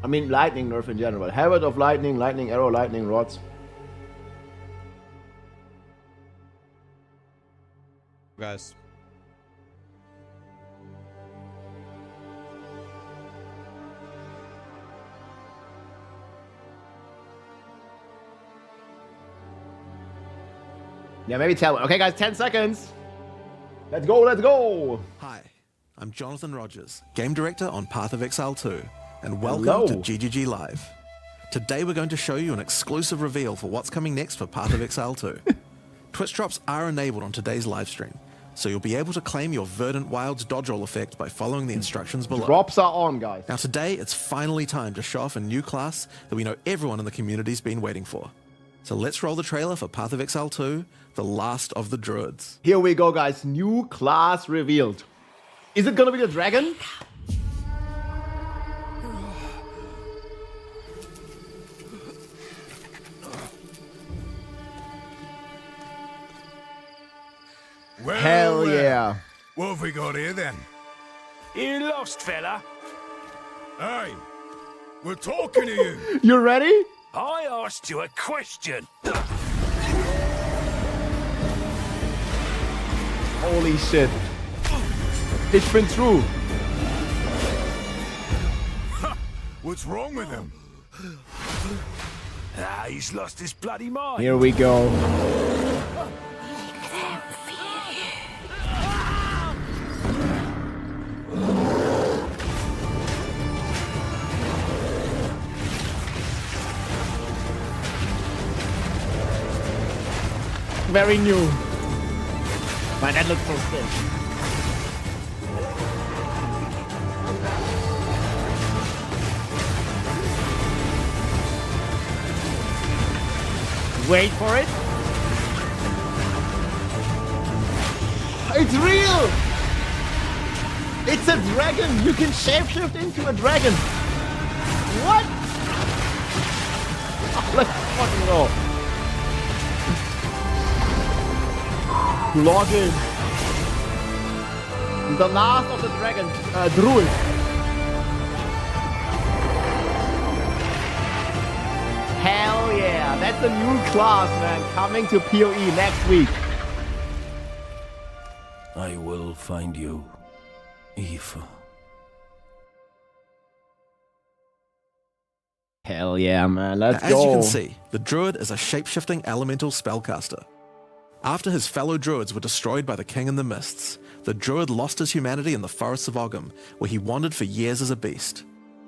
I mean lightning nerf in general. Habit of lightning, lightning arrow, lightning rods. Guys. Yeah, maybe tell. Okay, guys, 10 seconds. Let's go, let's go. Hi, I'm Jonathan Rogers, Game Director on Path of Exile 2, and welcome Hello. to GGG Live. Today we're going to show you an exclusive reveal for what's coming next for Path of Exile 2. Twitch drops are enabled on today's live stream, so you'll be able to claim your Verdant Wilds dodge roll effect by following the instructions below. Drops are on, guys. Now today, it's finally time to show off a new class that we know everyone in the community's been waiting for. So let's roll the trailer for Path of Exile 2, The Last of the Druids. Here we go, guys. New class revealed. Is it gonna be the dragon? Well, Hell well. yeah. What have we got here then? You lost, fella? Hey, we're talking to you. You ready? I asked you a question. Holy shit. It's been true. What's wrong with him? Ah, he's lost his bloody mind. Here we go. Very new. Man, that looks so sick. Wait for it. It's real! It's a dragon! You can shapeshift into a dragon! What? Oh, let's fucking go. Log in. The last of the dragon, Druid. Hell yeah, that's a new class, man, coming to PoE next week. I will find you, Eve. Hell yeah, man, let's As go. you can see, the Druid is a shape-shifting elemental spellcaster. After his fellow Druids were destroyed by the King in the Mists, the Druid lost his humanity in the forests of Ogham, where he wandered for years as a beast.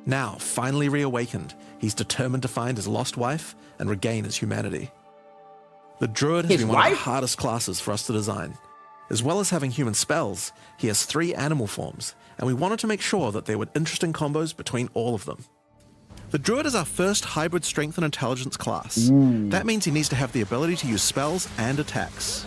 Now, finally reawakened, he's determined to find his lost wife and regain his humanity. The Druid has His been one of wife? the hardest classes for us to design. As well as having human spells, he has 3 animal forms, and we wanted to make sure that there were interesting combos between all of them. The Druid is our first hybrid strength and intelligence class. That means he needs to have the ability to use spells and attacks.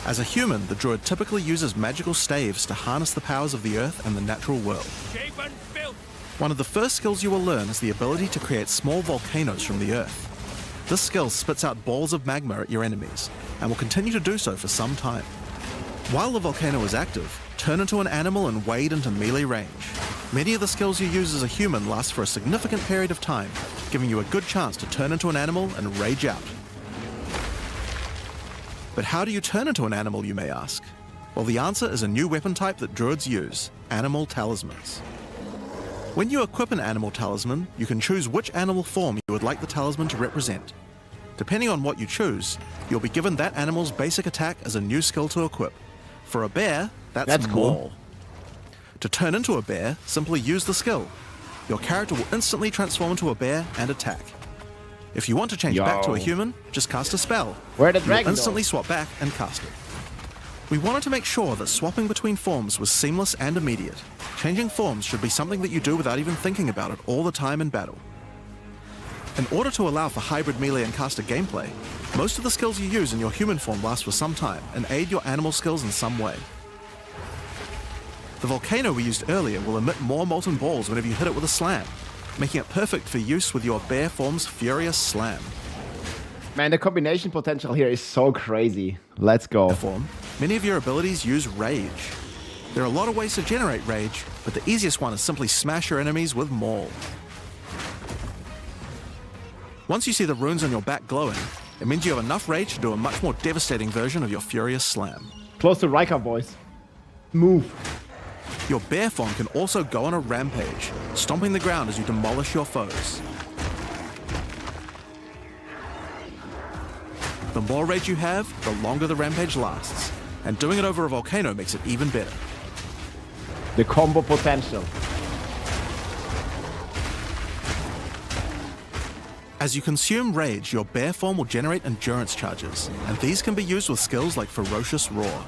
As a human, the Druid typically uses magical staves to harness the powers of the earth and the natural world. Shape and filth. One of the first skills you will learn is the ability to create small volcanoes from the earth. This skill spits out balls of magma at your enemies, and will continue to do so for some time. While the volcano is active, turn into an animal and wade into melee range. Many of the skills you use as a human last for a significant period of time, giving you a good chance to turn into an animal and rage out. But how do you turn into an animal, you may ask? Well, the answer is a new weapon type that Druids use, animal talismans. When you equip an animal talisman, you can choose which animal form you would like the talisman to represent. Depending on what you choose, you'll be given that animal's basic attack as a new skill to equip. For a bear, that's cool. maul. To turn into a bear, simply use the skill. Your character will instantly transform into a bear and attack. If you want to change back to a human, just cast a spell. Where'd the You'll dragon go? instantly swap back and cast it. We wanted to make sure that swapping between forms was seamless and immediate. Changing forms should be something that you do without even thinking about it all the time in battle. In order to allow for hybrid melee and caster gameplay, most of the skills you use in your human form last for some time and aid your animal skills in some way. The volcano we used earlier will emit more molten balls whenever you hit it with a slam, making it perfect for use with your bear form's furious slam. Man, the combination potential here is so crazy. Let's go. Form, many of your abilities use rage. There are a lot of ways to generate rage, but the easiest one is simply smash your enemies with maul. Once you see the runes on your back glowing, it means you have enough rage to do a much more devastating version of your furious slam. Close to Riker voice. Move. Your bear form can also go on a rampage, stomping the ground as you demolish your foes. The more rage you have, the longer the rampage lasts, and doing it over a volcano makes it even better. The combo potential. As you consume rage, your bear form will generate endurance charges, and these can be used with skills like Ferocious Roar.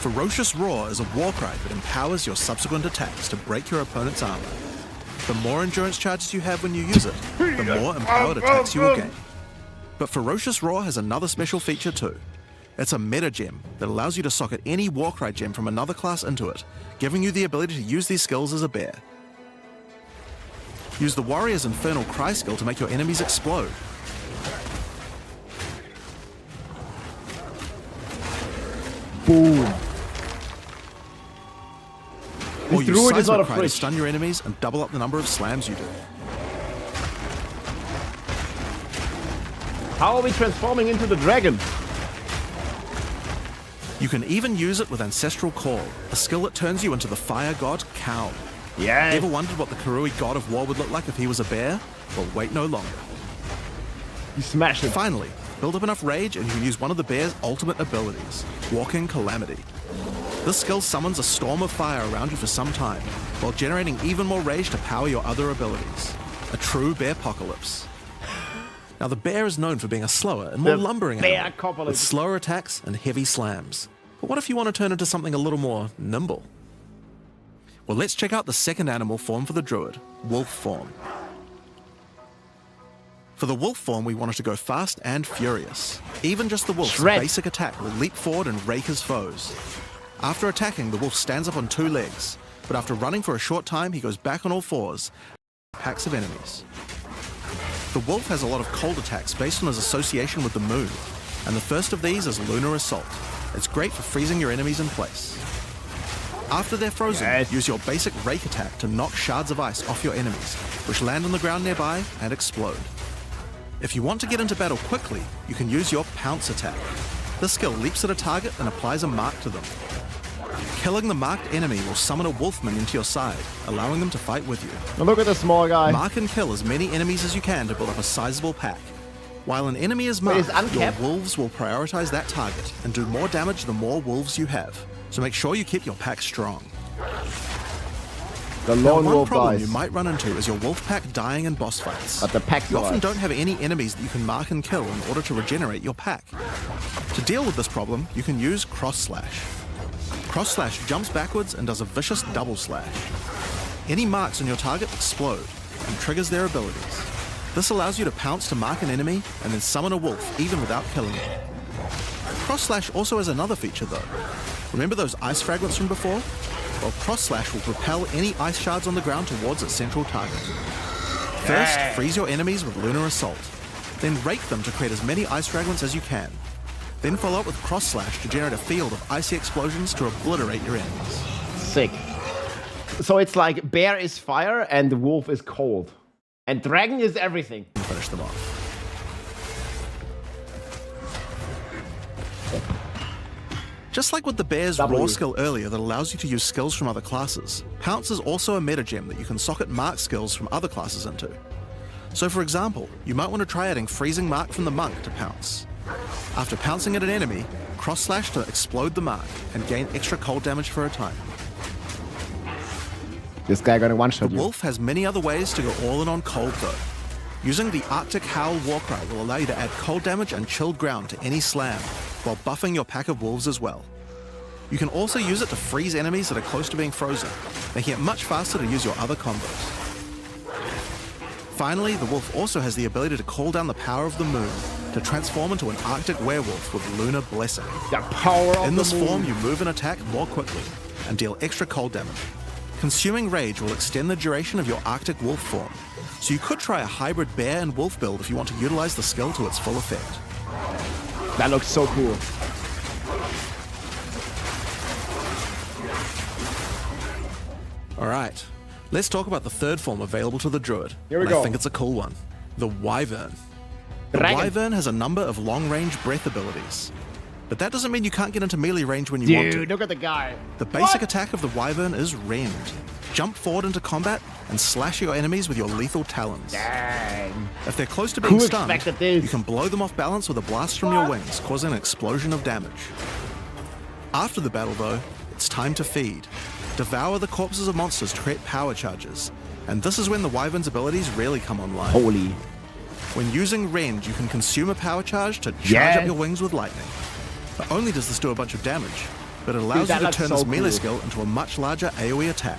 Ferocious Roar is a war cry that empowers your subsequent attacks to break your opponent's armor. The more endurance charges you have when you use it, the more empowered attacks you will gain. But Ferocious Roar has another special feature too. It's a meta gem that allows you to socket any Warcry gem from another class into it, giving you the ability to use these skills as a bear. Use the Warrior's Infernal Cry skill to make your enemies explode. Boom. Or This use Druid is not Seismic Cry to afraid. stun your enemies and double up the number of slams you do. How are we transforming into the dragon? You can even use it with Ancestral Call, a skill that turns you into the fire god Khal. Yeah. Ever wondered what the Karui god of war would look like if he was a bear? Well, wait no longer. You smash it. Finally, build up enough rage and you can use one of the bear's ultimate abilities, Walking Calamity. This skill summons a storm of fire around you for some time, while generating even more rage to power your other abilities. A true bear-pocalypse. Now the bear is known for being a slower and more The lumbering animal, bear-copolypse. with slower attacks and heavy slams. But what if you want to turn into something a little more nimble? Well, let's check out the second animal form for the Druid, wolf form. For the wolf form, we wanted to go fast and furious. Even just the wolf's Shred. basic attack will leap forward and rake his foes. After attacking, the wolf stands up on 2 legs, but after running for a short time, he goes back on all 4s, packs of enemies. The wolf has a lot of cold attacks based on his association with the moon, and the first of these is Lunar Assault. It's great for freezing your enemies in place. After they're frozen, use your basic rake attack to knock shards of ice off your enemies, which land on the ground nearby and explode. If you want to get into battle quickly, you can use your pounce attack. This skill leaps at a target and applies a mark to them. Killing the marked enemy will summon a wolfman into your side, allowing them to fight with you. Now look at the small guy. Mark and kill as many enemies as you can to build up a sizable pack. While an enemy is marked, your wolves will prioritize that target and do more damage the more wolves you have. So make sure you keep your pack strong. The Now, lone one wolf problem dies. you might run into is your wolf pack dying in boss fights. But the pack You often survives. don't have any enemies that you can mark and kill in order to regenerate your pack. To deal with this problem, you can use Cross Slash. Cross Slash jumps backwards and does a vicious double slash. Any marks on your target explode and triggers their abilities. This allows you to pounce to mark an enemy and then summon a wolf even without killing it. Cross Slash also has another feature though. Remember those ice fragments from before? Well, Cross Slash will propel any ice shards on the ground towards its central target. First, freeze your enemies with Lunar Assault. Then rake them to create as many ice fragments as you can. Then follow up with Cross Slash to generate a field of icy explosions to obliterate your enemies. Sick. So it's like bear is fire and the wolf is cold. And dragon is everything. Finish them off. Just like with the bear's raw skill earlier that allows you to use skills from other classes, Pounce is also a metagem that you can socket mark skills from other classes into. So for example, you might want to try adding Freezing Mark from the Monk to Pounce. After pouncing at an enemy, Cross Slash to explode the mark and gain extra cold damage for a time. This guy gonna one-shot you. Wolf has many other ways to go all in on cold though. Using the Arctic Howl Warcry will allow you to add cold damage and chilled ground to any slam, while buffing your pack of wolves as well. You can also use it to freeze enemies that are close to being frozen, making it much faster to use your other combos. Finally, the wolf also has the ability to call down the power of the moon to transform into an Arctic werewolf with Lunar Blessing. The power of In the this moon. form, you move and attack more quickly and deal extra cold damage. Consuming Rage will extend the duration of your Arctic wolf form, so you could try a hybrid bear and wolf build if you want to utilize the skill to its full effect. That looks so cool. Alright, let's talk about the third form available to the Druid. Here we and go. I think it's a cool one. The Wyvern. The Dragon. Wyvern has a number of long-range breath abilities. But that doesn't mean you can't get into melee range when you want to. Dude, look at the guy. The basic attack of the Wyvern is Rend. Jump forward into combat and slash your enemies with your lethal talons. Dang. If they're close to being Who stunned, expected this? you can blow them off balance with a blast from your wings, causing an explosion of damage. After the battle, though, it's time to feed. Devour the corpses of monsters to create power charges, and this is when the Wyvern's abilities really come online. Holy. When using Rend, you can consume a power charge to charge up Yes. your wings with lightning. Not only does this do a bunch of damage, but it allows Dude, that you to looks turn so this melee cool. skill into a much larger AoE attack.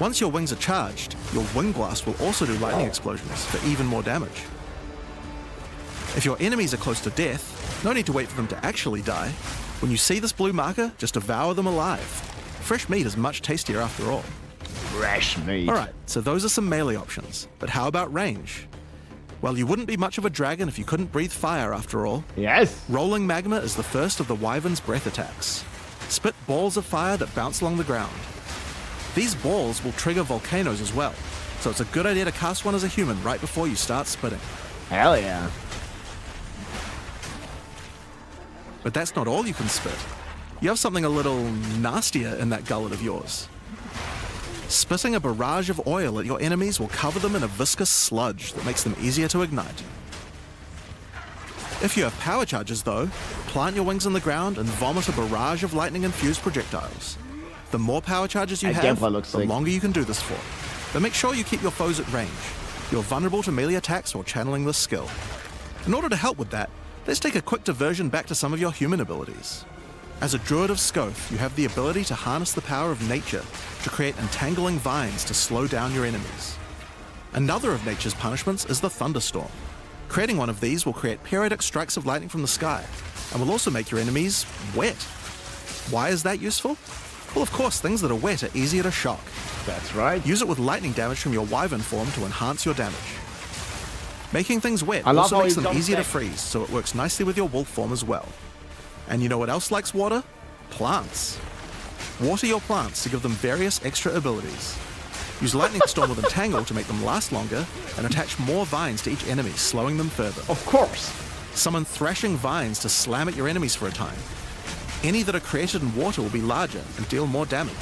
Once your wings are charged, your Wing Blast will also do lightning explosions for even more damage. If your enemies are close to death, no need to wait for them to actually die. When you see this blue marker, just devour them alive. Fresh meat is much tastier after all. Fresh meat. Alright, so those are some melee options, but how about range? Well, you wouldn't be much of a dragon if you couldn't breathe fire after all. Yes. Rolling Magma is the first of the Wyvern's breath attacks. Spit balls of fire that bounce along the ground. These balls will trigger volcanoes as well, so it's a good idea to cast one as a human right before you start spitting. Hell yeah. But that's not all you can spit. You have something a little nastier in that gullet of yours. Spitting a barrage of oil at your enemies will cover them in a viscous sludge that makes them easier to ignite. If you have power charges though, plant your wings in the ground and vomit a barrage of lightning-infused projectiles. The more power charges you That have, gameplay looks the sick. longer you can do this for. But make sure you keep your foes at range. You're vulnerable to melee attacks while channeling this skill. In order to help with that, let's take a quick diversion back to some of your human abilities. As a Druid of Scoth, you have the ability to harness the power of nature to create entangling vines to slow down your enemies. Another of nature's punishments is the thunderstorm. Creating one of these will create periodic strikes of lightning from the sky, and will also make your enemies wet. Why is that useful? Well, of course, things that are wet are easier to shock. That's right. Use it with lightning damage from your wyvern form to enhance your damage. Making things wet I love also how makes he them jumps easier back. to freeze, so it works nicely with your wolf form as well. And you know what else likes water? Plants. Water your plants to give them various extra abilities. Use Lightning Storm with Entangle to make them last longer, and attach more vines to each enemy, slowing them further. Of course. Summon Thrashing Vines to slam at your enemies for a time. Any that are created in water will be larger and deal more damage.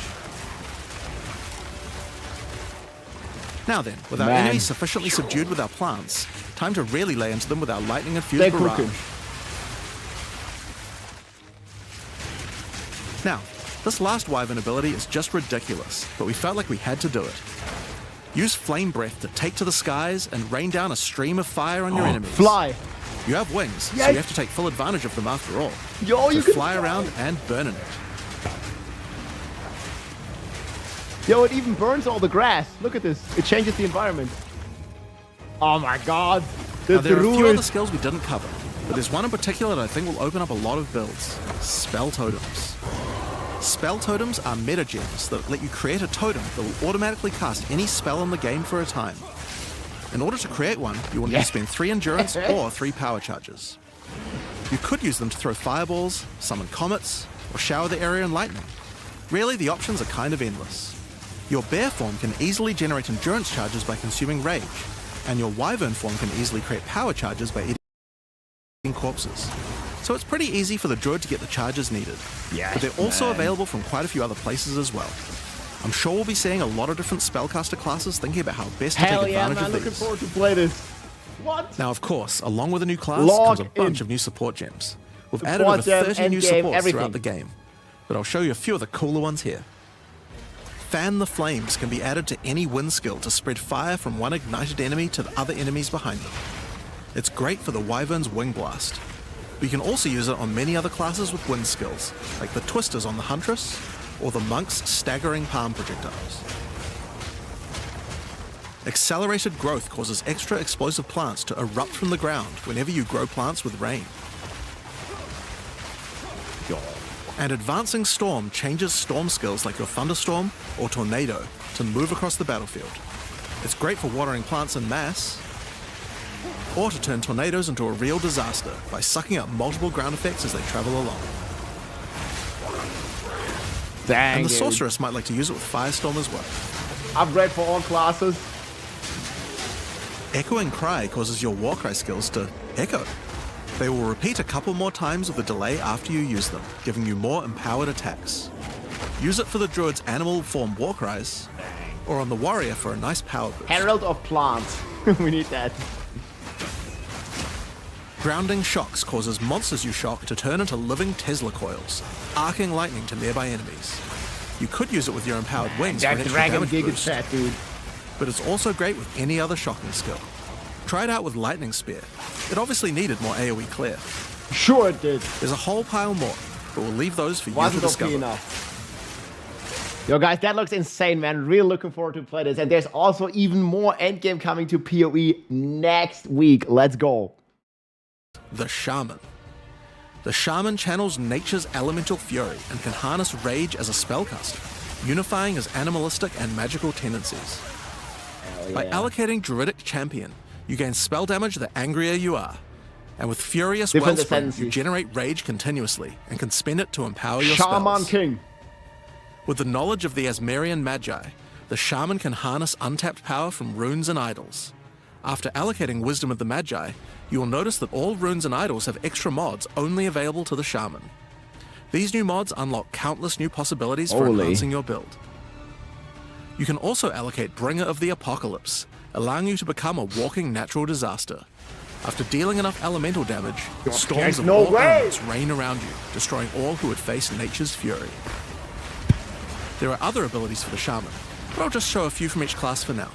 Now then, with our Man. enemies sufficiently subdued with our plants, time to really lay into them with our lightning-infused They're barrage. cooking. Now, this last wyvern ability is just ridiculous, but we felt like we had to do it. Use Flame Breath to take to the skies and rain down a stream of fire on your enemies. Fly. You have wings, so Yes. you have to take full advantage of them after all. Yo, So you can fly around and burn in it. Yo, it even burns all the grass. Look at this. It changes the environment. Oh my god. Now, there are a few other Druid. skills we didn't cover, but there's one in particular that I think will open up a lot of builds. Spell Totems. Spell Totems are meta gems that let you create a totem that will automatically cast any spell in the game for a time. In order to create one, you will need to spend 3 endurance or 3 power charges. You could use them to throw fireballs, summon comets, or shower the area in lightning. Really, the options are kind of endless. Your bear form can easily generate endurance charges by consuming rage, and your wyvern form can easily create power charges by eating corpses. So it's pretty easy for the druid to get the charges needed. Yes, But they're also man. available from quite a few other places as well. I'm sure we'll be seeing a lot of different spellcaster classes thinking about how best to Hell take yeah, advantage man. of Looking these. forward to play this. What? Now, of course, along with a new class Log comes a bunch in. of new support gems. We've Support added over gem, 30 new endgame, supports everything. throughout the game, but I'll show you a few of the cooler ones here. Fan the Flames can be added to any wind skill to spread fire from one ignited enemy to the other enemies behind them. It's great for the Wyvern's Wing Blast. But you can also use it on many other classes with wind skills, like the Twisters on the Huntress, or the Monk's Staggering Palm Projectiles. Accelerated Growth causes extra explosive plants to erupt from the ground whenever you grow plants with rain. And Advancing Storm changes storm skills like your Thunderstorm or Tornado to move across the battlefield. It's great for watering plants en masse, or to turn tornadoes into a real disaster by sucking up multiple ground effects as they travel along. Dang. And the dude. Sorceress might like to use it with Firestorm as well. Upgrade for all classes. Echoing Cry causes your Warcry skills to echo. They will repeat a couple more times with a delay after you use them, giving you more empowered attacks. Use it for the Druid's animal form Warcries, or on the Warrior for a nice power boost. Herald of Plants. We need that. Grounding Shocks causes monsters you shock to turn into living Tesla coils, arcing lightning to nearby enemies. You could use it with your empowered wings for an That extra dragon damage gig is boost, fat, dude. but it's also great with any other shocking skill. Try it out with Lightning Spear. It obviously needed more AoE clear. Sure it did. There's a whole pile more, but we'll leave those for you to Wasn't OP discover. enough. Yo guys, that looks insane, man. Really looking forward to play this. And there's also even more endgame coming to PoE next week. Let's go. The Shaman. The Shaman channels nature's elemental fury and can harness rage as a spellcaster, unifying his animalistic and magical tendencies. By allocating Druidic Champion, you gain spell damage the angrier you are. And with Furious Different Wellspring, you ascendancies. generate rage continuously and can spend it to empower your Shaman spells. King. With the knowledge of the Asmerian Magi, the Shaman can harness untapped power from runes and idols. After allocating Wisdom of the Magi, you will notice that all runes and idols have extra mods only available to the Shaman. These new mods unlock countless new possibilities for Holy. enhancing your build. You can also allocate Bringer of the Apocalypse, allowing you to become a walking natural disaster. After dealing enough elemental damage, storms there's of no all way. elements rain around you, destroying all who would face nature's fury. There are other abilities for the Shaman, but I'll just show a few from each class for now.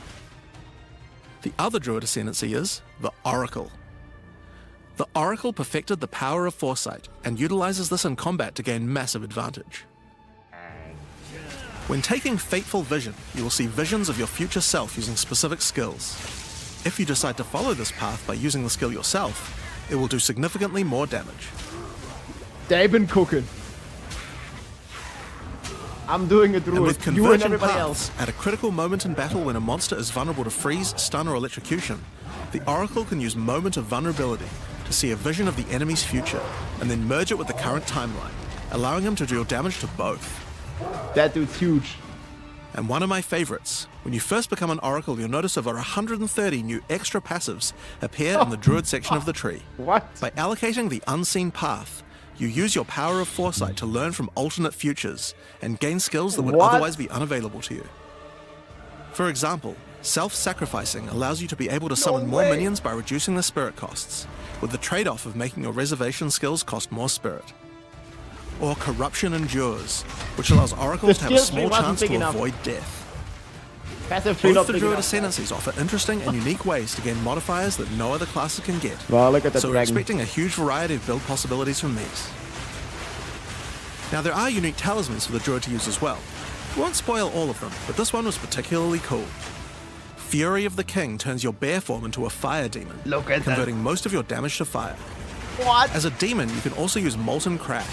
The other Druid ascendancy is the Oracle. The Oracle perfected the power of foresight and utilizes this in combat to gain massive advantage. When taking Fateful Vision, you will see visions of your future self using specific skills. If you decide to follow this path by using the skill yourself, it will do significantly more damage. They've been cooking. I'm doing a And druid. with You and convergent everybody paths, else. at a critical moment in battle when a monster is vulnerable to freeze, stun, or electrocution, the Oracle can use Moment of Vulnerability to see a vision of the enemy's future, and then merge it with the current timeline, allowing him to deal damage to both. That dude's huge. And one of my favorites, when you first become an Oracle, you'll notice over 130 new extra passives appear in the Druid section of the tree. What? By allocating the Unseen Path, you use your power of foresight to learn from alternate futures and gain skills that would What? otherwise be unavailable to you. For example, self-sacrificing allows you to be able to summon more way. minions by reducing the spirit costs, with the trade-off of making your reservation skills cost more spirit. Or Corruption Endures, which allows Oracles to have a skill tree small wasn't chance big to enough. avoid death. Passive tree Both not the big Druid enough. Ascendancies offer interesting and unique ways to gain modifiers that no other classes can get. Well, look at that So we're dragon. expecting a huge variety of build possibilities from these. Now there are unique talismans for the Druid to use as well. We won't spoil all of them, but this one was particularly cool. Fury of the King turns your bear form into a fire demon, Look at that. converting most of your damage to fire. What? As a demon, you can also use Molten Crash,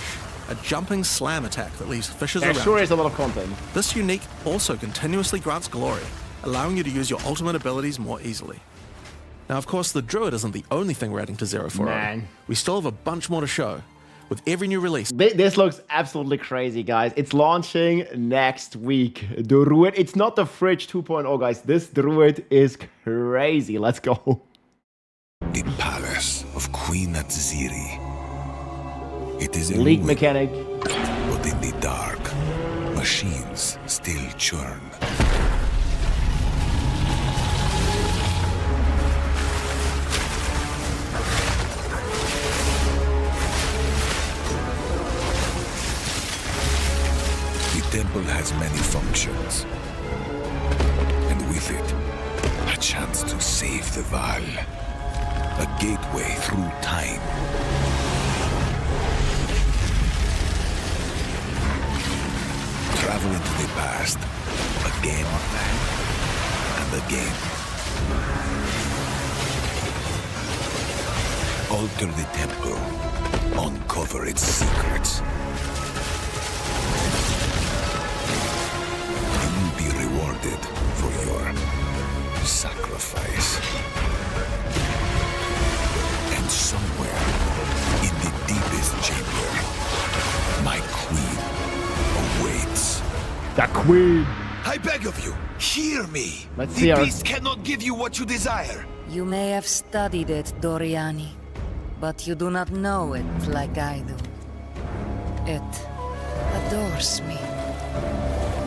a jumping slam attack that leaves fissures There around. sure is a lot of content. This unique also continuously grants glory, allowing you to use your ultimate abilities more easily. Now, of course, the Druid isn't the only thing we're adding to 040. Man. We still have a bunch more to show. With every new release, This looks absolutely crazy, guys. It's launching next week. Druid. It's not the Fridge 2.0, guys. This Druid is crazy. Let's go. The palace of Queen Atziri. It is a Leak ruin, mechanic. but in the dark, machines still churn. The temple has many functions, and with it, a chance to save the Val, a gateway through time. Travel into the past, again and again. Alter the temple, uncover its secrets. You will be rewarded for your sacrifice. And somewhere in the deepest chamber, my queen awaits. The Queen. I beg of you, hear me. Let's the see her. beast cannot give you what you desire. You may have studied it, Doriani, but you do not know it like I do. It adores me.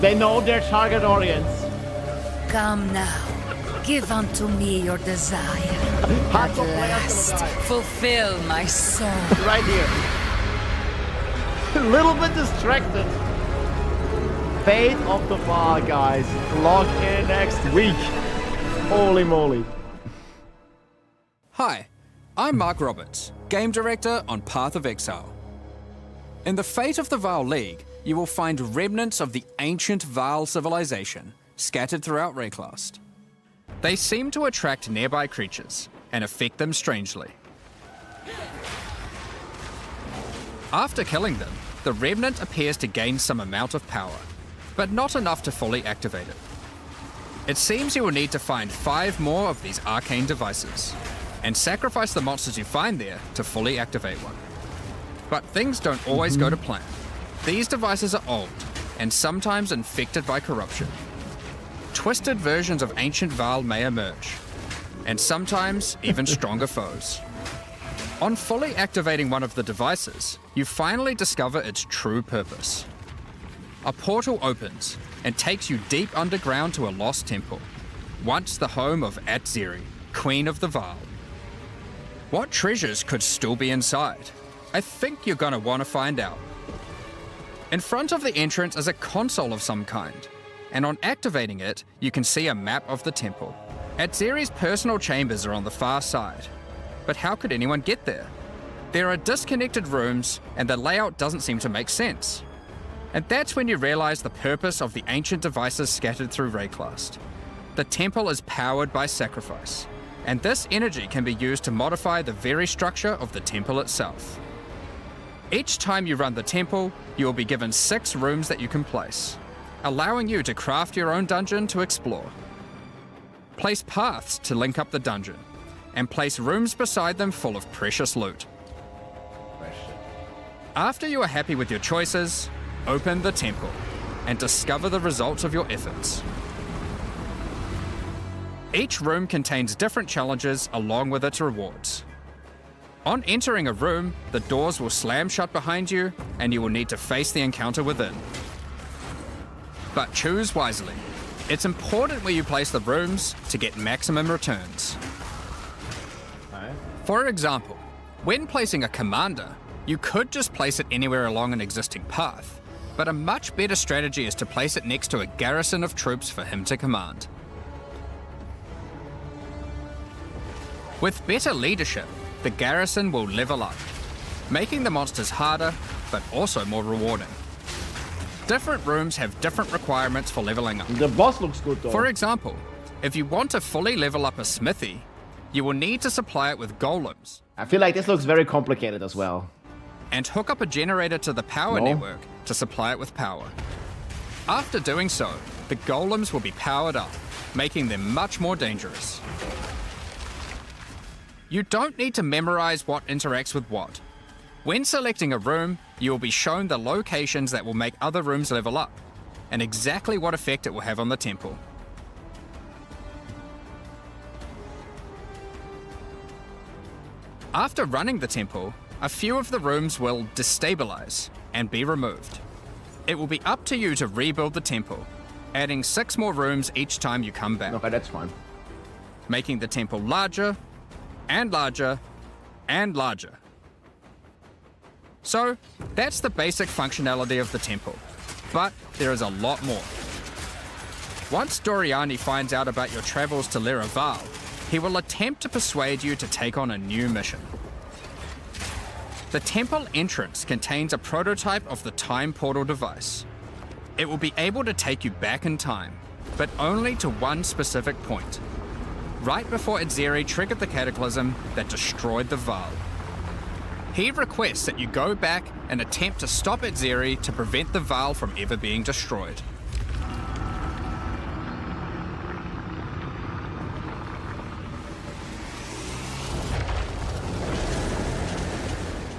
They know their target audience. Come now, give unto me your desire. At Hardcore players last, gonna die. fulfill my soul. Right here. A little bit distracted. Fate of the Val, guys. Log in next week. Holy moly. Hi, I'm Mark Roberts, Game Director on Path of Exile. In the Fate of the Val League, you will find remnants of the ancient Val civilization scattered throughout Rayclast. They seem to attract nearby creatures and affect them strangely. After killing them, the remnant appears to gain some amount of power, but not enough to fully activate it. It seems you will need to find 5 more of these arcane devices, and sacrifice the monsters you find there to fully activate one. But things don't always go to plan. These devices are old, and sometimes infected by corruption. Twisted versions of ancient Val may emerge, and sometimes even stronger foes. On fully activating one of the devices, you finally discover its true purpose. A portal opens and takes you deep underground to a lost temple, once the home of Atziri, Queen of the Val. What treasures could still be inside? I think you're gonna want to find out. In front of the entrance is a console of some kind, and on activating it, you can see a map of the temple. Atziri's personal chambers are on the far side, but how could anyone get there? There are disconnected rooms, and the layout doesn't seem to make sense. And that's when you realize the purpose of the ancient devices scattered through Rayclast. The temple is powered by sacrifice, and this energy can be used to modify the very structure of the temple itself. Each time you run the temple, you will be given 6 rooms that you can place, allowing you to craft your own dungeon to explore. Place paths to link up the dungeon, and place rooms beside them full of precious loot. After you are happy with your choices, open the temple and discover the results of your efforts. Each room contains different challenges along with its rewards. On entering a room, the doors will slam shut behind you and you will need to face the encounter within. But choose wisely. It's important where you place the rooms to get maximum returns. For example, when placing a commander, you could just place it anywhere along an existing path, but a much better strategy is to place it next to a garrison of troops for him to command. With better leadership, the garrison will level up, making the monsters harder, but also more rewarding. Different rooms have different requirements for leveling up. The boss looks good though. For example, if you want to fully level up a smithy, you will need to supply it with golems. I feel like this looks very complicated as well. And hook up a generator to the power network to supply it with power. After doing so, the golems will be powered up, making them much more dangerous. You don't need to memorize what interacts with what. When selecting a room, you will be shown the locations that will make other rooms level up, and exactly what effect it will have on the temple. After running the temple, a few of the rooms will destabilize and be removed. It will be up to you to rebuild the temple, adding 6 more rooms each time you come back. Okay, that's fine. Making the temple larger, and larger, and larger. So, that's the basic functionality of the temple, but there is a lot more. Once Doriani finds out about your travels to Leraval, he will attempt to persuade you to take on a new mission. The temple entrance contains a prototype of the time portal device. It will be able to take you back in time, but only to one specific point, right before Edzeri triggered the cataclysm that destroyed the Vaal. He requests that you go back and attempt to stop Edzeri to prevent the Vaal from ever being destroyed.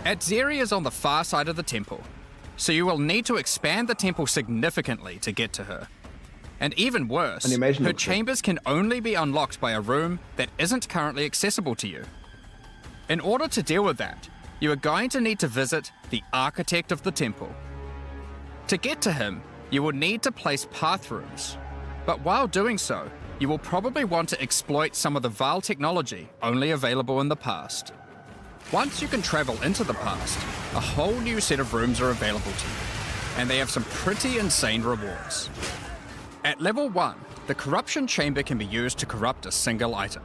Edzeri is on the far side of the temple, so you will need to expand the temple significantly to get to her. And even worse, her chambers can only be unlocked by a room that isn't currently accessible to you. In order to deal with that, you are going to need to visit the architect of the temple. To get to him, you will need to place path rooms. But while doing so, you will probably want to exploit some of the Vaal technology only available in the past. Once you can travel into the past, a whole new set of rooms are available to you, and they have some pretty insane rewards. At level 1, the corruption chamber can be used to corrupt a single item.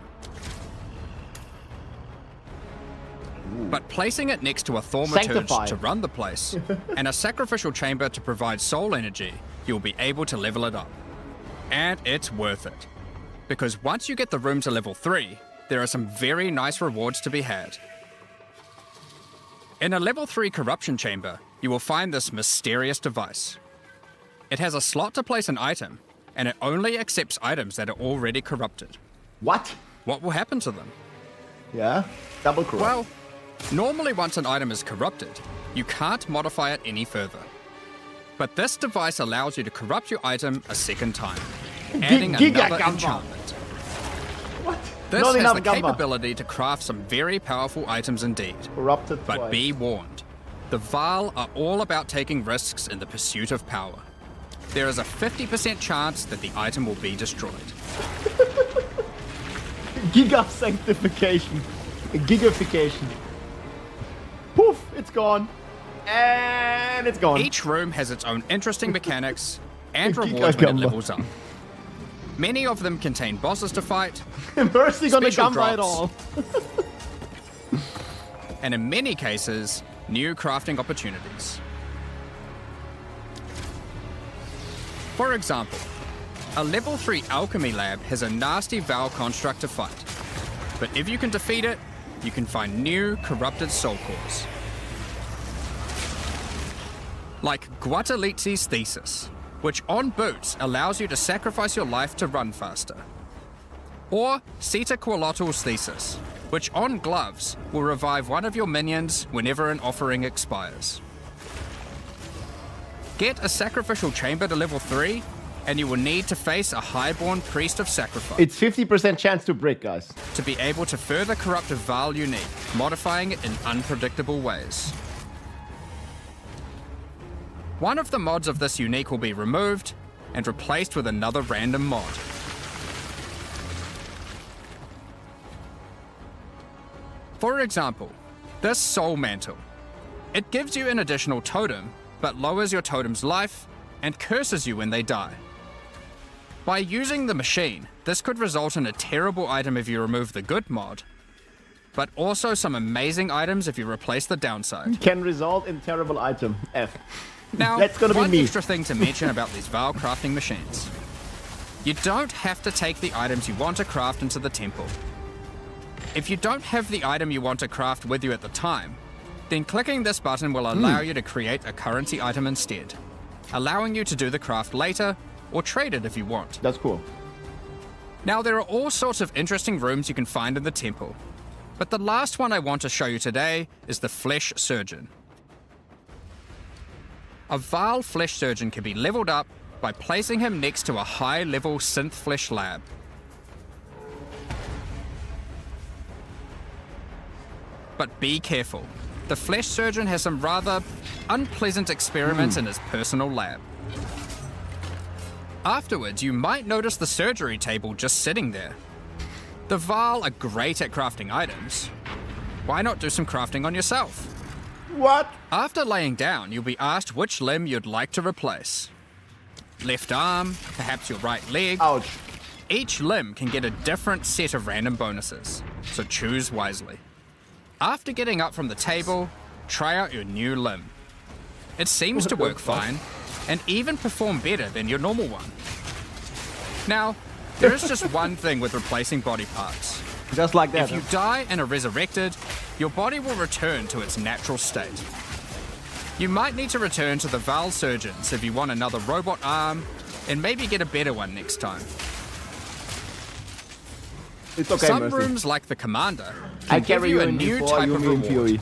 But placing it next to a thaumaturge to run the place, and a sacrificial chamber to provide soul energy, you'll be able to level it up. And it's worth it. Because once you get the room to level 3, there are some very nice rewards to be had. In a level 3 corruption chamber, you will find this mysterious device. It has a slot to place an item, and it only accepts items that are already corrupted. What? What will happen to them? Yeah, double corrupt. Well, normally once an item is corrupted, you can't modify it any further. But this device allows you to corrupt your item a second time, adding another enchantment. What? This has the capability to craft some very powerful items indeed. Corrupted but twice. Be warned, the Vaal are all about taking risks in the pursuit of power. There is a 50% chance that the item will be destroyed. Giga sanctification. Gigafication. Poof, it's gone. And it's gone. Each room has its own interesting mechanics and rewards when it levels up. Many of them contain bosses to fight, Mercy gonna special come right all. and in many cases, new crafting opportunities. For example, a level 3 alchemy lab has a nasty Vaal construct to fight, but if you can defeat it, you can find new corrupted soul cores. like Guatalizzi's Thesis, which on boots allows you to sacrifice your life to run faster. Or Sitaqualotl's Thesis, which on gloves will revive one of your minions whenever an offering expires. Get a sacrificial chamber to level 3, and you will need to face a highborn priest of sacrifice. It's 50% chance to break, guys. To be able to further corrupt a Val unique, modifying it in unpredictable ways. One of the mods of this unique will be removed and replaced with another random mod. For example, this Soul Mantle. It gives you an additional totem, but lowers your totem's life and curses you when they die. By using the machine, this could result in a terrible item if you remove the good mod, but also some amazing items if you replace the downside. Can result in terrible item. F. Now, That's gonna be one me. extra thing to mention about these Val crafting machines. You don't have to take the items you want to craft into the temple. If you don't have the item you want to craft with you at the time, then clicking this button will allow you to create a currency item instead, allowing you to do the craft later or trade it if you want. That's cool. Now, there are all sorts of interesting rooms you can find in the temple, but the last one I want to show you today is the Flesh Surgeon. A Val Flesh Surgeon can be leveled up by placing him next to a high-level synth flesh lab. But be careful. The Flesh Surgeon has some rather unpleasant experiments in his personal lab. Afterwards, you might notice the surgery table just sitting there. The Val are great at crafting items. Why not do some crafting on yourself? What? After laying down, you'll be asked which limb you'd like to replace. Left arm, perhaps your right leg. Ouch. Each limb can get a different set of random bonuses, so choose wisely. After getting up from the table, try out your new limb. It seems to work fine, and even perform better than your normal one. Now, there is just one thing with replacing body parts. Just like that. If you die and are resurrected, your body will return to its natural state. You might need to return to the Val Surgeons if you want another robot arm, and maybe get a better one next time. It's okay, Some Mercy. rooms, like the Commander, I can give carry you a in new before type you of mean reward.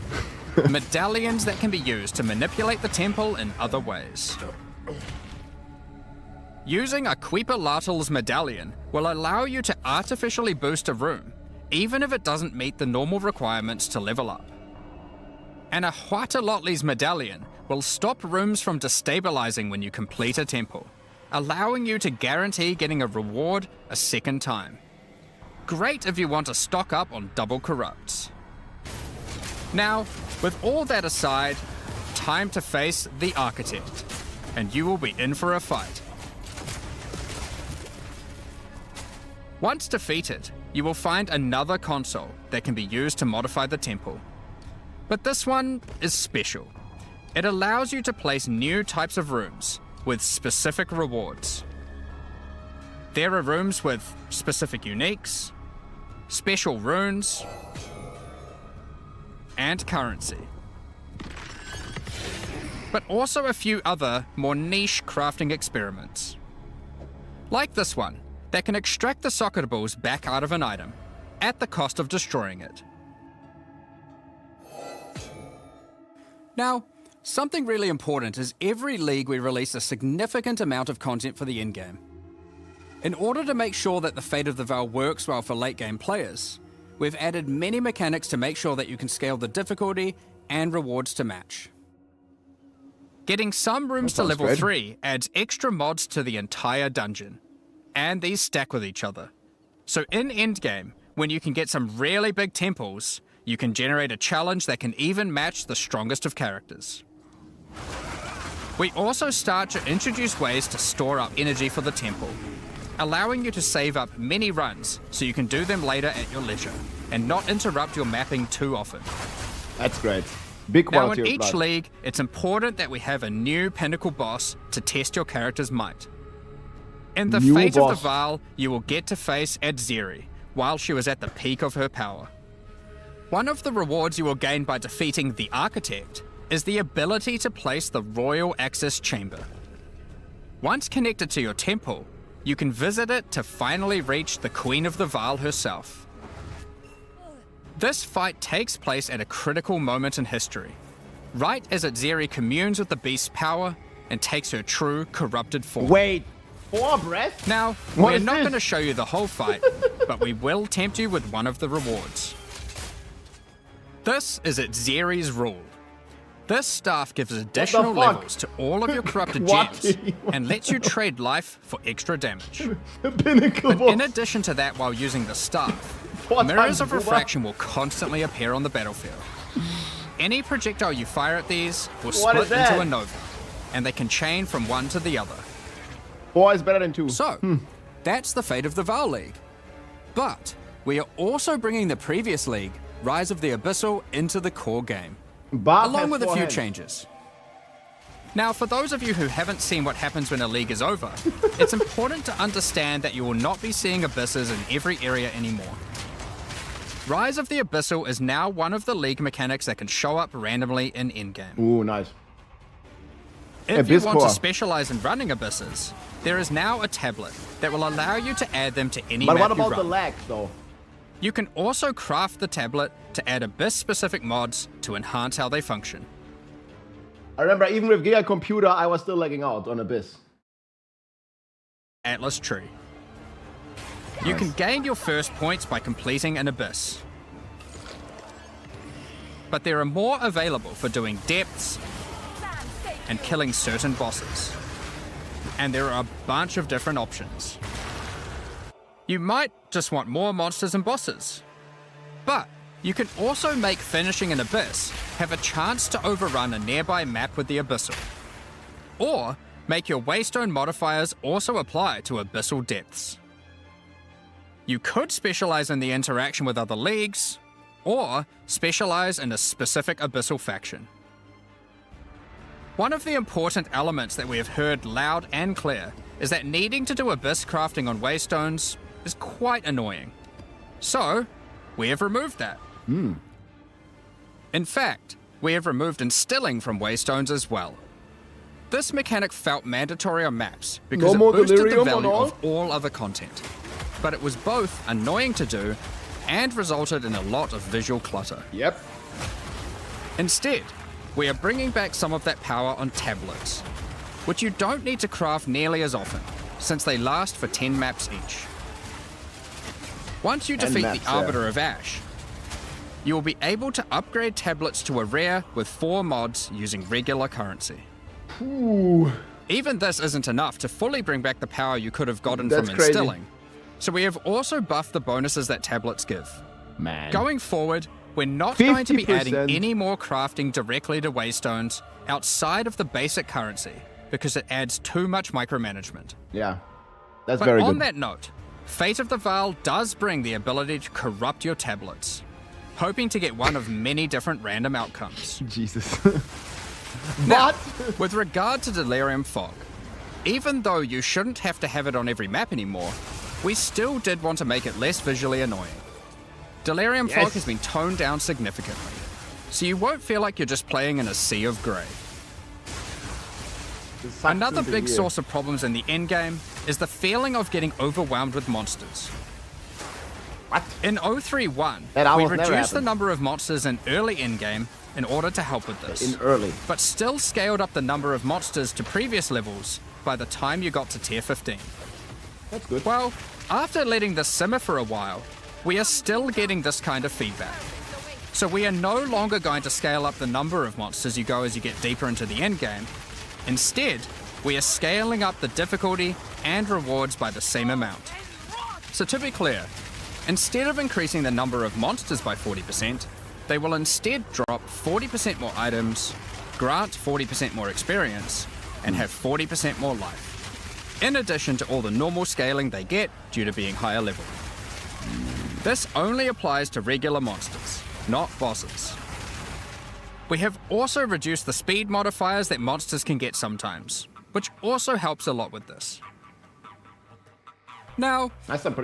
PoE. Medallions that can be used to manipulate the temple in other ways. Using a Queeper-Lartl's medallion will allow you to artificially boost a room, even if it doesn't meet the normal requirements to level up. And a Huatalotli's medallion will stop rooms from destabilizing when you complete a temple, allowing you to guarantee getting a reward a second time. Great if you want to stock up on double corrupts. Now, with all that aside, time to face the Architect, and you will be in for a fight. Once defeated, you will find another console that can be used to modify the temple. But this one is special. It allows you to place new types of rooms with specific rewards. There are rooms with specific uniques, special runes, and currency. But also a few other, more niche crafting experiments. Like this one, that can extract the socketables back out of an item, at the cost of destroying it. Now, something really important is every league we release a significant amount of content for the endgame. In order to make sure that the Fate of the Val works well for late game players, we've added many mechanics to make sure that you can scale the difficulty and rewards to match. Getting some rooms to level 3 adds extra mods to the entire dungeon, and these stack with each other. So in endgame, when you can get some really big temples, you can generate a challenge that can even match the strongest of characters. We also start to introduce ways to store up energy for the temple, allowing you to save up many runs so you can do them later at your leisure, and not interrupt your mapping too often. That's great. Big Now quality in of each life. league, it's important that we have a new pinnacle boss to test your character's might. In the New Fate of boss. the Val, you will get to face Adzeri while she was at the peak of her power. One of the rewards you will gain by defeating the Architect is the ability to place the Royal Access Chamber. Once connected to your temple, you can visit it to finally reach the Queen of the Vaal herself. This fight takes place at a critical moment in history, right as Azeri communes with the beast's power and takes her true corrupted form. Wait, 4 breaths? Now, we're not going to show you the whole fight, but we will tempt you with one of the rewards. This is Azeri's rule. This staff gives additional levels to all of your corrupted gems and lets you trade life for extra damage. But in addition to that, while using the staff, mirrors of refraction will constantly appear on the battlefield. Any projectile you fire at these will split into a nova, and they can chain from one to the other. 4 is better than 2. So, that's the fate of the Vaal League. But we are also bringing the previous league, Rise of the Abyssal, into the core game, along with a few changes. Now, for those of you who haven't seen what happens when a league is over, it's important to understand that you will not be seeing abysses in every area anymore. Rise of the Abyssal is now one of the league mechanics that can show up randomly in Endgame. Ooh, nice. If you want to specialize in running abysses, there is now a tablet that will allow you to add them to any map you run. But what about the lag, though? You can also craft the tablet to add abyss-specific mods to enhance how they function. I remember even with Giga Computer, I was still lagging out on Abyss. Atlas Tree. You can gain your first points by completing an abyss. But there are more available for doing depths and killing certain bosses. And there are a bunch of different options. You might just want more monsters and bosses. But you can also make finishing an abyss have a chance to overrun a nearby map with the abyssal. Or make your waystone modifiers also apply to abyssal depths. You could specialize in the interaction with other leagues, or specialize in a specific abyssal faction. One of the important elements that we have heard loud and clear is that needing to do abyss crafting on waystones is quite annoying. So, we have removed that. In fact, we have removed instilling from waystones as well. This mechanic felt mandatory on maps because it boosted the value of all other content. But it was both annoying to do and resulted in a lot of visual clutter. Yep. Instead, we are bringing back some of that power on tablets, which you don't need to craft nearly as often, since they last for 10 maps each. Once you defeat the Arbiter of Ash, you will be able to upgrade tablets to a rare with 4 mods using regular currency. Ooh. Even this isn't enough to fully bring back the power you could have gotten from instilling, so we have also buffed the bonuses that tablets give. Man. Going forward, we're not going to be adding any more crafting directly to waystones outside of the basic currency, because it adds too much micromanagement. Yeah, that's but very good. On that note, Fate of the Vaal does bring the ability to corrupt your tablets, hoping to get one of many different random outcomes. Jesus. Now, with regard to Delirium Fog, even though you shouldn't have to have it on every map anymore, we still did want to make it less visually annoying. Delirium Fog has been toned down significantly, so you won't feel like you're just playing in a sea of grey. Another big source of problems in the endgame is the feeling of getting overwhelmed with monsters. What? In 031, we reduced the number of monsters in early endgame in order to help with this. But still scaled up the number of monsters to previous levels by the time you got to tier 15. That's good. Well, after letting this simmer for a while, we are still getting this kind of feedback. So we are no longer going to scale up the number of monsters you go as you get deeper into the endgame. Instead, we are scaling up the difficulty and rewards by the same amount. So to be clear, instead of increasing the number of monsters by 40%, they will instead drop 40% more items, grant 40% more experience, and have 40% more life, in addition to all the normal scaling they get due to being higher level. This only applies to regular monsters, not bosses. We have also reduced the speed modifiers that monsters can get sometimes, which also helps a lot with this. Now,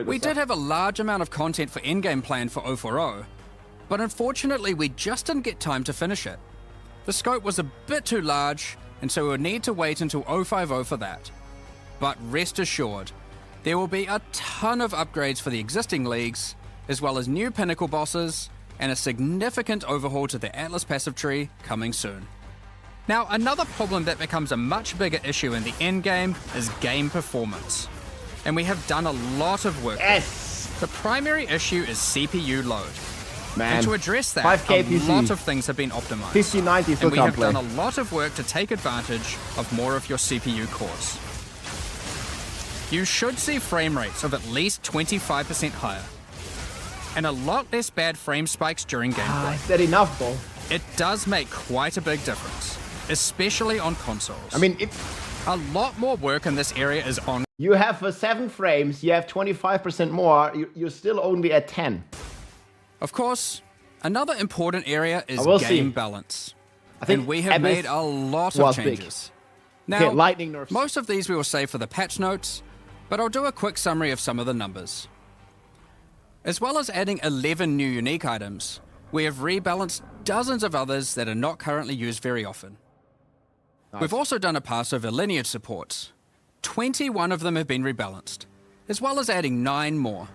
we did have a large amount of content for endgame planned for 040, but unfortunately we just didn't get time to finish it. The scope was a bit too large, and so we'll need to wait until 050 for that. But rest assured, there will be a ton of upgrades for the existing leagues, as well as new pinnacle bosses, and a significant overhaul to the Atlas passive tree coming soon. Now, another problem that becomes a much bigger issue in the endgame is game performance. And we have done a lot of work. Yes! The primary issue is CPU load. Man. And to address that, 5K a PC. lot of things have been optimized. 5090 still and we can't have play. done a lot of work to take advantage of more of your CPU cores. You should see frame rates of at least 25% higher. And a lot less bad frame spikes during gameplay. Is that enough, though? It does make quite a big difference, especially on consoles. I mean, a lot more work in this area is on. You have 7 frames, you have 25% more, you're still only at 10. Of course, another important area is game balance. I think and we have made a lot of changes. Now, okay, lightning nerfs. Most of these we will save for the patch notes, but I'll do a quick summary of some of the numbers. As well as adding 11 new unique items, we have rebalanced dozens of others that are not currently used very often. Nice. We've also done a pass over lineage supports. 21 of them have been rebalanced, as well as adding 9 more.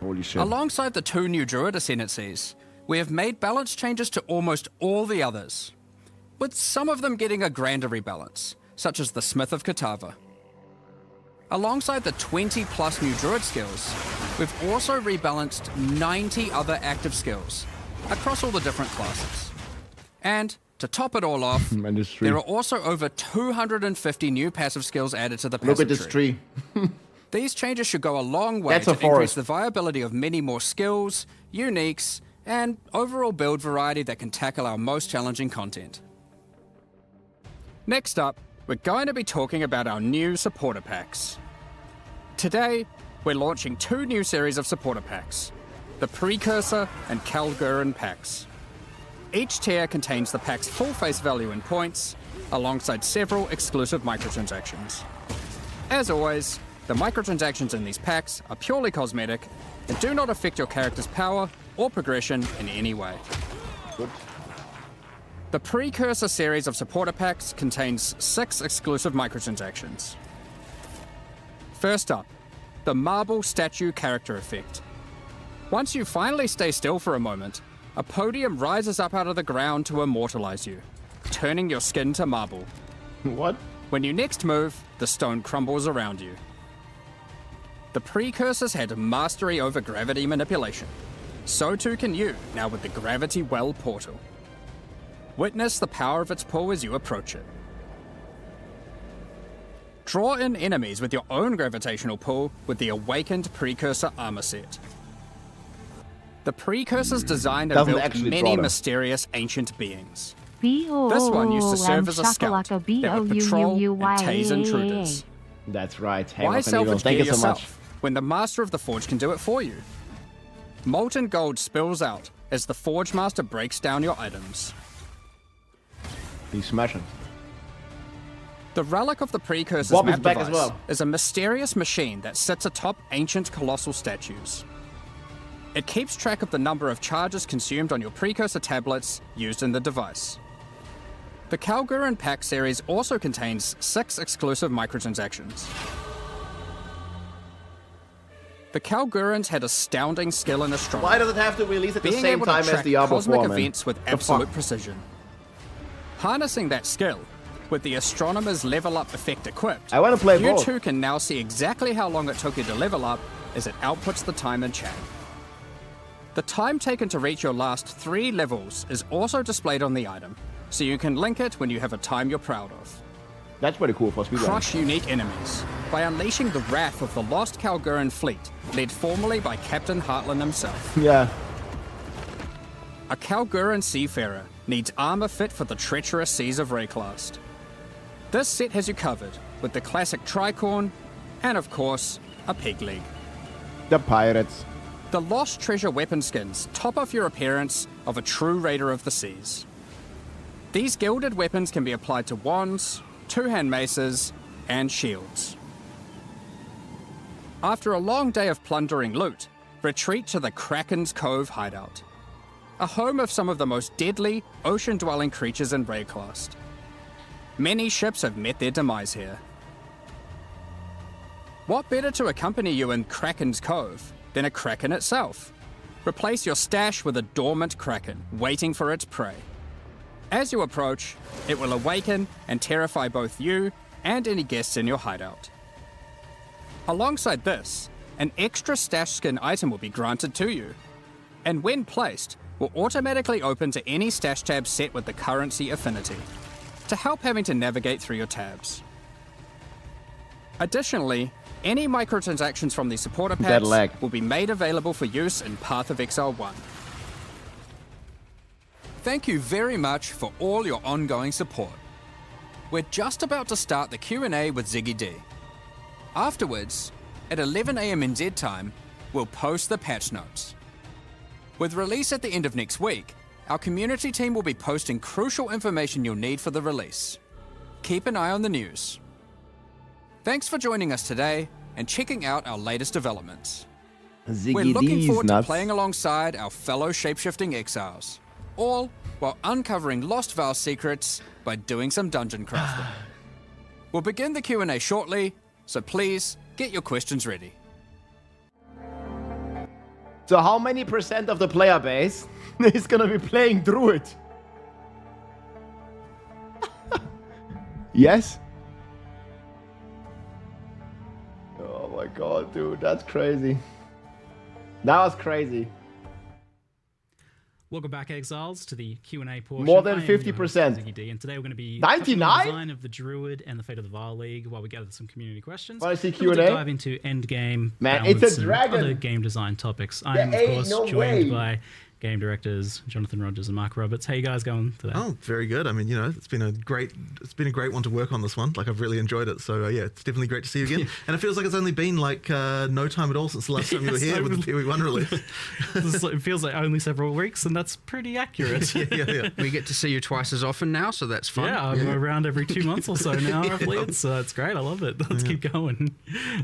Holy shit. Alongside the 2 new Druid ascendancies, we have made balance changes to almost all the others, with some of them getting a grander rebalance, such as the Smith of Katava. Alongside the 20 plus new Druid skills, we've also rebalanced 90 other active skills across all the different classes. And to top it all off, there are also over 250 new passive skills added to the passive tree. Look at this tree. These changes should go a long way to increase the viability of many more skills, uniques, and overall build variety that can tackle our most challenging content. Next up, we're going to be talking about our new supporter packs. Today, we're launching 2 new series of supporter packs, the Precursor and Kalgurin packs. Each tier contains the pack's full face value in points, alongside several exclusive microtransactions. As always, the microtransactions in these packs are purely cosmetic and do not affect your character's power or progression in any way. The Precursor series of supporter packs contains 6 exclusive microtransactions. First up, the Marble Statue character effect. Once you finally stay still for a moment, a podium rises up out of the ground to immortalize you, turning your skin to marble. What? When you next move, the stone crumbles around you. The Precursors had mastery over gravity manipulation. So too can you, now with the Gravity Well portal. Witness the power of its pull as you approach it. Draw in enemies with your own gravitational pull with the Awakened Precursor armor set. The Precursors designed and built many mysterious ancient beings. This one used to serve as a scout that would patrol and tase intruders. That's right. Why salvage gear yourself when the Master of the Forge can do it for you? Molten gold spills out as the Forge Master breaks down your items. He's smashing. The Relic of the Precursor's map device is a mysterious machine that sits atop ancient colossal statues. It keeps track of the number of charges consumed on your Precursor tablets used in the device. The Kalgurin pack series also contains 6 exclusive microtransactions. The Kalgurins had astounding skill in astronomy. Why does it have to release at the being same able time to as track Diablo 4, cosmic man? events with absolute precision. Harnessing that skill, with the Astronomer's level up effect equipped, I want to play you both. too can now see exactly how long it took you to level up as it outputs the time in chat. The time taken to reach your last 3 levels is also displayed on the item, so you can link it when you have a time you're proud of. That's pretty cool for speedrun. Crush unique enemies by unleashing the wrath of the lost Kalgurin fleet, led formerly by Captain Heartland himself. Yeah. A Kalgurin seafarer needs armor fit for the treacherous seas of Rayclast. This set has you covered with the classic tricorn and, of course, a peg leg. The pirates. The Lost Treasure weapon skins top off your appearance of a true raider of the seas. These gilded weapons can be applied to wands, 2-hand maces, and shields. After a long day of plundering loot, retreat to the Kraken's Cove hideout. a home of some of the most deadly, ocean-dwelling creatures in Rayclast. Many ships have met their demise here. What better to accompany you in Kraken's Cove than a kraken itself? Replace your stash with a dormant kraken, waiting for its prey. As you approach, it will awaken and terrify both you and any guests in your hideout. Alongside this, an extra stash skin item will be granted to you, and when placed, will automatically open to any stash tab set with the currency affinity, to help having to navigate through your tabs. Additionally, any microtransactions from the supporter packs will be made available for use in Path of Exile 1. Thank you very much for all your ongoing support. We're just about to start the Q&A with Ziggy D. Afterwards, at 11 AM NZ time, we'll post the patch notes. With release at the end of next week, our community team will be posting crucial information you'll need for the release. Keep an eye on the news. Thanks for joining us today and checking out our latest developments. We're looking forward to playing alongside our fellow shapeshifting exiles, all while uncovering Lost Val secrets by doing some dungeon crafting. We'll begin the Q&A shortly, so please get your questions ready. So how many % of the player base is gonna be playing Druid? Yes? Oh my god, dude, that's crazy. That was crazy. Welcome back, Exiles, to the Q&A portion. More than I am your 50%. host, Ziggy D, and today we're going to be 99? the design of the Druid and the fate of the Val League while we gather some community questions. Want to see We'll Q&A? dive into Endgame, Man, balance, it's a and dragon. other game design topics. I am, of course, joined by game directors Jonathan Rogers and Mark Roberts. How you guys going today? Oh, very good. I mean, you know, it's been a great one to work on this one. Like, I've really enjoyed it. So yeah, it's definitely great to see you again. And it feels like it's only been like no time at all since the last time you were here with the PoE1 release. It feels like only several weeks, and that's pretty accurate. yeah. We get to see you twice as often now, so that's fun. Yeah, I'm around every 2 months or so now, roughly. It's great. I love it. Let's keep going.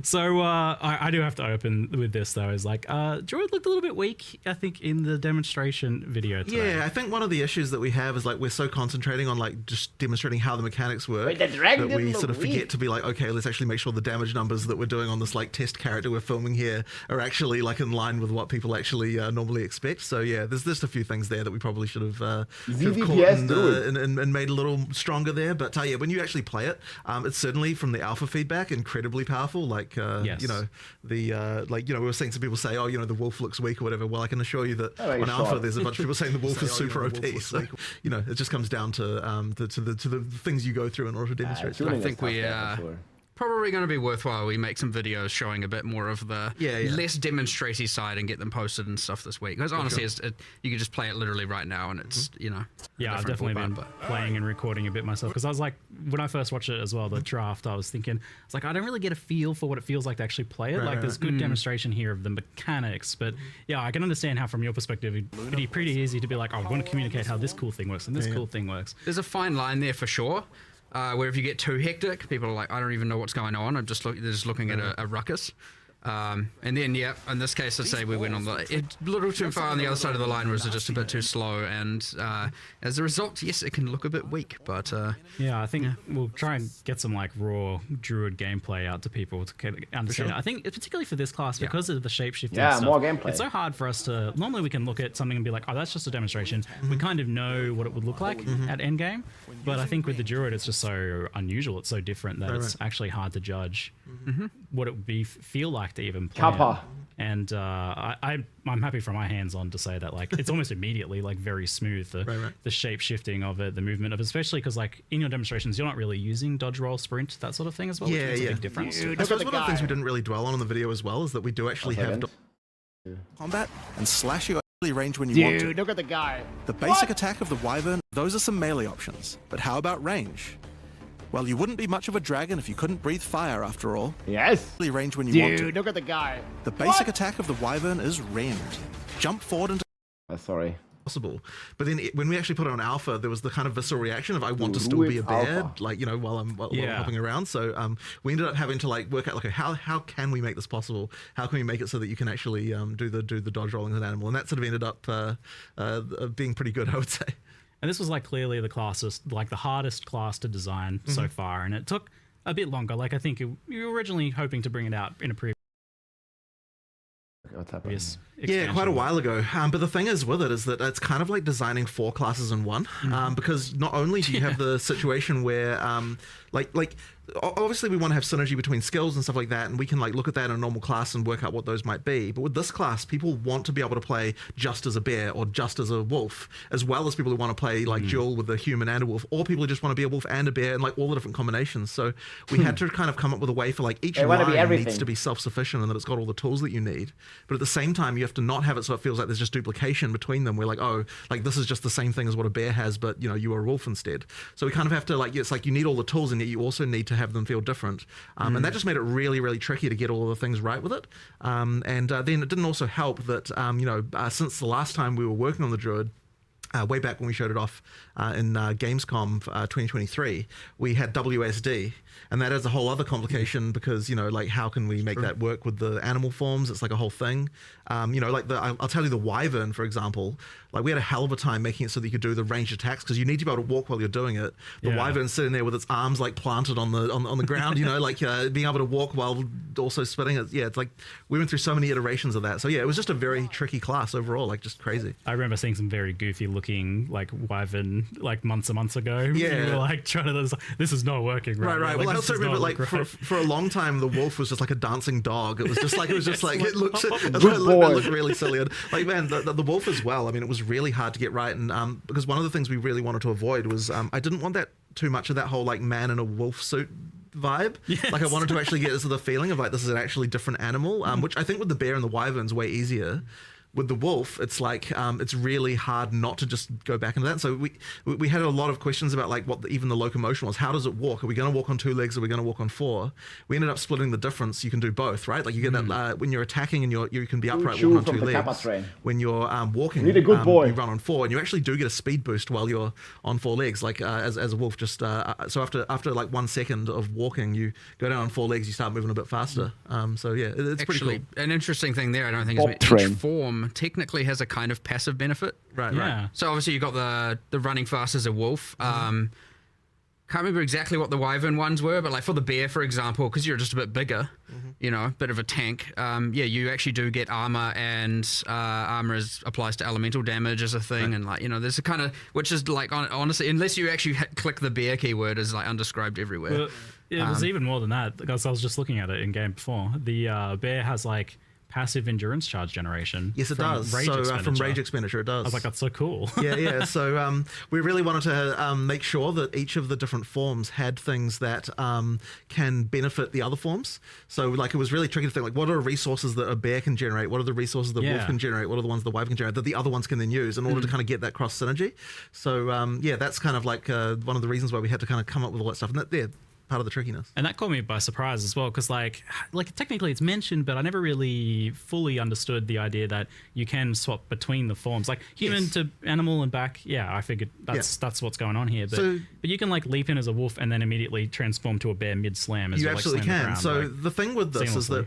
So I do have to open with this, though. Is like, Druid looked a little bit weak, I think, in the demonstration video today. Yeah, I think one of the issues that we have is like we're so concentrating on like just demonstrating how the mechanics work Wait, the dragon that we didn't sort of look forget weak. to be like, okay, let's actually make sure the damage numbers that we're doing on this like test character we're filming here are actually like in line with what people actually normally expect. So yeah, there's just a few things there that we probably should have caught and made a little stronger there. But yeah, when you actually play it, it's certainly from the alpha feedback incredibly powerful. Like Yes. you know, the like, you know, we were seeing some people say, oh, you know, the wolf looks weak or whatever. Well, I can assure you that on alpha there's a bunch of people saying the wolf is super OP. So you know, it just comes down to the things you go through in order to demonstrate. I think we probably going to be worthwhile. We make some videos showing a bit more of the less demonstratey side and get them posted and stuff this week. Because honestly, you can just play it literally right now, and it's Yeah, I've definitely been playing and recording a bit myself, because I was like, when I first watched it as well, the draft, I was thinking, it's like, I don't really get a feel for what it feels like to actually play it. Like, there's good demonstration here of the mechanics, but yeah, I can understand how from your perspective it'd be pretty easy to be like, oh, I want to communicate how this cool thing works and this cool thing works. There's a fine line there for sure. Where if you get too hectic, people are like, I don't even know what's going on. They're just looking at a ruckus. And then, yeah, in this case, let's say we went on a little too far on the other side of the line, was just a bit too slow. And as a result, yes, it can look a bit weak. But yeah, I think we'll try and get some like raw Druid gameplay out to people to understand it. I think particularly for this class, because of the shapeshifting stuff, more gameplay. It's so hard for us to, normally we can look at something and be like, oh, that's just a demonstration. We kind of know what it would look like at endgame. But I think with the Druid, it's just so unusual. It's so different that it's actually hard to judge what it would feel like to even play it. And I'm happy for my hands on to say that like it's almost immediately like very smooth, the shape shifting of it, the movement of it, especially because like in your demonstrations you're not really using dodge, roll, sprint, that sort of thing as well, which makes a big difference. I suppose one of the things we didn't really dwell on in the video as well is that we do actually have combat and slash your range when you want to. Look at the guy. The basic attack of the Wyvern, those are some melee options. But how about range? Well, you wouldn't be much of a dragon if you couldn't breathe fire, after all. Yes. Range when you want to. Look at the guy. The basic attack of the Wyvern is rend. Jump forward into... Sorry. possible. But then when we actually put it on alpha, there was the kind of visceral reaction of I want to still be a bear, Alpha. like, you know, while I'm hopping around. So we ended up having to like work out like how can we make this possible? How can we make it so that you can actually do the dodge rolling as an animal? And that sort of ended up being pretty good, I would say. And this was like clearly the hardest class to design so far, and it took a bit longer. Like I think you were originally hoping to bring it out in a previous. What's happening? Yeah, quite a while ago. But the thing is with it is that it's kind of like designing 4 classes in one, because not only do you have the situation where, like obviously we want to have synergy between skills and stuff like that, and we can like look at that in a normal class and work out what those might be. But with this class, people want to be able to play just as a bear or just as a wolf, as well as people who want to play like dual with a human and a wolf, or people who just want to be a wolf and a bear, and like all the different combinations. So we had to kind of come up with a way for like each line needs to be self-sufficient and that it's got all the tools that you need. But at the same time, you have to not have it so it feels like there's just duplication between them. We're like, oh, like this is just the same thing as what a bear has, but you know, you are a wolf instead. So we kind of have to like, it's like you need all the tools, and yet you also need to have them feel different. And that just made it really, really tricky to get all of the things right with it. And then it didn't also help that, since the last time we were working on the Druid, way back when we showed it off in Gamescom 2023, we had WSD, and that is a whole other complication because, you know, like how can we make that work with the animal forms? It's like a whole thing. You know, like I'll tell you the Wyvern, for example, like we had a hell of a time making it so that you could do the ranged attacks because you need to be able to walk while you're doing it. The Wyvern's sitting there with its arms like planted on the ground, you know, like being able to walk while also spitting it. Yeah, it's like we went through so many iterations of that. So yeah, it was just a very tricky class overall, like just crazy. I remember seeing some very goofy looking like Wyvern like months and months ago. Yeah, you were like trying to, this is not working. Right. Like, well, I also remember like for a long time the wolf was just like a dancing dog. It was just like it looked really silly. And like man, the wolf as well. I mean, it was really hard to get right, and because one of the things we really wanted to avoid was I didn't want that too much of that whole like man in a wolf suit vibe. Like I wanted to actually get this the feeling of like this is an actually different animal, which I think with the bear and the wyvern's way easier. With the wolf, it's like it's really hard not to just go back into that. So we had a lot of questions about like what even the locomotion was. How does it walk? Are we going to walk on 2 legs? Are we going to walk on 4? We ended up splitting the difference. You can do both, right? Like you get that when you're attacking and you can be upright walking on 2 legs. When you're walking, you you run on 4, and you actually do get a speed boost while you're on 4 legs. Like as a wolf, just so after like 1 second of walking, you go down on 4 legs. You start moving a bit faster. So yeah, it's actually pretty cool. An interesting thing there. I don't think it's each form technically has a kind of passive benefit. Right. So obviously you got the running fast as a wolf. Can't remember exactly what the wyvern ones were, but like for the bear, for example, because you're just a bit bigger, you know, a bit of a tank. You actually do get armor, and armor applies to elemental damage as a thing, and like, you know, there's a kind of, which is like honestly, unless you actually click the bear keyword, is like undescribed everywhere. Well, it was even more than that, because I was just looking at it in game before. The bear has like passive endurance charge generation. Yes, it does. From rage expenditure, it does. I was like, that's so cool. yeah. So we really wanted to make sure that each of the different forms had things that can benefit the other forms. So like it was really tricky to think like, what are resources that a bear can generate? What are the resources the wolf can generate? What are the ones the wyvern can generate that the other ones can then use in order to kind of get that cross synergy? So that's kind of like one of the reasons why we had to kind of come up with all that stuff. And that, part of the trickiness. And that caught me by surprise as well, because like technically it's mentioned, but I never really fully understood the idea that you can swap between the forms, like human to animal and back. Yeah, I figured that's what's going on here. But you can like leap in as a wolf and then immediately transform to a bear mid slam. You absolutely can. So the thing with this is that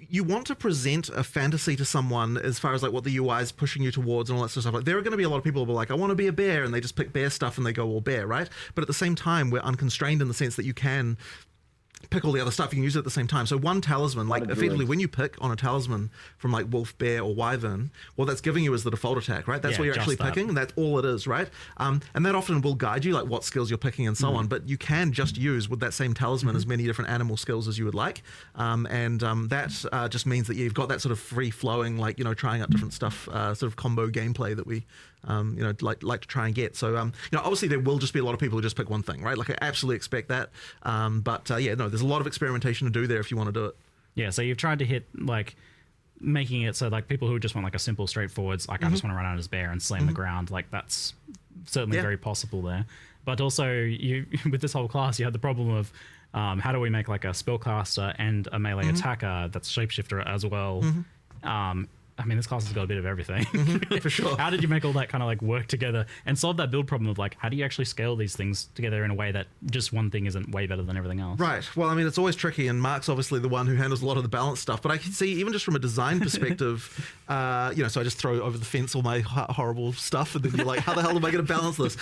you want to present a fantasy to someone as far as like what the UI is pushing you towards and all that sort of stuff. Like there are going to be a lot of people who are like, I want to be a bear, and they just pick bear stuff and they go all bear, right? But at the same time, we're unconstrained in the sense that you can pick all the other stuff, you can use it at the same time. So one talisman, like effectively when you pick on a talisman from like wolf, bear or wyvern, what that's giving you is the default attack, right? That's what you're actually picking, and that's all it is, right? And that often will guide you like what skills you're picking and so on, but you can just use with that same talisman as many different animal skills as you would like. That just means that you've got that sort of free flowing, like, you know, trying out different stuff, sort of combo gameplay that we like to try and get. So obviously there will just be a lot of people who just pick one thing, right? Like I absolutely expect that. There's a lot of experimentation to do there if you want to do it. Yeah, so you've tried to hit like making it so like people who just want like a simple straightforwards, like I just want to run out as bear and slam the ground, like that's certainly very possible there. But also you with this whole class you had the problem of how do we make like a spellcaster and a melee attacker that's shapeshifter as well. I mean, this class has got a bit of everything. For sure. How did you make all that kind of like work together and solve that build problem of like, how do you actually scale these things together in a way that just one thing isn't way better than everything else? Right. Well, I mean, it's always tricky, and Mark's obviously the one who handles a lot of the balance stuff. But I can see, even just from a design perspective, so I just throw over the fence all my horrible stuff, and then you're like, how the hell am I going to balance this?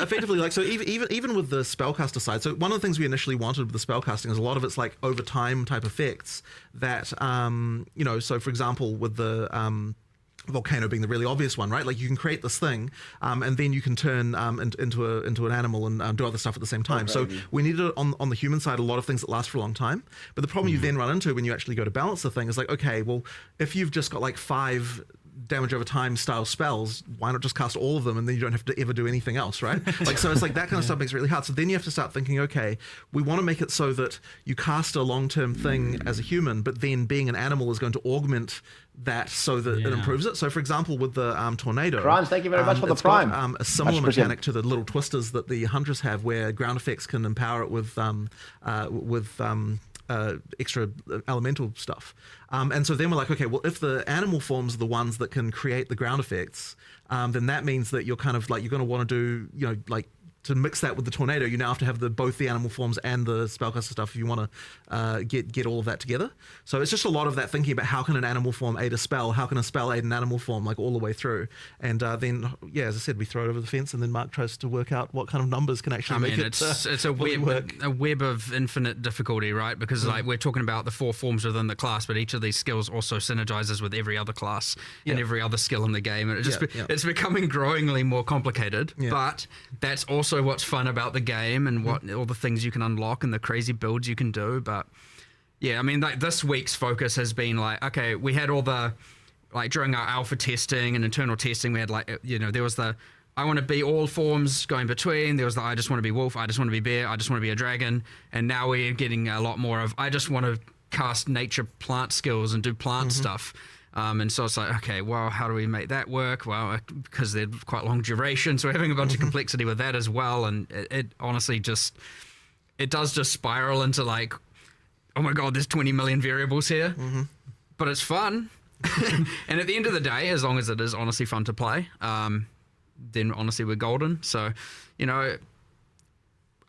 Effectively, like, so even with the spellcaster side, so one of the things we initially wanted with the spellcasting is a lot of it's like over time type effects that, so for example, with the volcano being the really obvious one, right? Like you can create this thing, and then you can turn into an animal and do other stuff at the same time. So we needed on the human side a lot of things that last for a long time. But the problem you then run into when you actually go to balance the thing is like, okay, well, if you've just got like 5 damage over time style spells, why not just cast all of them and then you don't have to ever do anything else, right? Like, so it's like that kind of stuff makes it really hard. So then you have to start thinking, okay, we want to make it so that you cast a long-term thing as a human, but then being an animal is going to augment that so that it improves it. So for example, with the tornado, Crimes, thank you very much for the prime. Got, a similar mechanic to the little twisters that the hunters have, where ground effects can empower it with extra elemental stuff. And so then we're like, okay, well, if the animal forms are the ones that can create the ground effects, then that means that you're kind of like, you're going to want to do, like, to mix that with the tornado, you now have to have both the animal forms and the spellcaster stuff if you want to get all of that together. So it's just a lot of that thinking about how can an animal form aid a spell, how can a spell aid an animal form, like all the way through. And then, as I said, we throw it over the fence, and then Mark tries to work out what kind of numbers can actually make it it's a web of infinite difficulty, right? Because like we're talking about the 4 forms within the class, but each of these skills also synergizes with every other class and every other skill in the game. And it's becoming growingly more complicated, but that's also what's fun about the game and what all the things you can unlock and the crazy builds you can do. But I mean, like this week's focus has been like, okay, we had all the, like during our alpha testing and internal testing, we had like, there was the I want to be all forms going between, there was the I just want to be wolf, I just want to be bear, I just want to be a dragon, and now we're getting a lot more of I just want to cast nature plant skills and do plant stuff. And so it's like, okay, well, how do we make that work? Well, because they're quite long duration, so we're having a bunch of complexity with that as well. And it honestly it does just spiral into like, oh my God, there's 20 million variables here. But it's fun. And at the end of the day, as long as it is honestly fun to play, then honestly we're golden. So,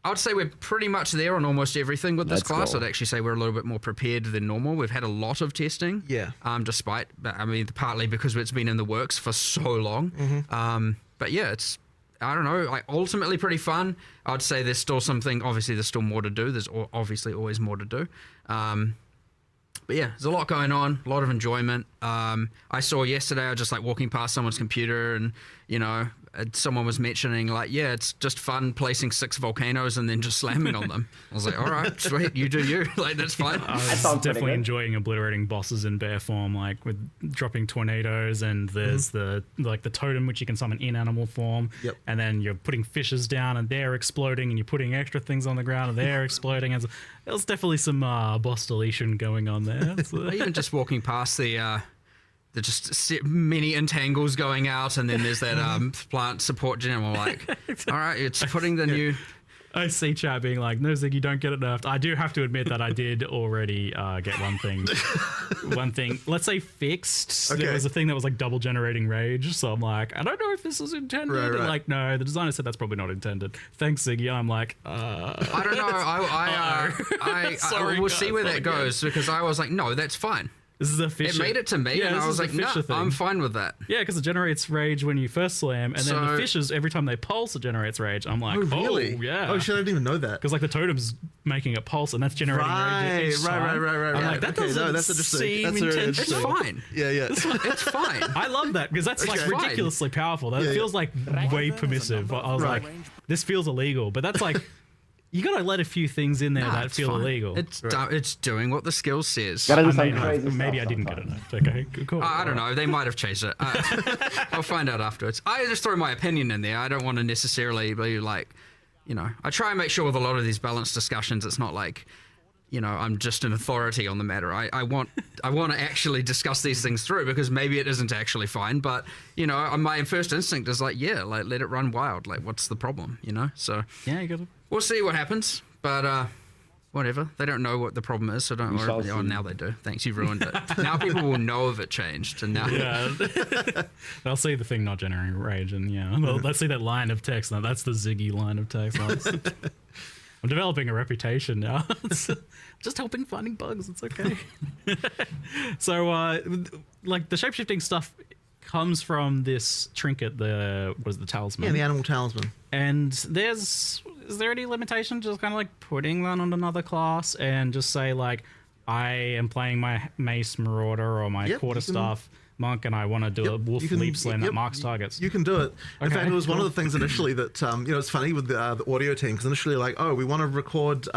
I would say we're pretty much there on almost everything with this class. Cool. I'd actually say we're a little bit more prepared than normal. We've had a lot of testing. Despite, I mean, partly because it's been in the works for so long. But it's, I don't know, like ultimately pretty fun. I'd say there's still obviously there's still more to do. There's obviously always more to do. But there's a lot going on, a lot of enjoyment. I saw yesterday, I was just like walking past someone's computer and, someone was mentioning like, it's just fun placing 6 volcanoes and then just slamming on them. I was like, all right, sweet, you do you. Like, that's fine. I was definitely enjoying obliterating bosses in bear form, like with dropping tornadoes, and there's the totem which you can summon in animal form. And then you're putting fishes down and they're exploding, and you're putting extra things on the ground and they're exploding. And there's definitely some boss deletion going on there. Even just walking past the just many entangles going out, and then there's that plant support general. Like, all right, it's putting the new. I see chat being like, no, Zig, you don't get it nerfed. I do have to admit that I did already get one thing, let's say fixed. Okay. There was a thing that was like double generating rage. So I'm like, I don't know if this is intended. Right. And like, no, the designer said that's probably not intended. Thanks, Ziggy. I'm like, I don't know. I will see where that goes, because I was like, no, that's fine. This is a fish. It made it to me, and I was like, no, I'm fine with that. Yeah, because it generates rage when you first slam, and then the fishes, every time they pulse, it generates rage. I'm like, really? Oh, yeah. Oh, shit, I didn't even know that. Because like the totem's making it pulse, and that's generating rage. Right. I'm like, that doesn't seem intentional. It's fine. Yeah. It's fine. I love that, because that's like ridiculously powerful. That feels like way permissive. I was like, this feels illegal, but that's like... You gotta let a few things in there that feel illegal. It's doing what the skill says. Maybe I didn't get it. Okay, cool. I don't know. They might have changed it. I'll find out afterwards. I just throw my opinion in there. I don't want to necessarily be like, I try and make sure with a lot of these balanced discussions, it's not like, I'm just an authority on the matter. I want to actually discuss these things through, because maybe it isn't actually fine, but my first instinct is like, let it run wild. Like, what's the problem? So yeah, you got to. We'll see what happens, but Whatever. They don't know what the problem is, so don't worry. Oh, now they do. Thanks, you've ruined it. Now people will know if it changed, and now they'll see the thing not generating rage, and they'll see that line of text. Now that's the Ziggy line of text. I'm developing a reputation now. It's just helping finding bugs. It's okay. So, like the shapeshifting stuff comes from this trinket, the talisman? Yeah, the animal talisman. And is there any limitation to just kind of like putting that on another class and just say like, I am playing my Mace Marauder or my Quarterstaff Monk and I want to do a wolf leap slam that marks targets? You can do it. In fact, it was one of the things initially that, it's funny with the audio team, because initially like, oh, we want to record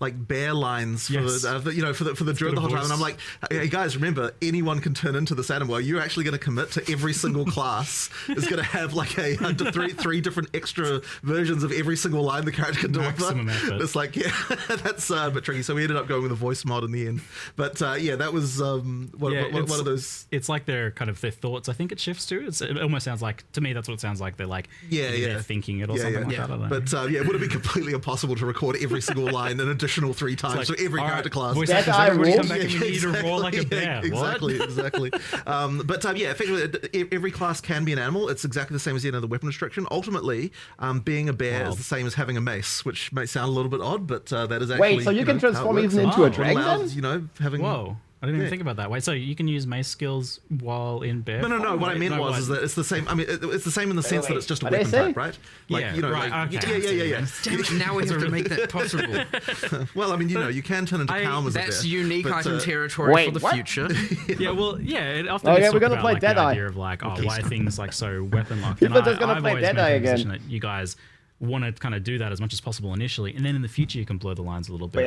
like bear lines for the Druid the whole time. And I'm like, hey guys, remember, anyone can turn into this animal. Are you actually going to commit to every single class is going to have like three different extra versions of every single line the character can deliver? Maximum effort. It's like, that's a bit tricky. So we ended up going with a voice mod in the end. But that was one of those. It's like their thoughts. I think it shifts to. It almost sounds like, to me, that's what it sounds like. They're like, they're thinking it or something like that. I don't know. But it would have been completely impossible to record every single line an additional 3 times for every character class. Voice actors, everybody come back and you need to roar like a bear. Exactly. Effectively, every class can be an animal. It's exactly the same as the weapon restriction. Ultimately, being a bear is the same as having a mace, which may sound a little bit odd, but that is actually. Wait, so you can transform even into a dragon? Having. Whoa. I didn't even think about that. Wait, so you can use mace skills while in bear? No. What I meant was that it's the same. I mean, it's the same in the sense that it's just a weapon type, right? Like, yeah. Damn it, now we have to make that possible. Well, I mean, you can turn into Calm as a bear. That's unique item territory for the future. It often we're gonna play the idea of like, why are things like so weapon locked? People are just gonna play Deadeye again. That you guys want to kind of do that as much as possible initially, and then in the future you can blur the lines a little bit.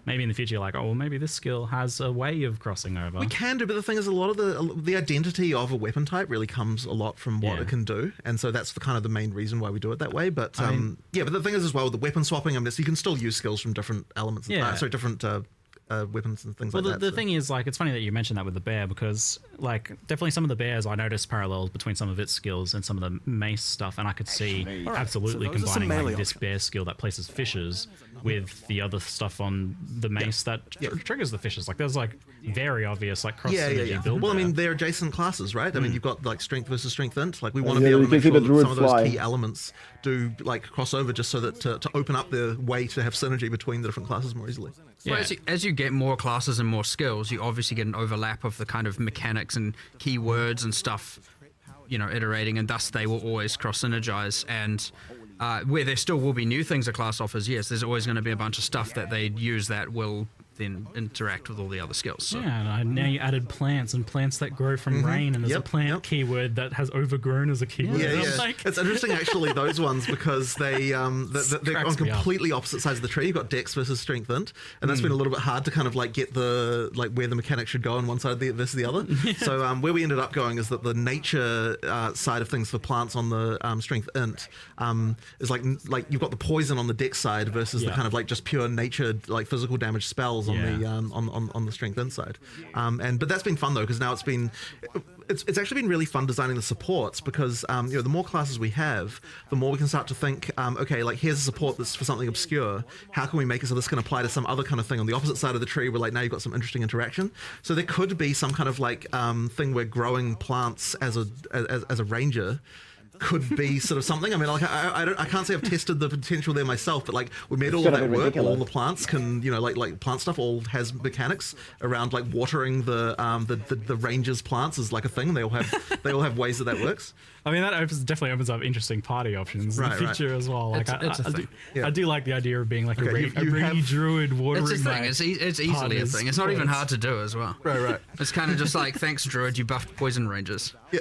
Maybe in the future you're like, maybe this skill has a way of crossing over. We can do, but the thing is, a lot of the identity of a weapon type really comes a lot from what it can do, and so that's the main reason why we do it that way. But but the thing is as well, with the weapon swapping, you can still use skills from different elements. Different weapons and things like that. Well, the thing is, like, it's funny that you mentioned that with the bear, because, like, definitely some of the bears, I noticed parallels between some of its skills and some of the mace stuff, and I could see absolutely combining like this bear skill that places fishes with the other stuff on the mace that triggers the fishes. Like, there's like very obvious like cross synergy build. Well, I mean, they're adjacent classes, right? I mean, you've got like strength versus strength int. Like, we want to be able to make sure that some of those key elements do like cross over, just so that to open up the way to have synergy between the different classes more easily. So as you get more classes and more skills, you obviously get an overlap of the kind of mechanics and keywords and stuff, iterating, and thus they will always cross synergize. And where there still will be new things a class offers, yes, there's always going to be a bunch of stuff that they use that will then interact with all the other skills. So. Yeah, and now you added plants and plants that grow from rain, and there's a plant keyword that has overgrown as a keyword. Like... It's interesting actually, those ones, because they're on completely opposite sides of the tree. You've got Dex versus Strength int, and that's been a little bit hard to kind of like get the where the mechanic should go on one side versus the other. So where we ended up going is that the nature side of things for plants on the Strength int is like you've got the poison on the Dex side versus the kind of like just pure nature like physical damage spells on the strength inside, but that's been fun though, because now it's actually been really fun designing the supports, because the more classes we have, the more we can start to think, okay, like here's a support that's for something obscure. How can we make it so this can apply to some other kind of thing on the opposite side of the tree, where like now you've got some interesting interaction. So there could be some kind of like thing where growing plants as a ranger could be sort of something. I mean, like I can't say I've tested the potential there myself, but like we made all of that work. All the plants can, like plant stuff all has mechanics around like watering the ranger's plants is like a thing. They all have ways that works. I mean, that definitely opens up interesting party options in the future as well. Like, I do like the idea of being like a rainy druid watering. It's a thing. It's easily a thing. It's not even hard to do as well. Right. It's kind of just like, thanks, druid, you buffed poison rangers. Yeah.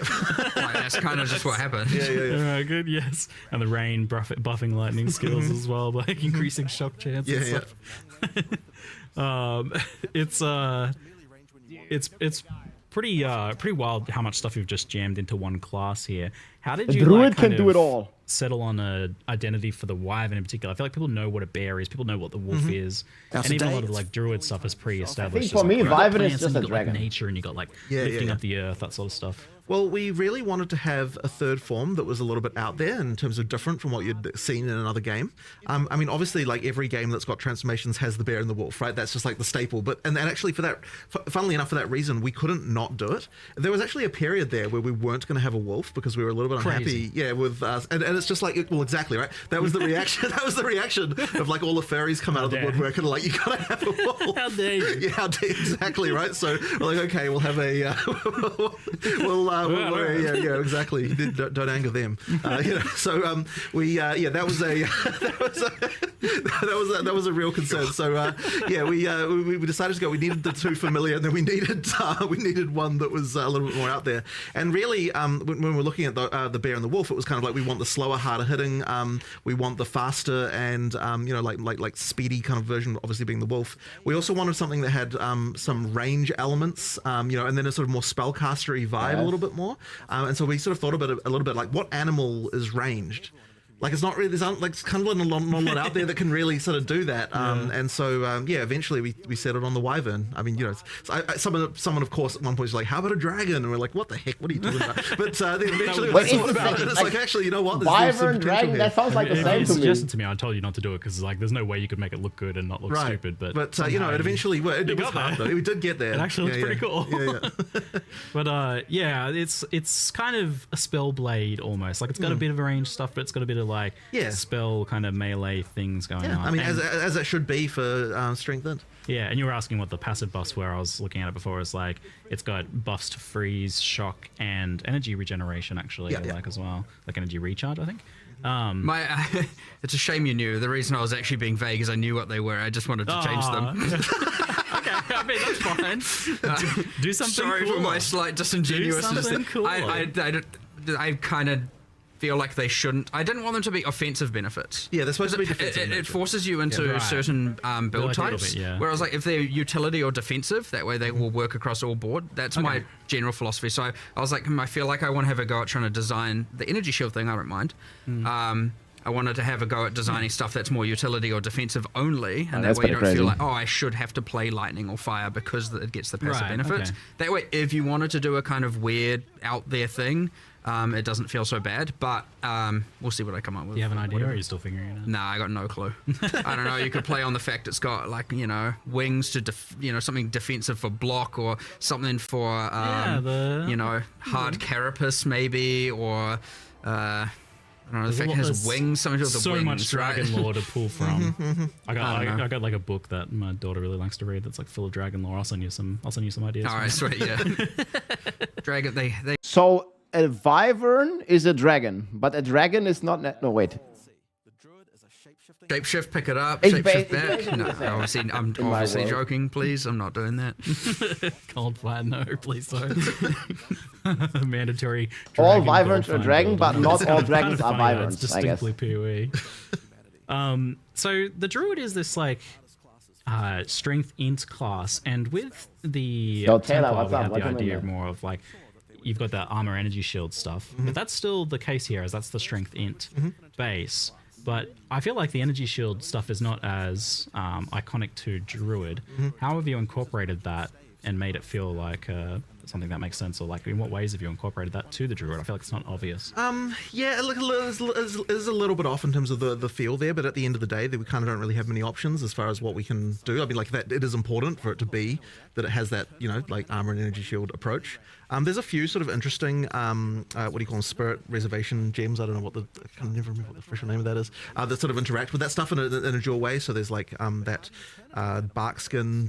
Like, that's kind of just what happened. Yeah. Good. Yes. And the rain buffing lightning skills as well, by increasing shock chance. And stuff. It's pretty wild how much stuff you've just jammed into one class here. How did you Druid can do it all. Settle on a identity for the wyvern in particular? I feel like people know what a bear is, people know what the wolf is, and even a lot of the like druid stuff is pre-established. I think for me, wyvern is just a dragon. Like nature, and you got like lifting up the earth, that sort of stuff. Well, we really wanted to have a third form that was a little bit out there in terms of different from what you'd seen in another game. I mean, obviously, like every game that's got transformations has the bear and the wolf, right? That's just like the staple. But and actually, for that, funnily enough, for that reason, we couldn't not do it. There was actually a period there where we weren't going to have a wolf because we were a little bit unhappy, with us. And it's just like, well, exactly, right? That was the reaction. That was the reaction of like all the furries come out of the woodwork and like, you gotta have a wolf. How dare you? Yeah, how dare exactly, right? So we're like, okay, we'll have a, yeah, exactly. Don't anger them. So that was a real concern. So we decided to go. We needed the two familiar, and then we needed one that was a little bit more out there. And really, when we're looking at the bear and the wolf, it was kind of like we want the slower, harder hitting. We want the faster and like speedy kind of version, obviously being the wolf. We also wanted something that had some range elements, and then a sort of more spellcastery vibe a little bit more. And so we sort of thought about it a little bit like, what animal is ranged? Like, it's not really, there's like kind of not a lot out there that can really sort of do that. And so, eventually we settled on the wyvern. I mean, someone, of course, at one point was like, how about a dragon? And we're like, what the heck? What are you talking about? But then eventually we thought about it. It's like, actually, you know what? Wyvern, dragon, that sounds like the same to me. Suggested to me, I told you not to do it because like there's no way you could make it look good and not look stupid. But it eventually it was hard though. We did get there. It actually looks pretty cool. Yeah. But it's kind of a spell blade almost. Like it's got a bit of range stuff, but it's got a bit of like spell kind of melee things going on. I mean, as it should be for strength int. Yeah, and you were asking what the passive buffs were. I was looking at it before. It's like it's got buffs to freeze, shock, and energy regeneration actually, as well, like energy recharge, I think. It's a shame you knew. The reason I was actually being vague is I knew what they were. I just wanted to change them. Okay, I mean that's fine. Do something. Sorry cool. for my slight disingenuousness. Cool. I kind of feel like they shouldn't. I didn't want them to be offensive benefits. Yeah, they're supposed to be defensive. It forces you into certain build types. Whereas, like, if they're utility or defensive, that way they will work across all board. That's my general philosophy. So I was like, I feel like I want to have a go at trying to design the energy shield thing. I don't mind. I wanted to have a go at designing stuff that's more utility or defensive only, and that way you don't feel like, I should have to play lightning or fire because it gets the passive benefits. That way, if you wanted to do a kind of weird out there thing, it doesn't feel so bad, but we'll see what I come up with. Do you have an idea, or are you still figuring it out? Nah, I got no clue. I don't know. You could play on the fact it's got like wings to something defensive for block, or something for hard carapace maybe, or I don't know, the fact it has wings, something to do with the wings, much dragon lore to pull from. I got like a book that my daughter really likes to read that's like full of dragon lore. I'll send you some ideas. All right, sweet, yeah. Dragon, they. So a wyvern is a dragon, but a dragon is not. No, wait. Shapeshift, pick it up. Shapeshift back. No, I'm obviously joking. Please, I'm not doing that. Cold flat, no, please don't. Mandatory. All wyverns are dragon, but not all dragons are wyverns. It's distinctly PoE. So the druid is this like strength int class, and with the Templar, we have the idea more of like you've got that armor energy shield stuff, but that's still the case here, as that's the strength int base. But I feel like the energy shield stuff is not as iconic to Druid. How have you incorporated that and made it feel like something that makes sense? Or like, in what ways have you incorporated that to the Druid? I feel like it's not obvious. Yeah, look, it is a little bit off in terms of the feel there, but at the end of the day, we kind of don't really have many options as far as what we can do. I mean, like, that it is important for it to be that it has that, like armor and energy shield approach. There's a few sort of interesting, what do you call them, spirit reservation gems. I don't know I can never remember what the official name of that is. That sort of interact with that stuff in a dual way. So there's like that bark skin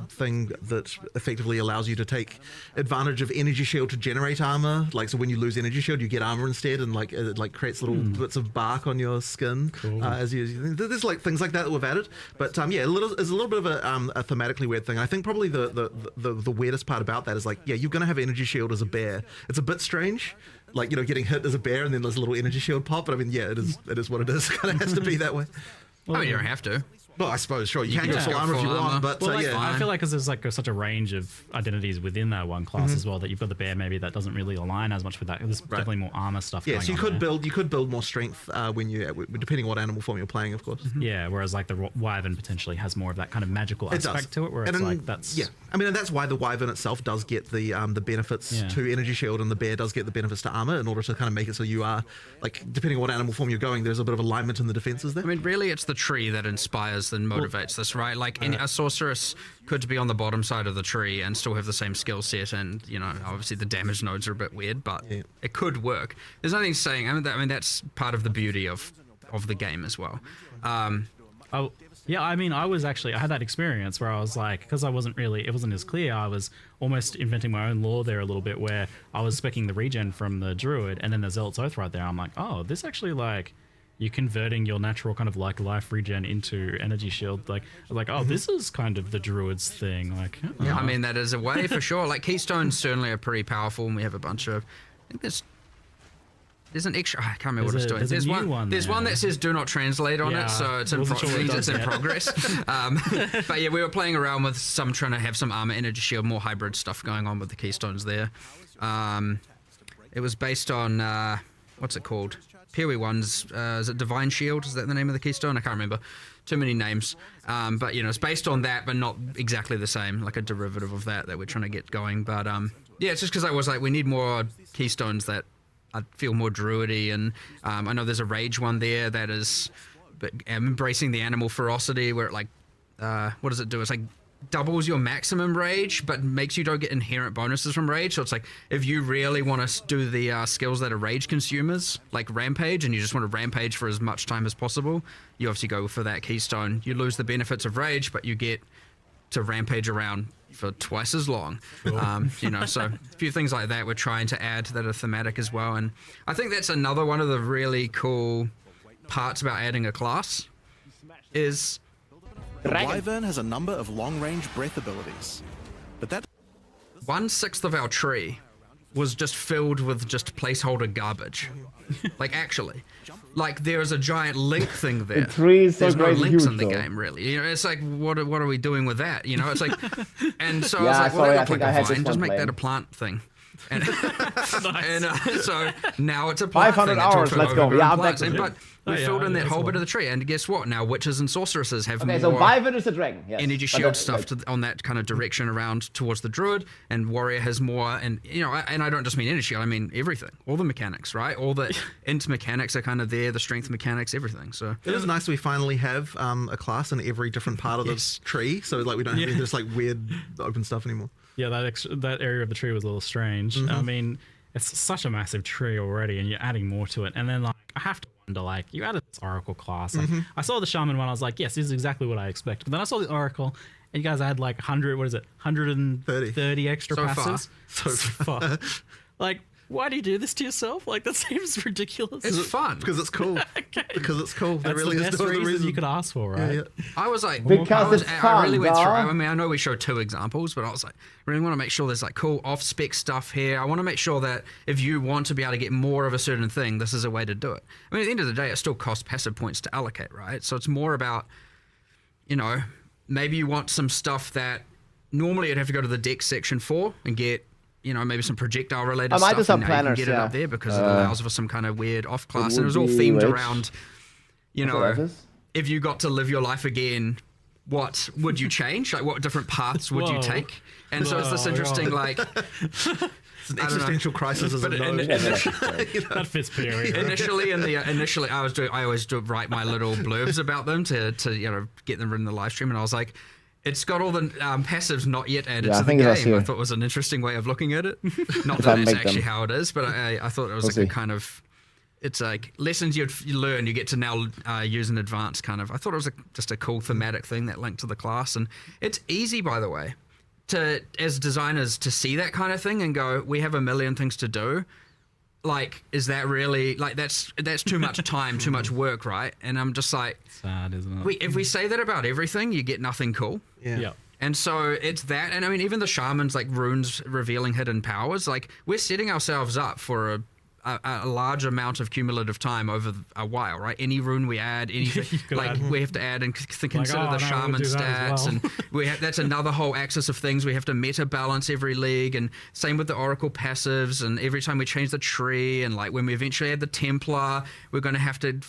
thing that effectively allows you to take advantage of energy shield to generate armor. Like, so when you lose energy shield, you get armor instead, and like it like creates little bits of bark on your skin. Cool. There's like things like that we've added. But it's a little bit of a thematically weird thing. I think probably the weirdest part about that is like, you're gonna have energy shield as a bear. It's a bit strange, like, getting hit as a bear and then there's a little energy shield pop. But I mean, it is what it is. Kind of has to be that way. Well, you don't have to. Well, I suppose, sure, you can go full armor if you want, but well, yeah. I feel like because there's like such a range of identities within that one class as well, that you've got the bear maybe that doesn't really align as much with that. There's definitely more armor stuff. Yeah, going so you on could there. build more strength when you depending on what animal form you're playing, of course. Yeah, whereas like the wyvern potentially has more of that kind of magical aspect to it, where it's like that's I mean, and that's why the wyvern itself does get the benefits to energy shield, and the bear does get the benefits to armor in order to kind of make it so you are like, depending on what animal form you're going, there's a bit of alignment in the defenses there. I mean, really, it's the tree that inspires and motivates this, right? Like, a sorceress could be on the bottom side of the tree and still have the same skill set, and obviously the damage nodes are a bit weird, but it could work. There's nothing saying. I mean, that's part of the beauty of the game as well. Yeah, I mean, I had that experience where I was like, because it wasn't as clear, I was almost inventing my own lore there a little bit, where I was specking the regen from the Druid, and then the Zealot's Oath right there. I'm like, oh, this actually, like, you're converting your natural kind of like life regen into energy shield. Like, this is kind of the Druid's thing. Like, yeah, I mean, that is a way for sure. Like, Keystones certainly are pretty powerful, and we have a bunch of, I think there's an extra. I can't remember what it's doing. There's one that says "Do not translate" on it, so it's in progress. But yeah, we were playing around with trying to have some armor, energy shield, more hybrid stuff going on with the keystones there. It was based on what's it called? PoE1's is it Divine Shield? Is that the name of the keystone? I can't remember. Too many names. But it's based on that, but not exactly the same. Like a derivative of that we're trying to get going. But yeah, it's just because I was like, we need more keystones that I feel more druidy, and I know there's a rage one there that is embracing the animal ferocity, where it like what does it do? It's like doubles your maximum rage, but makes you don't get inherent bonuses from rage. So it's like, if you really want to do the skills that are rage consumers, like rampage, and you just want to rampage for as much time as possible, you obviously go for that keystone. You lose the benefits of rage, but you get to rampage around for twice as long. Sure. So a few things like that we're trying to add that are thematic as well. And I think that's another one of the really cool parts about adding a class is the wyvern has a number of long-range breath abilities, but that 1/6 of our tree was just filled with just placeholder garbage. Like, actually, like, there's a giant link thing there. The tree is so there's no crazy links huge, in the though. game, really. It's like, what are we doing with that? It's like, and so I Yeah, was like, well, sorry, I that think looked I like had a this vine. Just one make that playing. a plant thing. And, Nice. and so now it's a plant 500 thing that talks hours, to let's go. overgrown Yeah, I'm plants. back with But we filled in that whole bit of the tree, and guess what? Now witches and sorceresses have Okay, more so wyvern is a dragon. Yes. energy But shield that's, stuff on that kind of direction around towards the druid, and warrior has more, and and I don't just mean energy shield, I mean everything, all the mechanics, right? All the int mechanics are kind of there, the strength mechanics, everything. So it is nice we finally have a class in every different part of this tree, so like we don't have this like weird open stuff anymore. Yeah, that area of the tree was a little strange. I mean, it's such a massive tree already, and you're adding more to it. And then, like, I have to wonder, like, you added this Oracle class. Like, I saw the Shaman one, I was like, yes, this is exactly what I expected. But then I saw the Oracle, and you guys had, like, 130 extra So passes. So far. Like, why do you do this to yourself? Like, that seems ridiculous. it's fun. Because it's cool. Because it's cool. That's really the is best the reason you could ask for, right? Yeah. I was like, Because it's I really fun, went through. bro. I mean, I know we showed 2 examples, but I was like, really want to make sure there's like cool off-spec stuff here. I want to make sure that if you want to be able to get more of a certain thing, this is a way to do it. I mean, at the end of the day, it still costs passive points to allocate, right? So it's more about, maybe you want some stuff that normally you'd have to go to the deck section for and get, maybe some projectile related I might stuff. do some And now you planners, can get it yeah. up there because it allows for some kind of weird off class, It and it was all would be themed rich. around, What is? if you got to live your life again, what would you change? Like, what different paths would you Whoa. take? And so it's this interesting, like, It's an existential crisis as a node. That fits PoE. initially, I always write my little blurbs about them to get them in the live stream, and I was like, it's got all the passives not yet added Yeah, I to the think that's game. I here. thought it was an interesting way of looking at it. Not If I that that's make actually them. how it is, but I thought it was We'll like a see. kind of, it's like lessons you learn, you get to now use in advance kind of. I thought it was just a cool thematic thing that linked to the class, and it's easy, by the way, as designers to see that kind of thing and go, we have a million things to do. Like, is that really, like, that's too much time, too much work, right? And I'm just like, Sad, isn't it? if we say that about everything, you get nothing cool. Yeah. And so it's that, and I mean, even the shamans, like runes revealing hidden powers, like, we're setting ourselves up for a large amount of cumulative time over a while, right? Any rune we add, anything like we have to add and consider the shaman stats, and that's another whole axis of things. We have to meta balance every league, and same with the Oracle passives. And every time we change the tree, and like when we eventually add the Templar, we're going to have to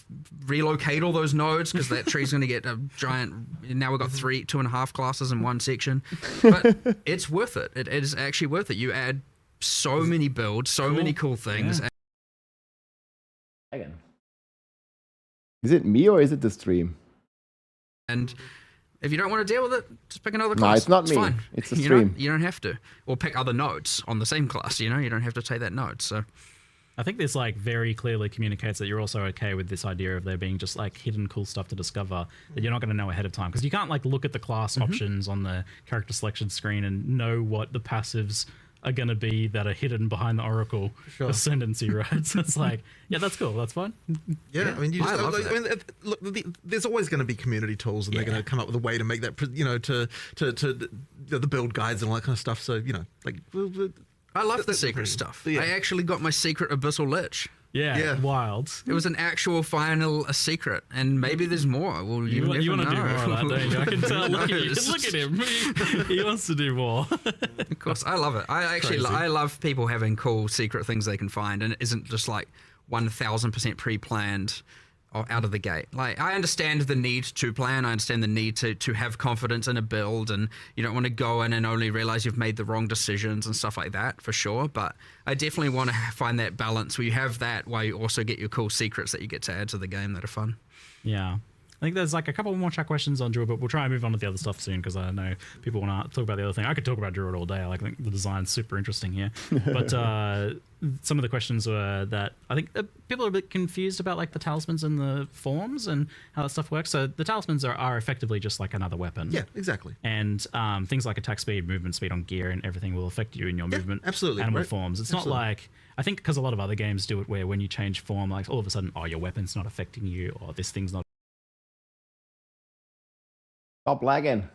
relocate all those nodes because that tree's going to get a giant. Now we've got 2.5 classes in one section, but it's worth it. It is actually worth it. You add so many builds, so many cool things. Yeah. Again. Is it me or is it the stream? And if you don't want to deal with it, just pick another class. No, it's not me. Fine. It's the stream. You don't have to. Or pick other nodes on the same class, you don't have to take that node. So I think this like very clearly communicates that you're also okay with this idea of there being just like hidden cool stuff to discover that you're not going to know ahead of time, because you can't like look at the class options on the character selection screen and know what the passives are going to be that are hidden behind the Oracle ascendancy, right? So it's like, yeah, that's cool, that's fine. Yeah, I mean, look, there's always going to be community tools, and they're going to come up with a way to make that, to the build guides and all that kind of stuff. So like, I love the secret stuff. I actually got my secret Abyssal Lich. Yeah, wild. It was an actual final secret, and maybe there's more. Well, you want to do more of that, don't you? I can tell. Look at him. He wants to do more. Of course, I love it. I love people having cool secret things they can find, and it isn't just like 1000% pre-planned out of the gate. Like, I understand the need to plan. I understand the need to have confidence in a build, and you don't want to go in and only realize you've made the wrong decisions and stuff like that, for sure. But I definitely want to find that balance where you have that while you also get your cool secrets that you get to add to the game that are fun. Yeah. I think there's like a couple more chat questions on Druid, but we'll try and move on to the other stuff soon, because I know people want to talk about the other thing. I could talk about Druid all day. I think the design's super interesting here. But some of the questions were that I think people are a bit confused about like the talismans and the forms and how that stuff works. So the talismans are effectively just like another weapon. Yeah, exactly. And things like attack speed, movement speed on gear, and everything will affect you in your movement. Absolutely. Animal forms. It's not like, I think because a lot of other games do it where when you change form, like all of a sudden, oh, your weapon's not affecting you, or this thing's not. Stop lagging.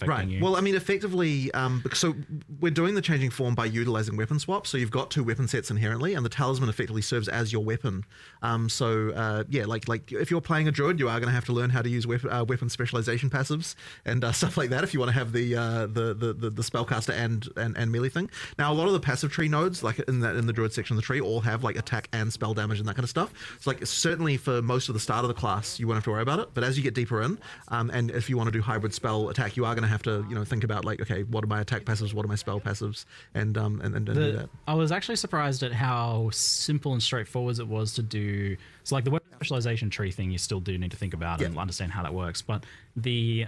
Right. You. Well, I mean, effectively, so we're doing the changing form by utilizing weapon swap. So you've got two weapon sets inherently, and the talisman effectively serves as your weapon. Yeah, like if you're playing a druid, you are going to have to learn how to use weapon specialization passives and stuff like that if you want to have the spellcaster and melee thing. Now, a lot of the passive tree nodes, like in the druid section of the tree, all have like attack and spell damage and that kind of stuff. So like certainly for most of the start of the class, you won't have to worry about it. But as you get deeper in, and if you want to do hybrid spell attack, you are going to have to think about like, okay, what are my attack passives, what are my spell passives, and do that. I was actually surprised at how simple and straightforward it was to do. So like the weapon specialization tree thing, you still do need to think about and understand how that works, but the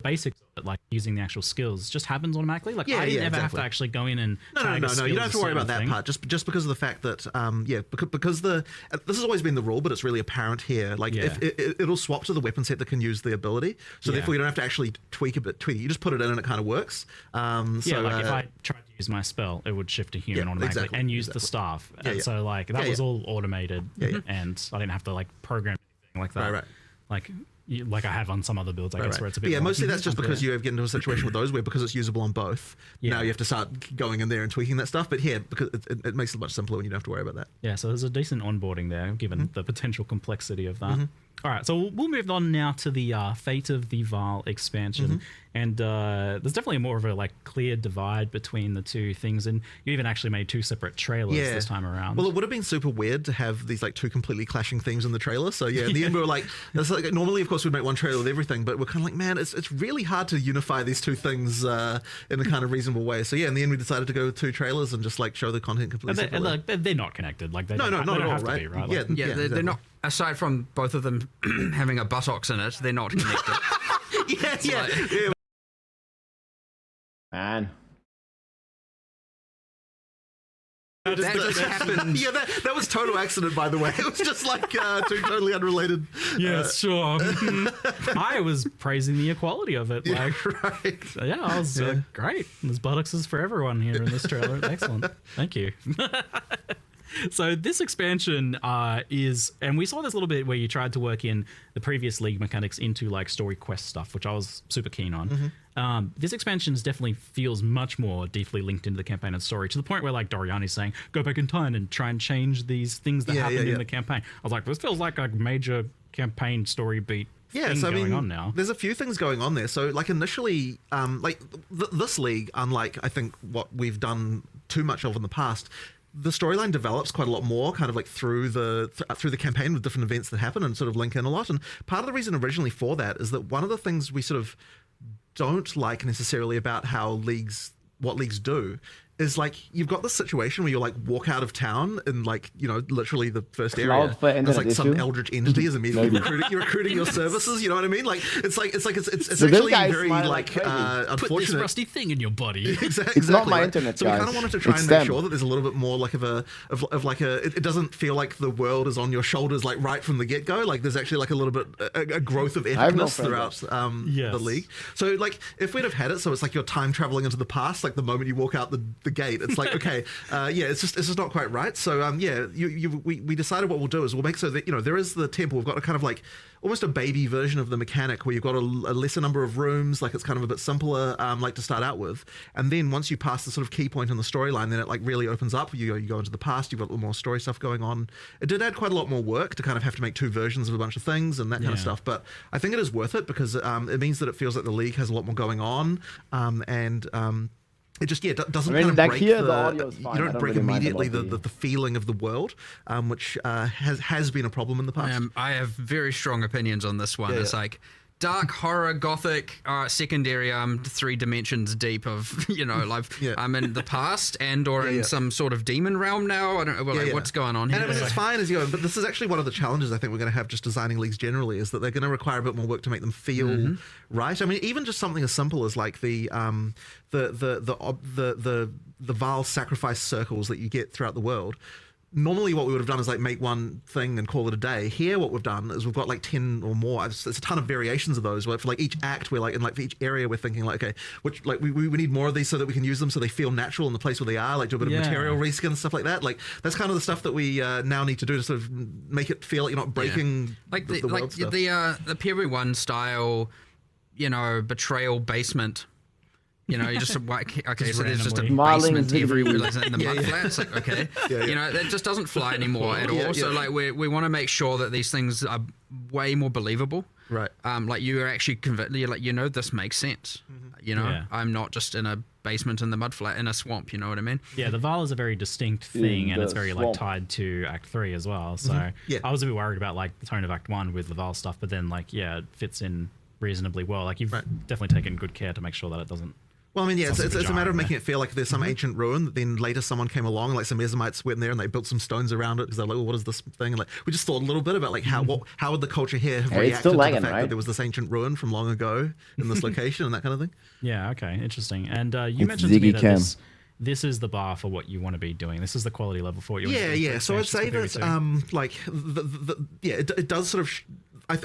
basics of it, like using the actual skills, just happens automatically. Like I didn't ever have to actually go in and no, you don't have to worry about that part, just because of the fact that because this has always been the rule, but it's really apparent here. Like if it'll swap to the weapon set that can use the ability, so therefore you don't have to actually tweak it. You just put it in and it kind of works. Like if I tried to use my spell, it would shift to human automatically and use the staff. So like that was all automated, and I didn't have to like program anything like that. Right. Like I have on some other builds, I guess, where it's a bit more mostly that's just because you have get into a situation with those where because it's usable on both, now you have to start going in there and tweaking that stuff. But here, because it makes it much simpler when you don't have to worry about that. Yeah, so there's a decent onboarding there, given the potential complexity of that. All right, so we'll move on now to the Fate of the Val expansion. And there's definitely more of a like clear divide between the two things, and you even actually made two separate trailers this time around. Well, it would have been super weird to have these like two completely clashing themes in the trailer. So in the end we were like, normally of course we'd make one trailer with everything, but we're kind of like, man, it's really hard to unify these two things in a kind of reasonable way. So in the end we decided to go with two trailers and just like show the content completely separately. They're not connected. Like they not at all, have right? To be, right? Like, they're not. Aside from both of them having a buttocks in it, they're not connected. Man. That just happened. That was total accident, by the way. It was just like two totally unrelated. Sure. I was praising the equality of it. Like, I was great. There's buttocks for everyone here in this trailer. Excellent. Thank you. So this expansion is, and we saw this a little bit where you tried to work in the previous League mechanics into like story quest stuff, which I was super keen on. This expansion definitely feels much more deeply linked into the campaign and story, to the point where like Doriani's saying, go back in time and try and change these things that happened in the campaign. I was like, this feels like a major campaign story beat. Yeah, so I mean, there's a few things going on there. So, like initially, this league, unlike I think what we've done too much of in the past, the storyline develops quite a lot more, kind of like through the campaign with different events that happen and sort of link in a lot. And part of the reason originally for that is that one of the things we sort of don't like necessarily about what leagues do is like you've got this situation where you like walk out of town in like, you know, literally the first area. There's like some eldritch entity is immediately recruiting your services. You know what I mean? Like it's actually very like unfortunate. Put this rusty thing in your body. Exactly. It's not my internet. So we kind of wanted to try and make sure that there's a little bit more like it doesn't feel like the world is on your shoulders like right from the get go. Like there's actually like a little bit a growth of epicness throughout the league. So like if we'd have had it so it's like you're time traveling into the past, like the moment you walk out the gate, it's like okay, it's just not quite right. So we decided what we'll do is we'll make so that, you know, there is the temple. We've got a kind of like almost a baby version of the mechanic where you've got a lesser number of rooms, like it's kind of a bit simpler, like to start out with. And then once you pass the sort of key point in the storyline, then it like really opens up. You go into the past, you've got a little more story stuff going on. It did add quite a lot more work to kind of have to make two versions of a bunch of things and that kind of stuff. But I think it is worth it because it means that it feels like the league has a lot more going on. It just doesn't kind of break the audio's fine. You don't break immediately the feeling of the world, which has been a problem in the past. I have very strong opinions on this one. It's like dark horror, gothic, secondary 3 dimensions deep of, you know, like I'm in the past and or in some sort of demon realm now. I don't know what's going on here. And I mean, it's fine as you go, but this is actually one of the challenges I think we're going to have just designing leagues generally is that they're going to require a bit more work to make them feel right. I mean, even just something as simple as like the Val sacrifice circles that you get throughout the world. Normally what we would have done is like make one thing and call it a day. Here what we've done is we've got like 10 or more. There's a ton of variations of those where for like each act we're like, and like for each area we're thinking like, okay, which like we need more of these so that we can use them so they feel natural in the place where they are, like do a bit of material reskin and stuff like that. Like that's kind of the stuff that we now need to do to sort of make it feel like you're not breaking like the world stuff. the PoE1 style, you know, betrayal basement. You know, you just okay, so there's just a basement everywhere, like in the mud flats. Like, okay, you know, that just doesn't fly anymore at all. So like we want to make sure that these things are way more believable. Right. Like you are actually convinced. You're like, you know, this makes sense. You know, I'm not just in a basement in the mud flat in a swamp. You know what I mean? Yeah, the Val is a very distinct thing, and it's very like tied to Act 3 as well. So I was a bit worried about like the tone of Act 1 with the Val stuff, but then like it fits in reasonably well. Like you've definitely taken good care to make sure that it doesn't. Well, I mean, it's a matter of making it feel like there's some ancient ruin that then later someone came along and like some Mesamites went in there and they built some stones around it because they're like, well, what is this thing? And like we just thought a little bit about like how would the culture here have reacted to the fact that there was this ancient ruin from long ago in this location and that kind of thing. Yeah, okay, interesting. And you mentioned to me that this is the bar for what you want to be doing. This is the quality level for what you want to be doing. So I'd say that like it does sort of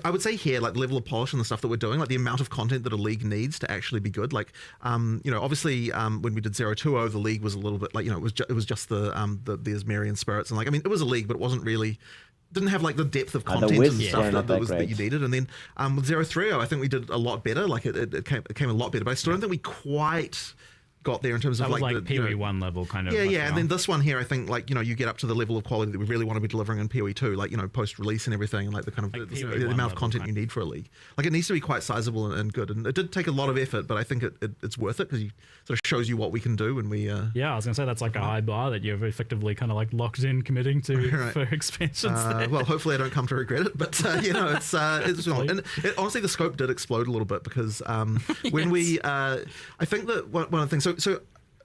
I would say here, like the level of polish and the stuff that we're doing, like the amount of content that a league needs to actually be good. Like, you know, obviously when we did 020, the league was a little bit like, you know, it was just the Asmerian spirits and like, I mean, it was a league, but it wasn't really. Didn't have like the depth of content and stuff that you needed. And then with 030, I think we did a lot better. Like it came a lot better, but I still don't think we quite got there in terms of that was like the PoE1 level kind of. Yeah, and then this one here, I think like, you know, you get up to the level of quality that we really want to be delivering in PoE2, like, you know, post-release and everything, and like the kind of like the amount of content you need for a league. Like it needs to be quite sizable and good, and it did take a lot of effort, but I think it's worth it because it sort of shows you what we can do when we. Yeah, I was gonna say that's like a high bar that you've effectively kind of like locked in committing to for expansions. Well, hopefully I don't come to regret it, but you know, it's and honestly the scope did explode a little bit because when we I think that one of the things so.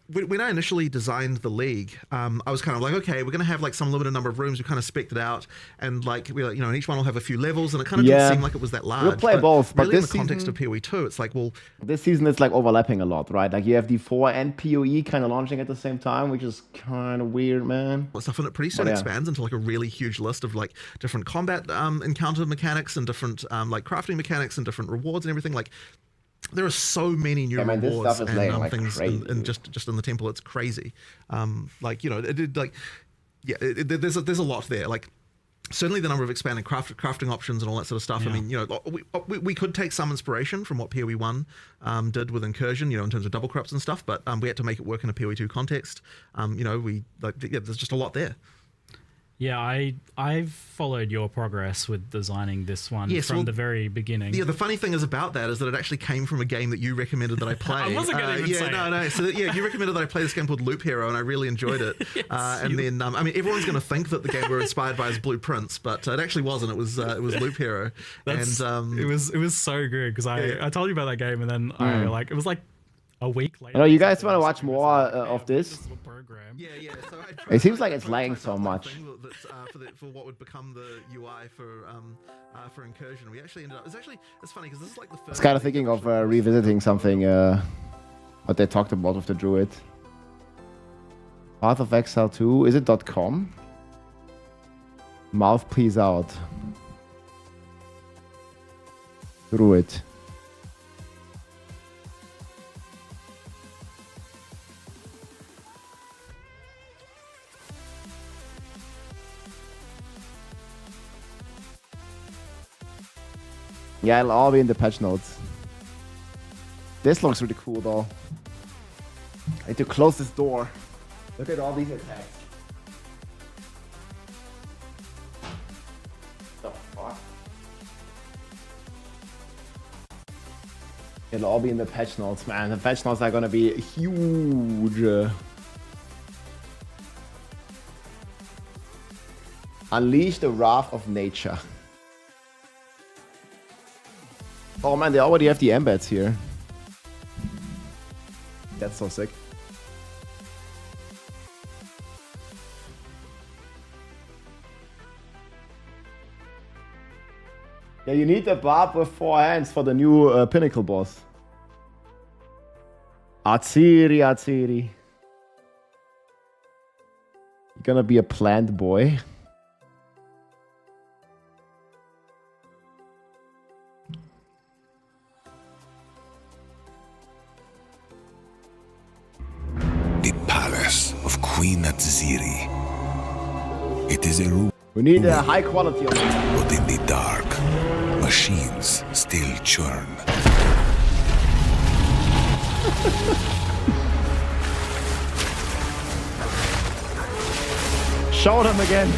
When I initially designed the league, I was kind of like, okay, we're going to have like some limited number of rooms. We kind of spec'd it out, and like we, you know, and each one will have a few levels, and it kind of didn't seem like it was that large. We'll play both, but really this in the context of PoE2, it's like, well, this season it's like overlapping a lot, right? Like you have D4 and PoE kind of launching at the same time, which is kind of weird, man. Stuff, and it pretty soon expands into like a really huge list of like different combat encounter mechanics and different like crafting mechanics and different rewards and everything. Like, there are so many new rewards and like things crazy, in just in the temple. It's crazy. Like, you know, like yeah, there's a lot there. Like, certainly the number of expanded crafting options and all that sort of stuff. Yeah. I mean, you know, we could take some inspiration from what PoE1 did with Incursion, you know, in terms of double crops and stuff, but we had to make it work in a PoE2 context. You know, there's just a lot there. Yeah, I've followed your progress with designing this one from the very beginning. Yeah, the funny thing is about that is that it actually came from a game that you recommended that I play. I wasn't going to even say no. So you recommended that I play this game called Loop Hero, and I really enjoyed it. Yes, and then, I mean, everyone's going to think that the game we're inspired by is Blueprints, but it actually wasn't. It was Loop Hero. And it was so good because I told you about that game, and then it was like a week later. You know, you guys want to watch more of this? Yeah. So It seems like it's lagging so much. For what would become the UI for Incursion, we actually ended up. It's funny because this is like the first. I was kind of thinking of revisiting something what they talked about with the Druid. Path of Exile 2. Is it .com? Mouthpiece out. Druid. Yeah, it'll all be in the patch notes. This looks really cool though. I need to close this door. Look at all these attacks. The fuck? It'll all be in the patch notes, man. The patch notes are gonna be huge. Unleash the wrath of nature. Oh man, they already have the embeds here. That's so sick. Yeah, you need a barb with 4 hands for the new pinnacle boss. Atsiri. You're gonna be a plant boy. The palace of Queen Atziri. It is a room. We need a high quality of it. But in the dark, machines still churn. Show them again.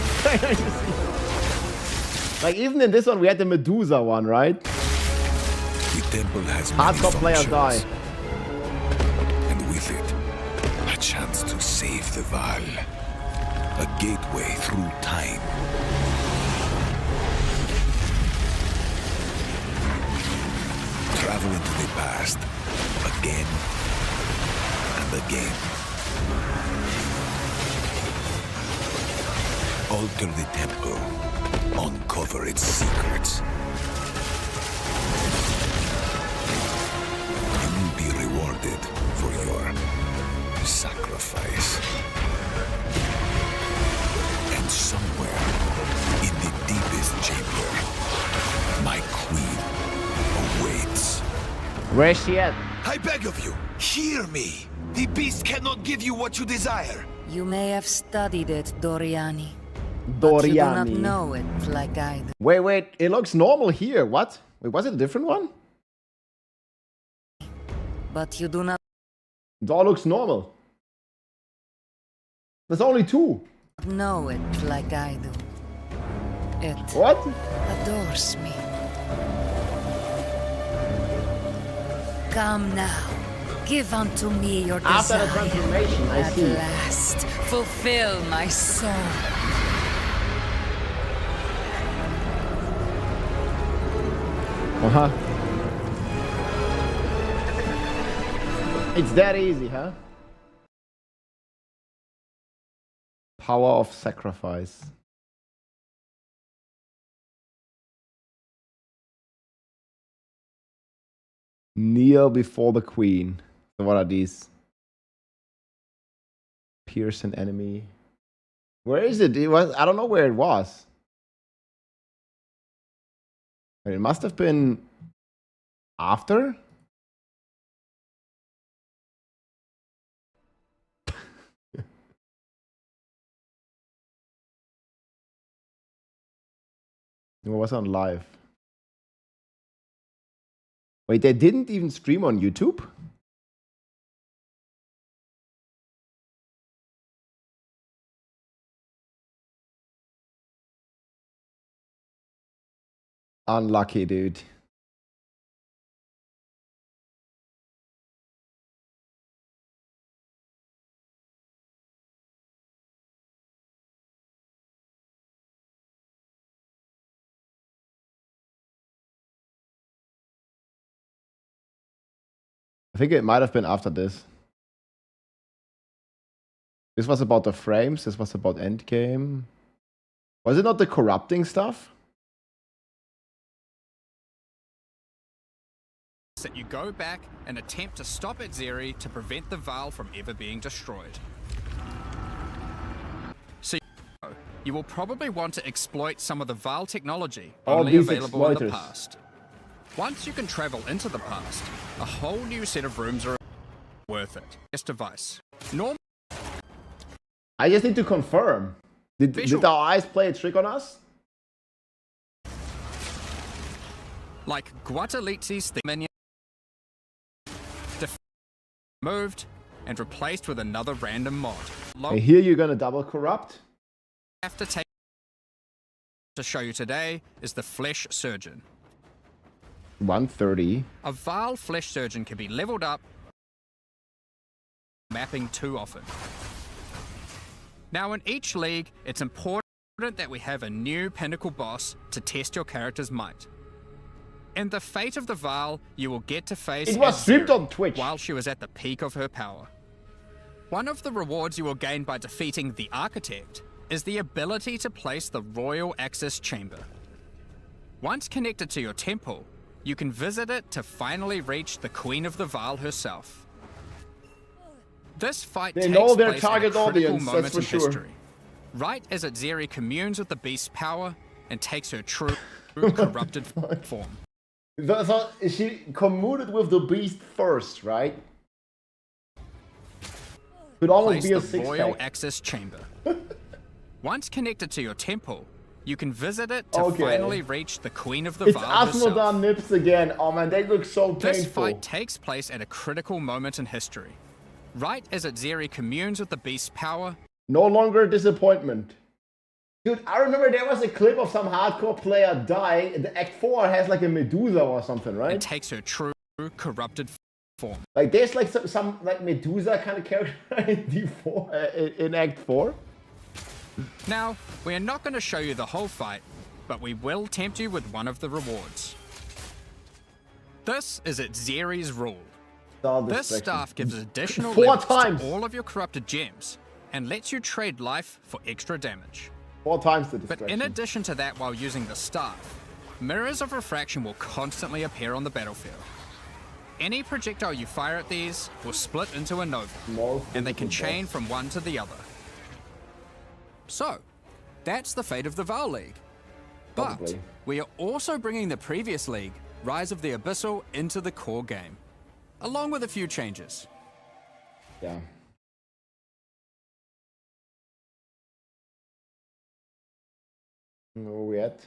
Like even in this one, we had the Medusa one, right? The temple has hardcore players die. And with it, a chance to save the Val. A gateway through time. Travel into the past again and again. Alter the temple. Uncover its secrets. You will be rewarded for your sacrifice. And somewhere in the deepest chamber, my queen awaits. Where's she at? I beg of you, hear me. The beast cannot give you what you desire. You may have studied it, Doriani. But you do not know it like I do. Wait, it looks normal here. What? Wait, was it a different one? But you do not It all looks normal. There's only 2. know it like I do. It What? adores me. Come now, give unto me your After the desire. transformation, I At see. last, fulfill my soul. It's that easy, huh? Power of sacrifice. Kneel before the queen. So what are these? Pierce an enemy. Where is it? It was. I don't know where it was. It must have been after. It was on live. Wait, they didn't even stream on YouTube? Unlucky, dude. I think it might have been after this. This was about the frames. This was about Endgame. Was it not the corrupting stuff? That you go back and attempt to stop Exile to prevent the Vaal from ever being destroyed. So you will probably want to exploit some of the Vaal technology only available in the past. Once you can travel into the past, a whole new set of rooms are worth it. This device. I just need to confirm. Did our eyes play a trick on us? Like Guatalizi's minion moved and replaced with another random mod. I hear you're gonna double corrupt. Have to take to show you today is the Flesh Surgeon. 130. A Vaal Flesh Surgeon can be leveled up, mapping too often. Now in each league, it's important that we have a new pinnacle boss to test your character's might. In the Fate of the Vaal, you will get to face it was streamed on Twitch while she was at the peak of her power. One of the rewards you will gain by defeating the Architect is the ability to place the Royal Access Chamber. Once connected to your temple, you can visit it to finally reach the Queen of the Vaal herself. This fight takes place at a critical moment in history, right as Exile communes with the beast's power and takes her true corrupted form. So she commuted with the beast first, right? Could almost be a the Royal Access Chamber. Once connected to your temple, you can visit it to finally reach the Queen of the Vaal herself. It's Asmodon nips again. Oh man, they look so painful. This fight takes place at a critical moment in history, right as Exile communes with the beast's power. No longer a disappointment. Dude, I remember there was a clip of some hardcore player dying. The Act 4 has like a Medusa or something, right? It takes her true corrupted form. Like there's like some like Medusa kind of character in D4 in Act 4. Now, we are not going to show you the whole fight, but we will tempt you with one of the rewards. This is Exire's rule. This staff gives additional levels to all of your corrupted gems and lets you trade life for extra damage. 4 times the distraction. But in addition to that, while using the staff, mirrors of refraction will constantly appear on the battlefield. Any projectile you fire at these will split into a nova, and they can chain from one to the other. So, that's the fate of the Vaal League. But we are also bringing the previous league, Rise of the Abyssal, into the core game, along with a few changes. Yeah. Where are we at?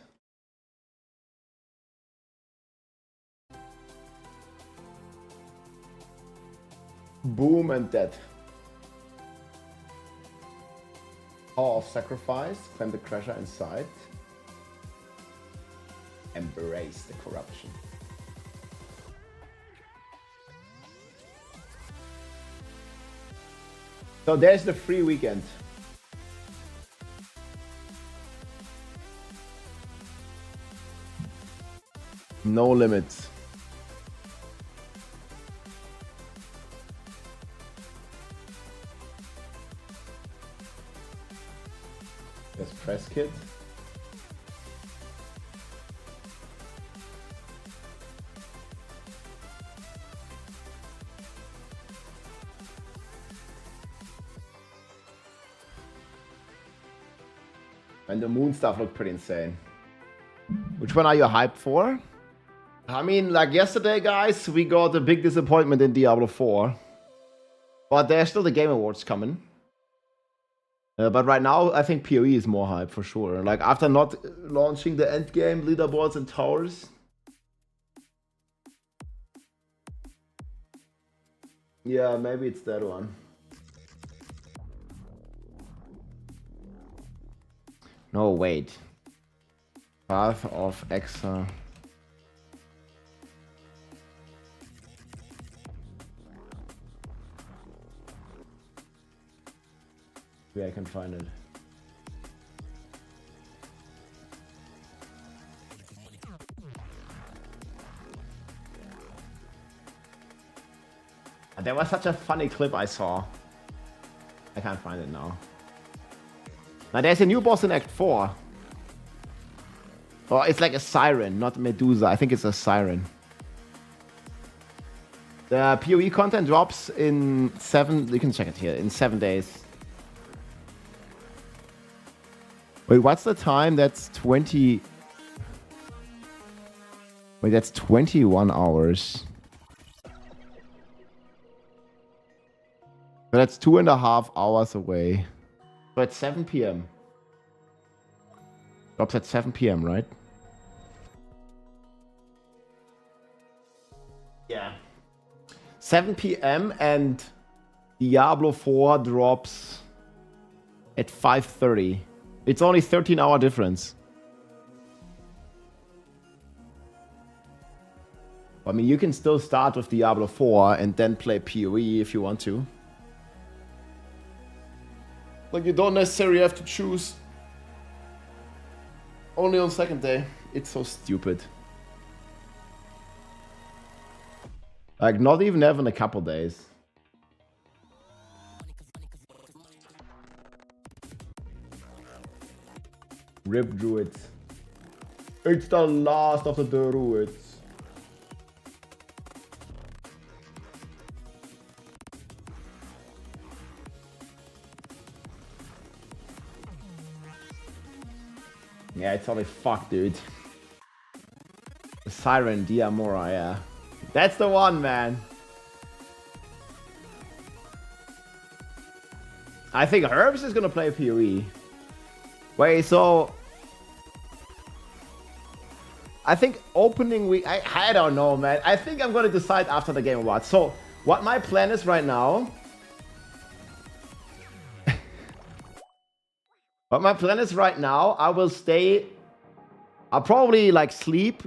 Boom and dead. Hall of Sacrifice. Claim the treasure inside. Embrace the corruption. So there's the free weekend. No limits. There's press kit. And the moon stuff looked pretty insane. Which one are you hyped for? I mean, like yesterday, guys, we got a big disappointment in Diablo 4. But there's still the Game Awards coming. But right now, I think PoE is more hype for sure. Like after not launching the endgame leaderboards and towers. Yeah, maybe it's that one. No, wait. Path of Exile. Maybe I can find it. There was such a funny clip I saw. I can't find it now. Now there's a new boss in Act 4. Oh, it's like a siren, not Medusa. I think it's a siren. The PoE content drops in 7... You can check it here. In 7 days. Wait, what's the time? That's 20... Wait, that's 21 hours. So that's 2.5 hours away. So at 7 p.m. Drops at 7 p.m., right? Yeah. 7 p.m. and Diablo 4 drops at 5:30. It's only 13-hour difference. I mean, you can still start with Diablo 4 and then play PoE if you want to. Like, you don't necessarily have to choose only on second day. It's so stupid. Like, not even having a couple days. Rip Druids. It's the last of the Druids. Yeah, it's only fuck, dude. The Siren Diamora, yeah. That's the one, man. I think Herbs is gonna play PoE. Wait, so... I think opening week... I don't know, man. I think I'm gonna decide after the Game Awards. So, what my plan is right now... What my plan is right now, I will stay... I'll probably like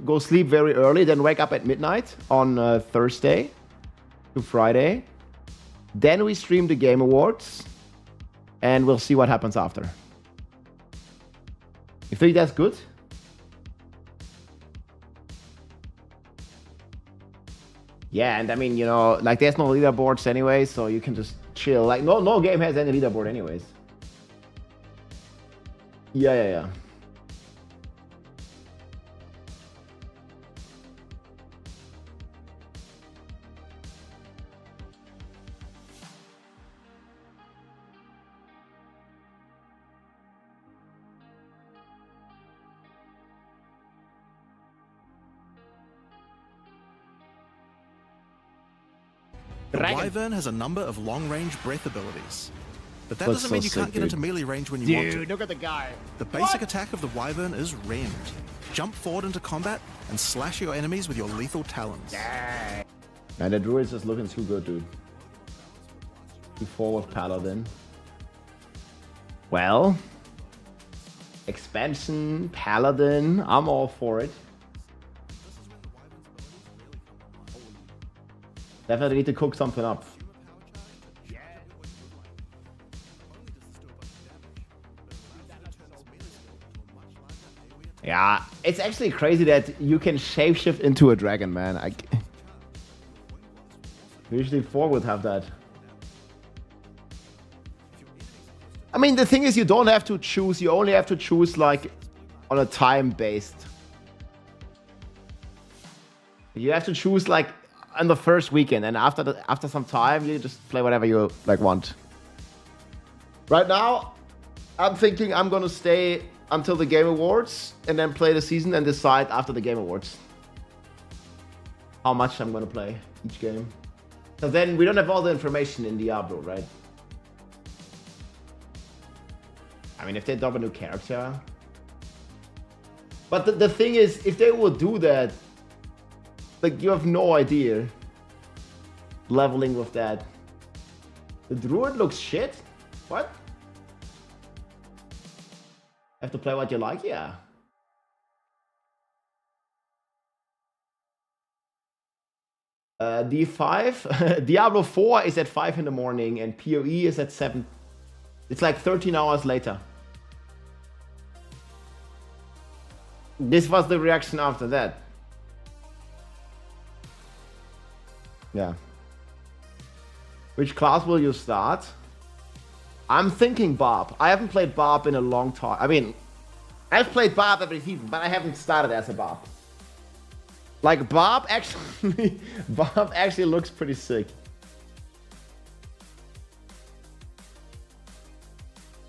go sleep very early, then wake up at midnight on Thursday to Friday. Then we stream the Game Awards, and we'll see what happens after. You think that's good? Yeah, and I mean, you know, like there's no leaderboards anyway, so you can just chill. Like no game has any leaderboard anyways. Yeah. The Wyvern has a number of long-range breath abilities. But that doesn't mean you can't get into melee range when you want to. Dude, look at the guy. The basic attack of the Wyvern is Rend. Jump forward into combat and slash your enemies with your lethal talons. Man, the Druid's just looking too good, dude. Too forward Paladin. Well, expansion, Paladin, I'm all for it. Definitely need to cook something up. Yeah, it's actually crazy that you can shapeshift into a dragon, man. Usually 4 would have that. I mean, the thing is, you don't have to choose. You only have to choose, like, on a time-based. You have to choose, like, on the first weekend, and after some time, you just play whatever you, like, want. Right now, I'm thinking I'm gonna stay until the Game Awards, and then play the season and decide after the Game Awards how much I'm gonna play each game. So then we don't have all the information in Diablo, right? I mean, if they drop a new character. But the thing is, if they would do that, like, you have no idea leveling with that. The Druid looks shit? What? Have to play what you like? Yeah. D5, Diablo 4 is at 5 in the morning and PoE is at 7. It's like 13 hours later. This was the reaction after that. Yeah. Which class will you start? I'm thinking Barb. I haven't played Barb in a long time. I mean, I've played Barb every season, but I haven't started as a Barb. Like, Barb actually looks pretty sick.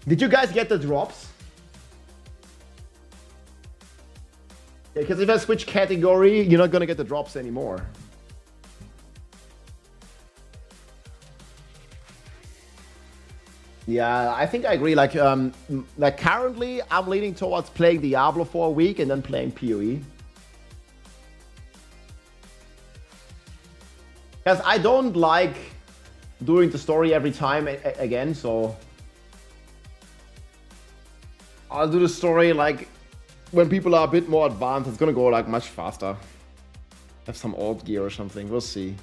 Did you guys get the drops? Yeah, because if I switch category, you're not gonna get the drops anymore. Yeah, I think I agree. Like currently, I'm leaning towards playing Diablo for a week and then playing PoE. Because I don't like doing the story every time again, so I'll do the story like when people are a bit more advanced. It's gonna go like much faster. Have some old gear or something. We'll see.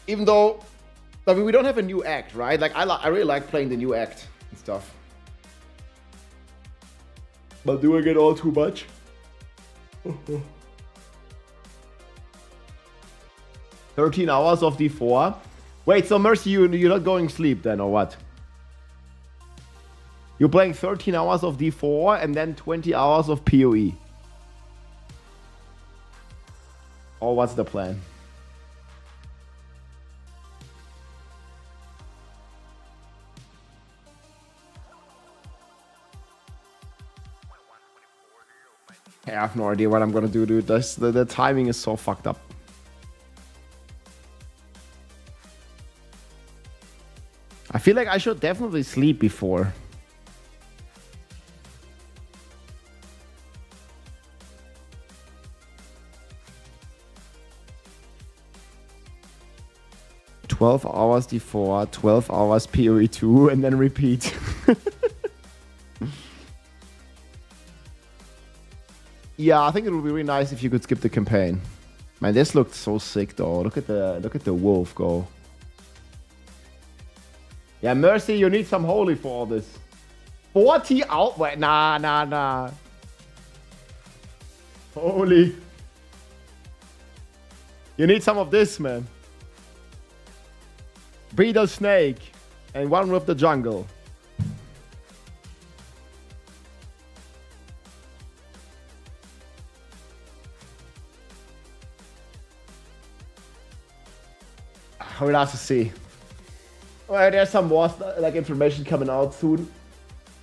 Even though, I mean, we don't have a new act, right? Like I really like playing the new act and stuff. But do I get all too much? 13 hours of D4. Wait, so Mercy, you're not going to sleep then, or what? You're playing 13 hours of D4 and then 20 hours of PoE. Or what's the plan? I have no idea what I'm gonna do, dude. The timing is so fucked up. I feel like I should definitely sleep before. "12 hours D4, 12 hours PoE2, and then repeat." Yeah, I think it would be really nice if you could skip the campaign. Man, this looked so sick though. Look at the wolf go. Yeah, Mercy, you need some holy for all this. 40 out. Wait, nah. Holy. You need some of this, man. Be the snake and one with the jungle. We'll have to see. Well, there's some more like information coming out soon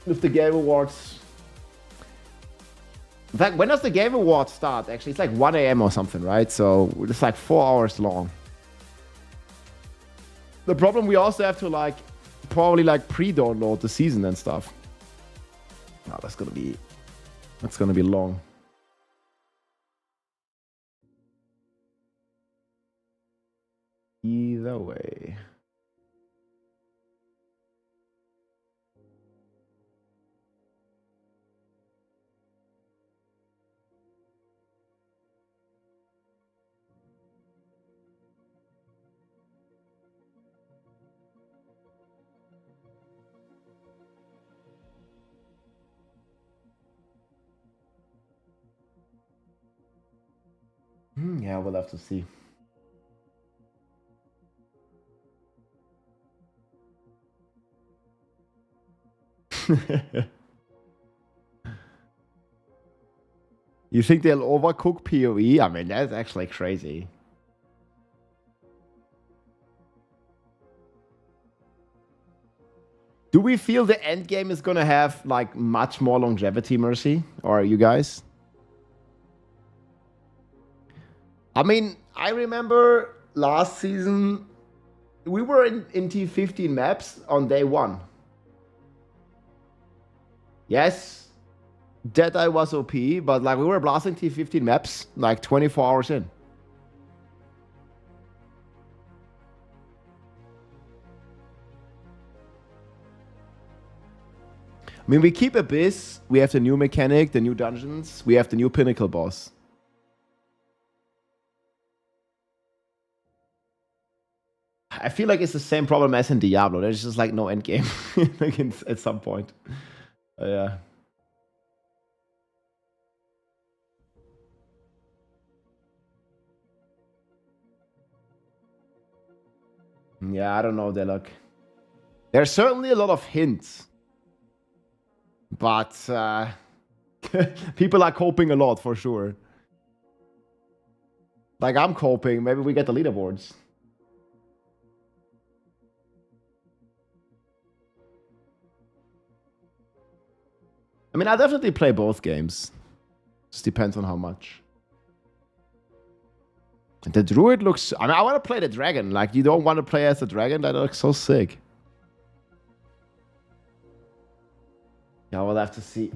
with the Game Awards. In fact, when does the Game Awards start? Actually, it's like 1 AM or something, right? So it's like 4 hours long. The problem, we also have to like probably like pre-download the season and stuff. Oh, that's gonna be long. Either way. Yeah, we'll have to see. You think they'll overcook PoE? I mean, that's actually crazy. Do we feel the endgame is gonna have like much more longevity, Mercy? Or you guys? I mean, I remember last season we were in T15 maps on day 1. Yes, Deadeye was OP, but like we were blasting T15 maps like 24 hours in. I mean, we keep Abyss, we have the new mechanic, the new dungeons, we have the new Pinnacle boss. I feel like it's the same problem as in Diablo. There's just like no endgame like at some point. Yeah. Yeah, I don't know, Delok. There's certainly a lot of hints. But people are coping a lot for sure. Like I'm coping. Maybe we get the leaderboards. I mean, I definitely play both games. Just depends on how much. The Druid looks... I mean, I want to play the dragon. Like, you don't want to play as a dragon? That looks so sick. Yeah, we'll have to see.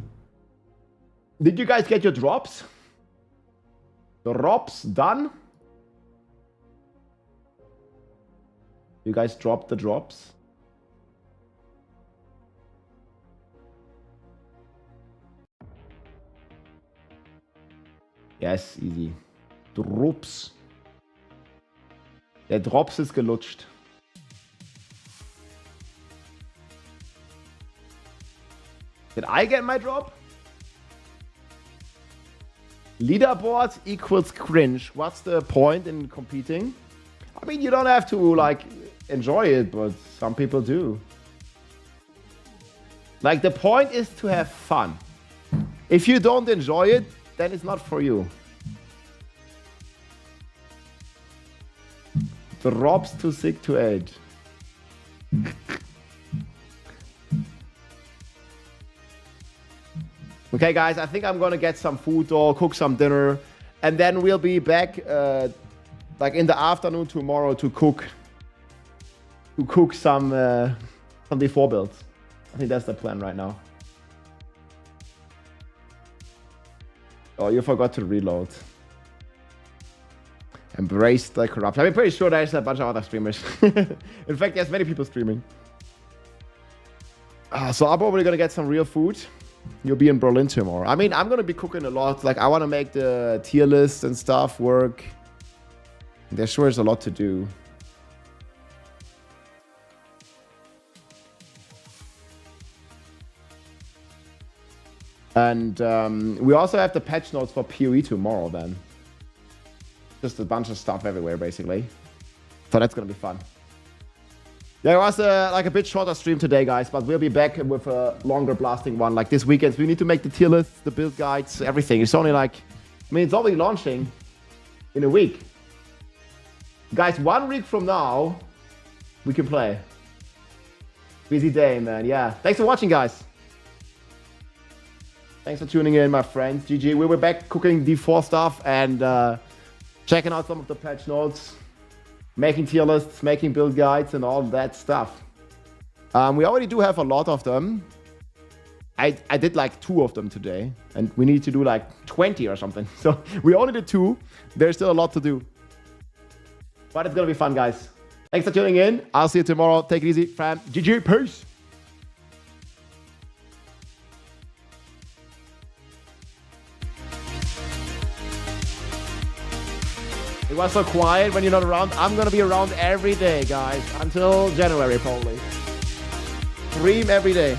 Did you guys get your drops? The drops done? You guys dropped the drops? Yes, easy. Drops. Der Drops ist gelutscht. Did I get my drop? Leaderboard equals cringe. What's the point in competing? I mean, you don't have to, like, enjoy it, but some people do. Like, the point is to have fun. If you don't enjoy it, then it's not for you. Drops too sick to aid. Okay, guys, I think I'm gonna get some food or cook some dinner, and then we'll be back like in the afternoon tomorrow to cook some D4 builds. I think that's the plan right now. Oh, you forgot to reload. Embrace the corruption. I'm pretty sure there's a bunch of other streamers. In fact, there's many people streaming. So I'm probably gonna get some real food. You'll be in Berlin tomorrow. I mean, I'm gonna be cooking a lot. Like, I want to make the tier list and stuff work. There sure is a lot to do. And we also have the patch notes for PoE tomorrow then. Just a bunch of stuff everywhere, basically. So that's gonna be fun. Yeah, it was like a bit shorter stream today, guys, but we'll be back with a longer blasting one. Like this weekend, we need to make the tier lists, the build guides, everything. It's only like, I mean, it's only launching in a week. Guys, 1 week from now, we can play. Busy day, man. Yeah. Thanks for watching, guys. Thanks for tuning in, my friends. GG. We were back cooking D4 stuff and checking out some of the patch notes. Making tier lists, making build guides, and all that stuff. We already do have a lot of them. I did like 2 of them today, and we need to do like 20 or something. So we only did 2. There's still a lot to do. But it's gonna be fun, guys. Thanks for tuning in. I'll see you tomorrow. Take it easy, fam. GG, peace. It was so quiet when you're not around. I'm gonna be around every day, guys. Until January, probably. Stream every day.